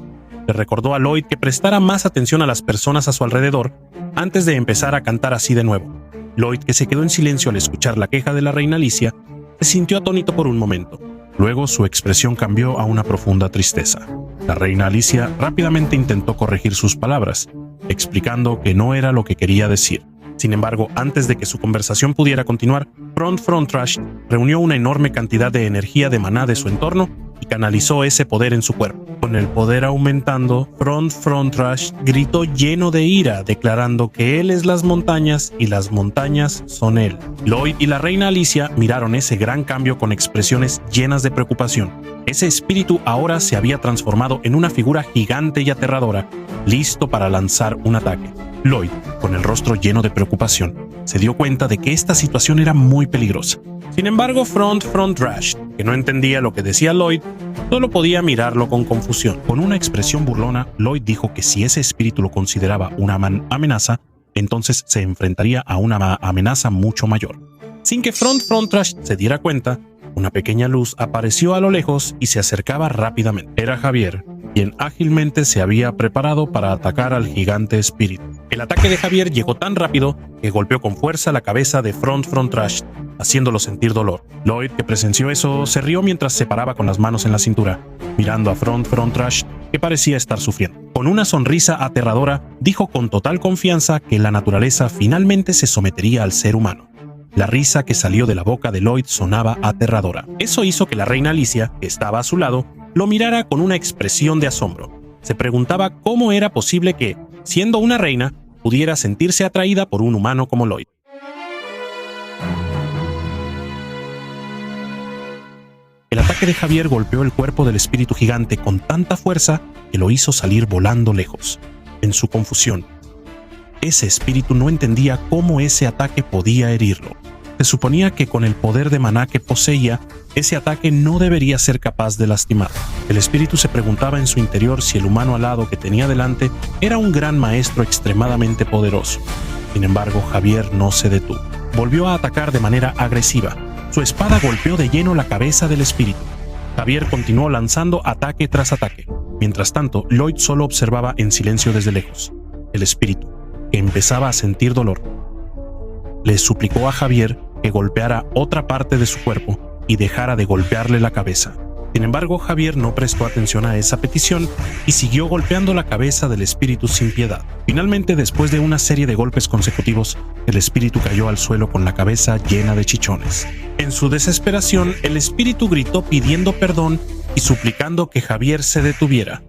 Le recordó a Lloyd que prestara más atención a las personas a su alrededor antes de empezar a cantar así de nuevo. Lloyd, que se quedó en silencio al escuchar la queja de la reina Alicia, se sintió atónito por un momento. Luego su expresión cambió a una profunda tristeza. La reina Alicia rápidamente intentó corregir sus palabras, explicando que no era lo que quería decir. Sin embargo, antes de que su conversación pudiera continuar, Front Rush reunió una enorme cantidad de energía de maná de su entorno y canalizó ese poder en su cuerpo. Con el poder aumentando, Front Rush gritó lleno de ira, declarando que él es las montañas y las montañas son él. Lloyd y la reina Alicia miraron ese gran cambio con expresiones llenas de preocupación. Ese espíritu ahora se había transformado en una figura gigante y aterradora, listo para lanzar un ataque. Lloyd, con el rostro lleno de preocupación, se dio cuenta de que esta situación era muy peligrosa. Sin embargo, Front Rush, que no entendía lo que decía Lloyd, solo podía mirarlo con confusión. Con una expresión burlona, Lloyd dijo que si ese espíritu lo consideraba una amenaza, entonces se enfrentaría a una amenaza mucho mayor. Sin que Front Rush se diera cuenta, una pequeña luz apareció a lo lejos y se acercaba rápidamente. Era Javier, quien ágilmente se había preparado para atacar al gigante espíritu. El ataque de Javier llegó tan rápido que golpeó con fuerza la cabeza de Front Trash, haciéndolo sentir dolor. Lloyd, que presenció eso, se rió mientras se paraba con las manos en la cintura, mirando a Front Trash, que parecía estar sufriendo. Con una sonrisa aterradora, dijo con total confianza que la naturaleza finalmente se sometería al ser humano. La risa que salió de la boca de Lloyd sonaba aterradora. Eso hizo que la reina Alicia, que estaba a su lado, lo mirara con una expresión de asombro. Se preguntaba cómo era posible que, siendo una reina, pudiera sentirse atraída por un humano como Lloyd. El ataque de Javier golpeó el cuerpo del espíritu gigante con tanta fuerza que lo hizo salir volando lejos. En su confusión, ese espíritu no entendía cómo ese ataque podía herirlo. Se suponía que con el poder de maná que poseía, ese ataque no debería ser capaz de lastimar. El espíritu se preguntaba en su interior si el humano alado que tenía delante era un gran maestro extremadamente poderoso. Sin embargo, Javier no se detuvo. Volvió a atacar de manera agresiva. Su espada golpeó de lleno la cabeza del espíritu. Javier continuó lanzando ataque tras ataque. Mientras tanto, Lloyd solo observaba en silencio desde lejos. El espíritu, que empezaba a sentir dolor, le suplicó a Javier que golpeara otra parte de su cuerpo y dejara de golpearle la cabeza. Sin embargo, Javier no prestó atención a esa petición y siguió golpeando la cabeza del espíritu sin piedad. Finalmente, después de una serie de golpes consecutivos, el espíritu cayó al suelo con la cabeza llena de chichones. En su desesperación, el espíritu gritó pidiendo perdón y suplicando que Javier se detuviera.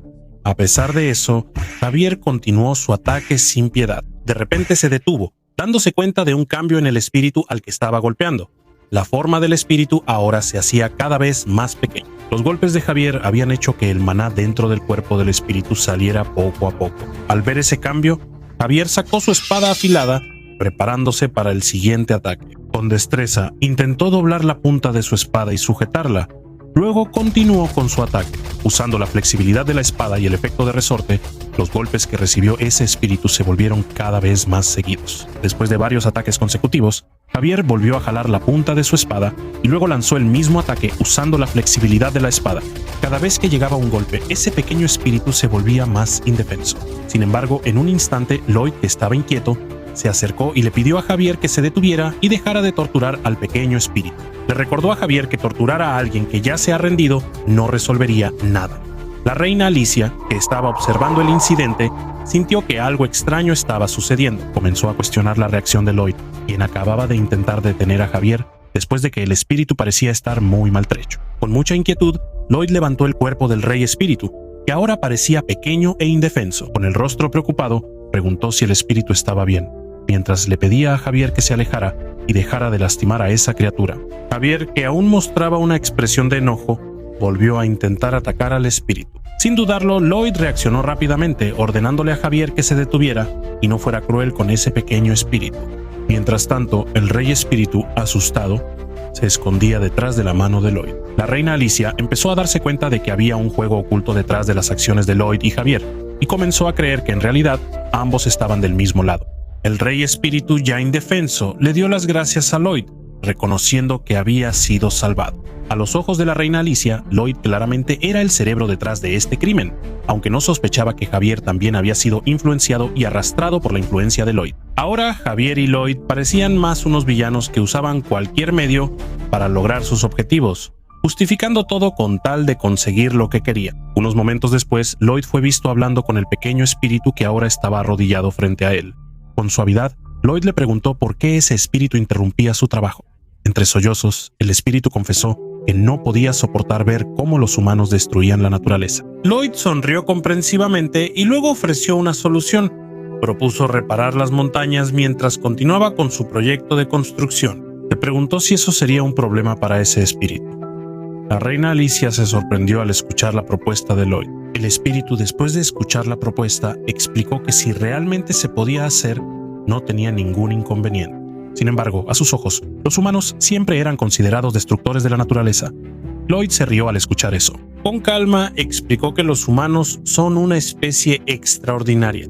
A pesar de eso, Javier continuó su ataque sin piedad. De repente se detuvo, dándose cuenta de un cambio en el espíritu al que estaba golpeando. La forma del espíritu ahora se hacía cada vez más pequeña. Los golpes de Javier habían hecho que el maná dentro del cuerpo del espíritu saliera poco a poco. Al ver ese cambio, Javier sacó su espada afilada, preparándose para el siguiente ataque. Con destreza, intentó doblar la punta de su espada y sujetarla. Luego continuó con su ataque. Usando la flexibilidad de la espada y el efecto de resorte, los golpes que recibió ese espíritu se volvieron cada vez más seguidos. Después de varios ataques consecutivos, Javier volvió a jalar la punta de su espada y luego lanzó el mismo ataque usando la flexibilidad de la espada. Cada vez que llegaba un golpe, ese pequeño espíritu se volvía más indefenso. Sin embargo, en un instante, Lloyd, que estaba inquieto, se acercó y le pidió a Javier que se detuviera y dejara de torturar al pequeño espíritu. Le recordó a Javier que torturar a alguien que ya se ha rendido no resolvería nada. La reina Alicia, que estaba observando el incidente, sintió que algo extraño estaba sucediendo. Comenzó a cuestionar la reacción de Lloyd, quien acababa de intentar detener a Javier después de que el espíritu parecía estar muy maltrecho. Con mucha inquietud, Lloyd levantó el cuerpo del rey espíritu, que ahora parecía pequeño e indefenso. Con el rostro preocupado, preguntó si el espíritu estaba bien, mientras le pedía a Javier que se alejara y dejara de lastimar a esa criatura. Javier, que aún mostraba una expresión de enojo, volvió a intentar atacar al espíritu. Sin dudarlo, Lloyd reaccionó rápidamente, ordenándole a Javier que se detuviera y no fuera cruel con ese pequeño espíritu. Mientras tanto, el rey espíritu, asustado, se escondía detrás de la mano de Lloyd. La reina Alicia empezó a darse cuenta de que había un juego oculto detrás de las acciones de Lloyd y Javier, y comenzó a creer que en realidad ambos estaban del mismo lado. El rey espíritu, ya indefenso, le dio las gracias a Lloyd, reconociendo que había sido salvado. A los ojos de la reina Alicia, Lloyd claramente era el cerebro detrás de este crimen, aunque no sospechaba que Javier también había sido influenciado y arrastrado por la influencia de Lloyd. Ahora, Javier y Lloyd parecían más unos villanos que usaban cualquier medio para lograr sus objetivos, justificando todo con tal de conseguir lo que quería. Unos momentos después, Lloyd fue visto hablando con el pequeño espíritu que ahora estaba arrodillado frente a él. Con suavidad, Lloyd le preguntó por qué ese espíritu interrumpía su trabajo. Entre sollozos, el espíritu confesó que no podía soportar ver cómo los humanos destruían la naturaleza. Lloyd sonrió comprensivamente y luego ofreció una solución. Propuso reparar las montañas mientras continuaba con su proyecto de construcción. Se preguntó si eso sería un problema para ese espíritu. La reina Alicia se sorprendió al escuchar la propuesta de Lloyd. El espíritu, después de escuchar la propuesta, explicó que si realmente se podía hacer, no tenía ningún inconveniente. Sin embargo, a sus ojos, los humanos siempre eran considerados destructores de la naturaleza. Lloyd se rió al escuchar eso. Con calma, explicó que los humanos son una especie extraordinaria.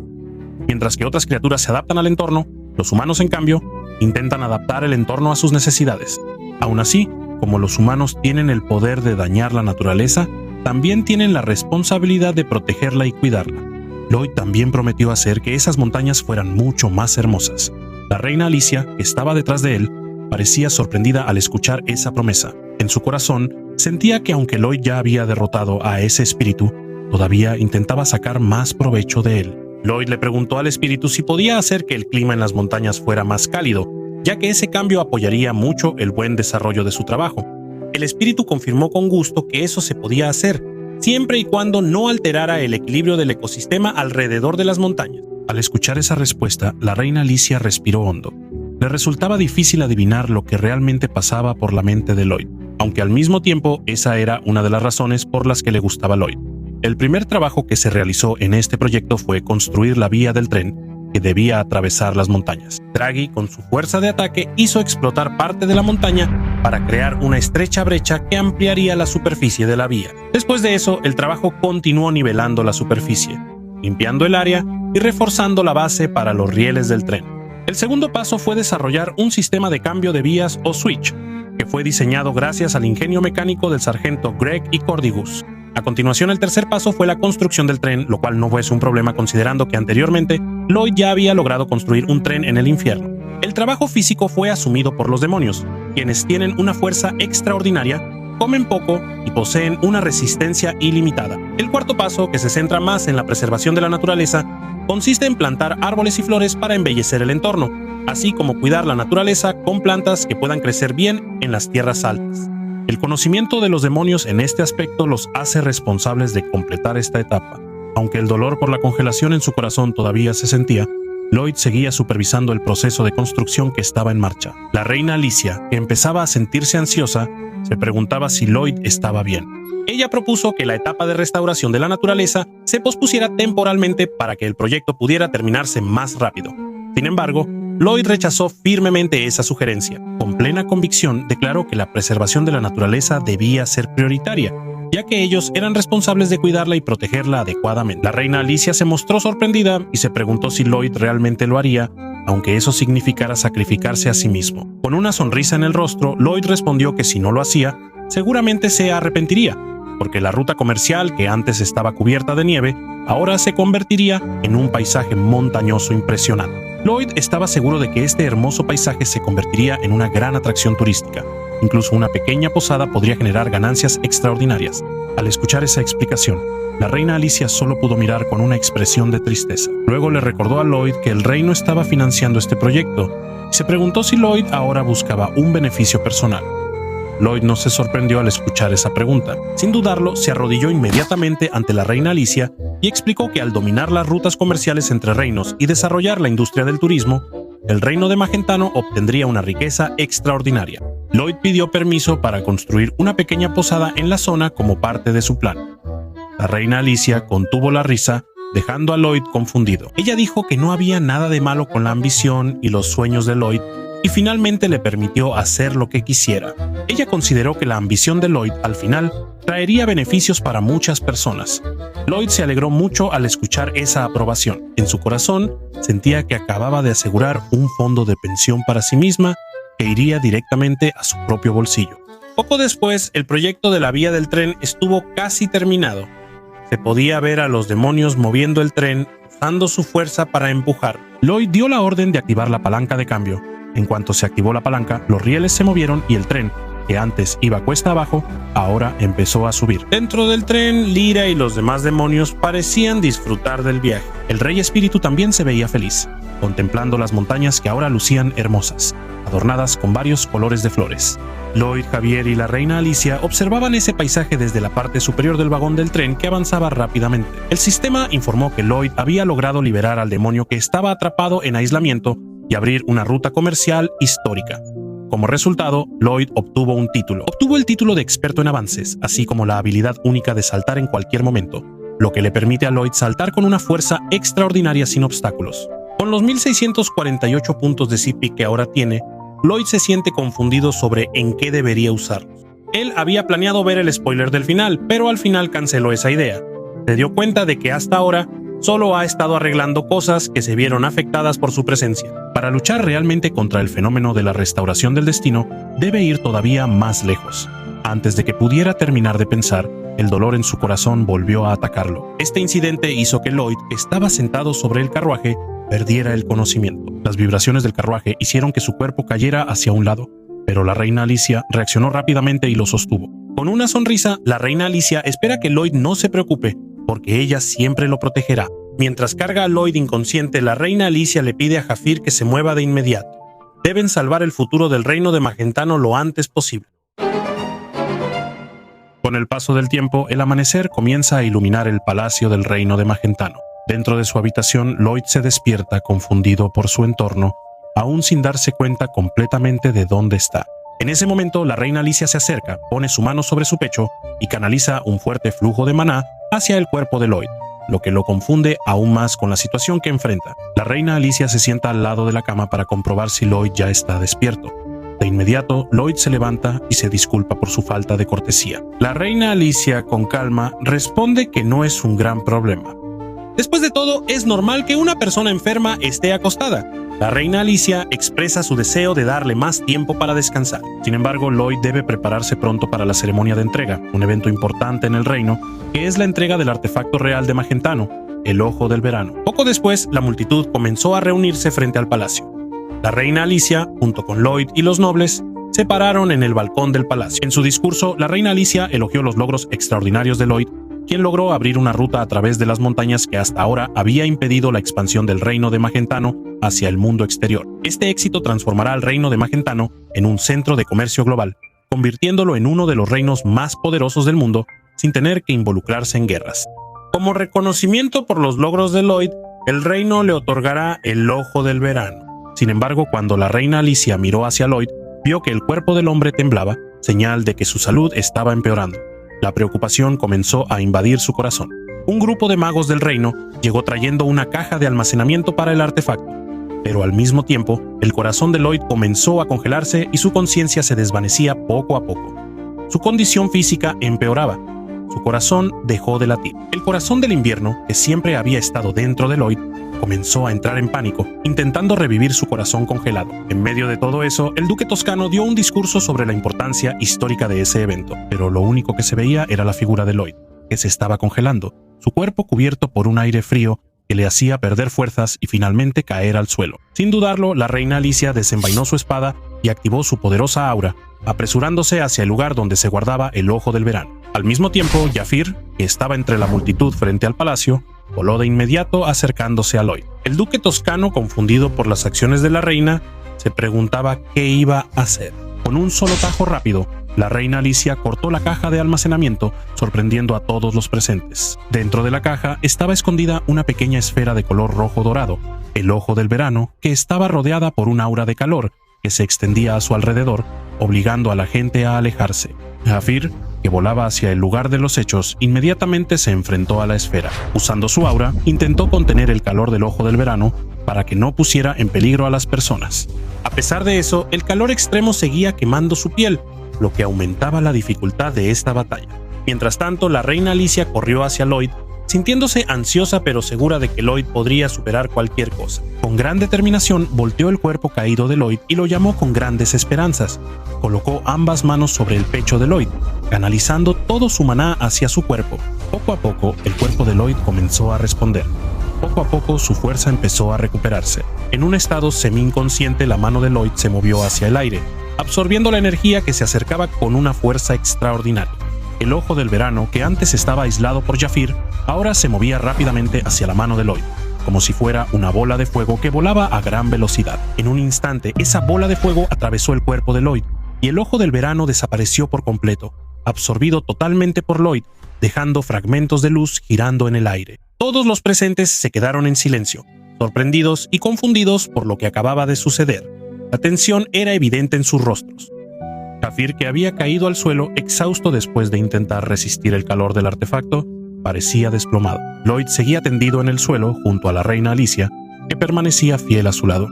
Mientras que otras criaturas se adaptan al entorno, los humanos, en cambio, intentan adaptar el entorno a sus necesidades. Aún así, como los humanos tienen el poder de dañar la naturaleza, también tienen la responsabilidad de protegerla y cuidarla. Lloyd también prometió hacer que esas montañas fueran mucho más hermosas. La reina Alicia, que estaba detrás de él, parecía sorprendida al escuchar esa promesa. En su corazón, sentía que aunque Lloyd ya había derrotado a ese espíritu, todavía intentaba sacar más provecho de él. Lloyd le preguntó al espíritu si podía hacer que el clima en las montañas fuera más cálido, ya que ese cambio apoyaría mucho el buen desarrollo de su trabajo. El espíritu confirmó con gusto que eso se podía hacer, siempre y cuando no alterara el equilibrio del ecosistema alrededor de las montañas. Al escuchar esa respuesta, la reina Alicia respiró hondo. Le resultaba difícil adivinar lo que realmente pasaba por la mente de Lloyd, aunque al mismo tiempo esa era una de las razones por las que le gustaba Lloyd. El primer trabajo que se realizó en este proyecto fue construir la vía del tren que debía atravesar las montañas. Draghi, con su fuerza de ataque, hizo explotar parte de la montaña para crear una estrecha brecha que ampliaría la superficie de la vía. Después de eso, el trabajo continuó nivelando la superficie, limpiando el área y reforzando la base para los rieles del tren. El segundo paso fue desarrollar un sistema de cambio de vías o switch, que fue diseñado gracias al ingenio mecánico del sargento Greg y Cordigus. A continuación, el tercer paso fue la construcción del tren, lo cual no fue un problema considerando que anteriormente Lloyd ya había logrado construir un tren en el infierno. El trabajo físico fue asumido por los demonios, quienes tienen una fuerza extraordinaria, comen poco y poseen una resistencia ilimitada. El cuarto paso, que se centra más en la preservación de la naturaleza, consiste en plantar árboles y flores para embellecer el entorno, así como cuidar la naturaleza con plantas que puedan crecer bien en las tierras altas. El conocimiento de los demonios en este aspecto los hace responsables de completar esta etapa. Aunque el dolor por la congelación en su corazón todavía se sentía, Lloyd seguía supervisando el proceso de construcción que estaba en marcha. La reina Alicia, que empezaba a sentirse ansiosa, se preguntaba si Lloyd estaba bien. Ella propuso que la etapa de restauración de la naturaleza se pospusiera temporalmente para que el proyecto pudiera terminarse más rápido. Sin embargo, Lloyd rechazó firmemente esa sugerencia. Con plena convicción, declaró que la preservación de la naturaleza debía ser prioritaria, ya que ellos eran responsables de cuidarla y protegerla adecuadamente. La reina Alicia se mostró sorprendida y se preguntó si Lloyd realmente lo haría, aunque eso significara sacrificarse a sí mismo. Con una sonrisa en el rostro, Lloyd respondió que si no lo hacía, seguramente se arrepentiría, porque la ruta comercial, que antes estaba cubierta de nieve, ahora se convertiría en un paisaje montañoso impresionante. Lloyd estaba seguro de que este hermoso paisaje se convertiría en una gran atracción turística. Incluso una pequeña posada podría generar ganancias extraordinarias. Al escuchar esa explicación, la reina Alicia solo pudo mirar con una expresión de tristeza. Luego le recordó a Lloyd que el reino estaba financiando este proyecto y se preguntó si Lloyd ahora buscaba un beneficio personal. Lloyd no se sorprendió al escuchar esa pregunta. Sin dudarlo, se arrodilló inmediatamente ante la reina Alicia y explicó que al dominar las rutas comerciales entre reinos y desarrollar la industria del turismo, el reino de Magentano obtendría una riqueza extraordinaria. Lloyd pidió permiso para construir una pequeña posada en la zona como parte de su plan. La reina Alicia contuvo la risa, dejando a Lloyd confundido. Ella dijo que no había nada de malo con la ambición y los sueños de Lloyd, y finalmente le permitió hacer lo que quisiera. Ella consideró que la ambición de Lloyd al final traería beneficios para muchas personas. Lloyd se alegró mucho al escuchar esa aprobación. En su corazón sentía que acababa de asegurar un fondo de pensión para sí misma que iría directamente a su propio bolsillo. Poco después, el proyecto de la vía del tren estuvo casi terminado. Se podía ver a los demonios moviendo el tren, usando su fuerza para empujar. Lloyd dio la orden de activar la palanca de cambio. En cuanto se activó la palanca, los rieles se movieron y el tren, que antes iba cuesta abajo, ahora empezó a subir. Dentro del tren, Lyra y los demás demonios parecían disfrutar del viaje. El rey espíritu también se veía feliz, contemplando las montañas que ahora lucían hermosas, adornadas con varios colores de flores. Lloyd, Javier y la reina Alicia observaban ese paisaje desde la parte superior del vagón del tren que avanzaba rápidamente. El sistema informó que Lloyd había logrado liberar al demonio que estaba atrapado en aislamiento y abrir una ruta comercial histórica. Como resultado, Lloyd obtuvo un título. Obtuvo el título de experto en avances, así como la habilidad única de saltar en cualquier momento, lo que le permite a Lloyd saltar con una fuerza extraordinaria sin obstáculos. Con los 1648 puntos de CP que ahora tiene, Lloyd se siente confundido sobre en qué debería usarlos. Él había planeado ver el spoiler del final, pero al final canceló esa idea. Se dio cuenta de que hasta ahora solo ha estado arreglando cosas que se vieron afectadas por su presencia. Para luchar realmente contra el fenómeno de la restauración del destino, debe ir todavía más lejos. Antes de que pudiera terminar de pensar, el dolor en su corazón volvió a atacarlo. Este incidente hizo que Lloyd, que estaba sentado sobre el carruaje, perdiera el conocimiento. Las vibraciones del carruaje hicieron que su cuerpo cayera hacia un lado, pero la reina Alicia reaccionó rápidamente y lo sostuvo. Con una sonrisa, la reina Alicia espera que Lloyd no se preocupe, porque ella siempre lo protegerá. Mientras carga a Lloyd inconsciente, la reina Alicia le pide a Jafir que se mueva de inmediato. Deben salvar el futuro del reino de Magentano lo antes posible. Con el paso del tiempo, el amanecer comienza a iluminar el palacio del reino de Magentano. Dentro de su habitación, Lloyd se despierta confundido por su entorno, aún sin darse cuenta completamente de dónde está. En ese momento, la reina Alicia se acerca, pone su mano sobre su pecho y canaliza un fuerte flujo de maná hacia el cuerpo de Lloyd, lo que lo confunde aún más con la situación que enfrenta. La reina Alicia se sienta al lado de la cama para comprobar si Lloyd ya está despierto. De inmediato, Lloyd se levanta y se disculpa por su falta de cortesía. La reina Alicia, con calma, responde que no es un gran problema. Después de todo, es normal que una persona enferma esté acostada. La reina Alicia expresa su deseo de darle más tiempo para descansar. Sin embargo, Lloyd debe prepararse pronto para la ceremonia de entrega, un evento importante en el reino, que es la entrega del artefacto real de Magentano, el Ojo del Verano. Poco después, la multitud comenzó a reunirse frente al palacio. La reina Alicia, junto con Lloyd y los nobles, se pararon en el balcón del palacio. En su discurso, la reina Alicia elogió los logros extraordinarios de Lloyd, quien logró abrir una ruta a través de las montañas que hasta ahora había impedido la expansión del reino de Magentano hacia el mundo exterior. Este éxito transformará al reino de Magentano en un centro de comercio global, convirtiéndolo en uno de los reinos más poderosos del mundo sin tener que involucrarse en guerras. Como reconocimiento por los logros de Lloyd, el reino le otorgará el Ojo del Verano. Sin embargo, cuando la reina Alicia miró hacia Lloyd, vio que el cuerpo del hombre temblaba, señal de que su salud estaba empeorando. La preocupación comenzó a invadir su corazón. Un grupo de magos del reino llegó trayendo una caja de almacenamiento para el artefacto, pero al mismo tiempo, el corazón de Lloyd comenzó a congelarse y su conciencia se desvanecía poco a poco. Su condición física empeoraba. Su corazón dejó de latir. El corazón del invierno, que siempre había estado dentro de Lloyd, comenzó a entrar en pánico, intentando revivir su corazón congelado. En medio de todo eso, el duque toscano dio un discurso sobre la importancia histórica de ese evento, pero lo único que se veía era la figura de Lloyd, que se estaba congelando, su cuerpo cubierto por un aire frío que le hacía perder fuerzas y finalmente caer al suelo. Sin dudarlo, la reina Alicia desenvainó su espada y activó su poderosa aura, apresurándose hacia el lugar donde se guardaba el Ojo del Verano. Al mismo tiempo, Jafir, que estaba entre la multitud frente al palacio, voló de inmediato acercándose a Lloyd. El duque toscano, confundido por las acciones de la reina, se preguntaba qué iba a hacer. Con un solo tajo rápido, la reina Alicia cortó la caja de almacenamiento, sorprendiendo a todos los presentes. Dentro de la caja estaba escondida una pequeña esfera de color rojo dorado, el Ojo del Verano, que estaba rodeada por un aura de calor que se extendía a su alrededor, obligando a la gente a alejarse. Jafir, que volaba hacia el lugar de los hechos, inmediatamente se enfrentó a la esfera. Usando su aura, intentó contener el calor del Ojo del Verano para que no pusiera en peligro a las personas. A pesar de eso, el calor extremo seguía quemando su piel, lo que aumentaba la dificultad de esta batalla. Mientras tanto, la reina Alicia corrió hacia Lloyd, sintiéndose ansiosa pero segura de que Lloyd podría superar cualquier cosa. Con gran determinación, volteó el cuerpo caído de Lloyd y lo llamó con grandes esperanzas. Colocó ambas manos sobre el pecho de Lloyd, canalizando todo su maná hacia su cuerpo. Poco a poco, el cuerpo de Lloyd comenzó a responder. Poco a poco, su fuerza empezó a recuperarse. En un estado semi-inconsciente, la mano de Lloyd se movió hacia el aire, absorbiendo la energía que se acercaba con una fuerza extraordinaria. El Ojo del Verano, que antes estaba aislado por Jafir, ahora se movía rápidamente hacia la mano de Lloyd, como si fuera una bola de fuego que volaba a gran velocidad. En un instante, esa bola de fuego atravesó el cuerpo de Lloyd, y el Ojo del Verano desapareció por completo, absorbido totalmente por Lloyd, dejando fragmentos de luz girando en el aire. Todos los presentes se quedaron en silencio, sorprendidos y confundidos por lo que acababa de suceder. La tensión era evidente en sus rostros. Jafir, que había caído al suelo exhausto después de intentar resistir el calor del artefacto, parecía desplomado. Lloyd seguía tendido en el suelo junto a la reina Alicia, que permanecía fiel a su lado.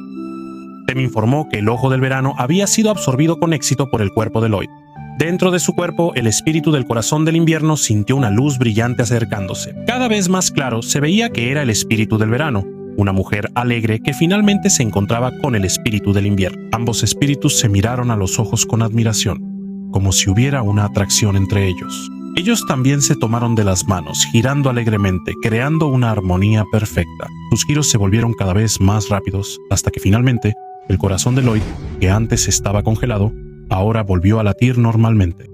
Tem informó que el Ojo del Verano había sido absorbido con éxito por el cuerpo de Lloyd. Dentro de su cuerpo, el espíritu del corazón del invierno sintió una luz brillante acercándose. Cada vez más claro se veía que era el espíritu del verano, una mujer alegre que finalmente se encontraba con el espíritu del invierno. Ambos espíritus se miraron a los ojos con admiración, como si hubiera una atracción entre ellos. Ellos también se tomaron de las manos, girando alegremente, creando una armonía perfecta. Sus giros se volvieron cada vez más rápidos, hasta que finalmente, el corazón de Lloyd, que antes estaba congelado, ahora volvió a latir normalmente.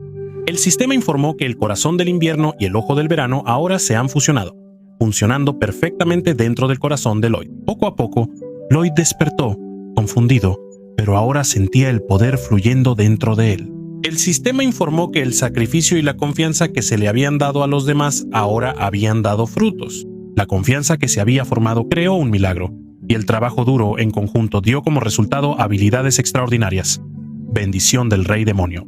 El sistema informó que el corazón del invierno y el ojo del verano ahora se han fusionado, funcionando perfectamente dentro del corazón de Lloyd. Poco a poco, Lloyd despertó, confundido, pero ahora sentía el poder fluyendo dentro de él. El sistema informó que el sacrificio y la confianza que se le habían dado a los demás ahora habían dado frutos. La confianza que se había formado creó un milagro, y el trabajo duro en conjunto dio como resultado habilidades extraordinarias. Bendición del Rey Demonio.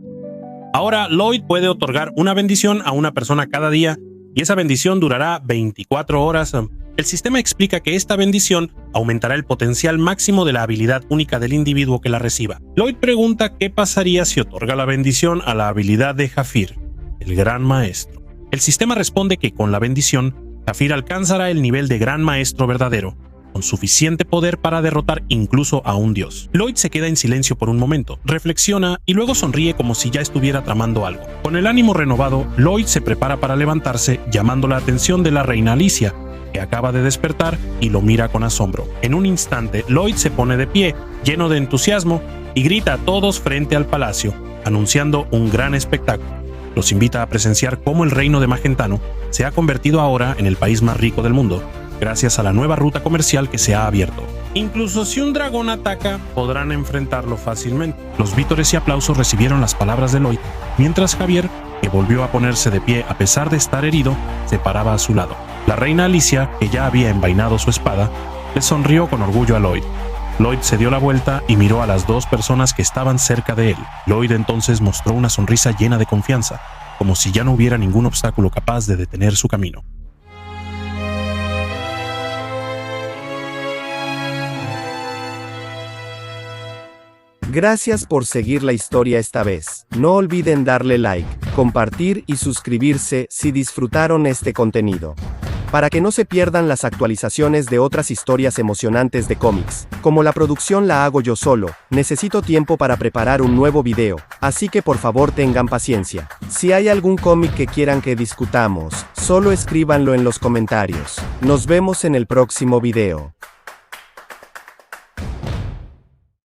Ahora Lloyd puede otorgar una bendición a una persona cada día, y esa bendición durará 24 horas. El sistema explica que esta bendición aumentará el potencial máximo de la habilidad única del individuo que la reciba. Lloyd pregunta qué pasaría si otorga la bendición a la habilidad de Jafir, el Gran Maestro. El sistema responde que con la bendición, Jafir alcanzará el nivel de Gran Maestro verdadero, con suficiente poder para derrotar incluso a un dios. Lloyd se queda en silencio por un momento, reflexiona y luego sonríe como si ya estuviera tramando algo. Con el ánimo renovado, Lloyd se prepara para levantarse, llamando la atención de la reina Alicia, que acaba de despertar y lo mira con asombro. En un instante, Lloyd se pone de pie, lleno de entusiasmo, y grita a todos frente al palacio, anunciando un gran espectáculo. Los invita a presenciar cómo el reino de Magentano se ha convertido ahora en el país más rico del mundo, gracias a la nueva ruta comercial que se ha abierto. Incluso si un dragón ataca, podrán enfrentarlo fácilmente. Los vítores y aplausos recibieron las palabras de Lloyd, mientras Javier, que volvió a ponerse de pie a pesar de estar herido, se paraba a su lado. La reina Alicia, que ya había envainado su espada, le sonrió con orgullo a Lloyd. Lloyd se dio la vuelta y miró a las dos personas que estaban cerca de él. Lloyd entonces mostró una sonrisa llena de confianza, como si ya no hubiera ningún obstáculo capaz de detener su camino. Gracias por seguir la historia esta vez. No olviden darle like, compartir y suscribirse si disfrutaron este contenido. Para que no se pierdan las actualizaciones de otras historias emocionantes de cómics. Como la producción la hago yo solo, necesito tiempo para preparar un nuevo video, así que por favor tengan paciencia. Si hay algún cómic que quieran que discutamos, solo escríbanlo en los comentarios. Nos vemos en el próximo video.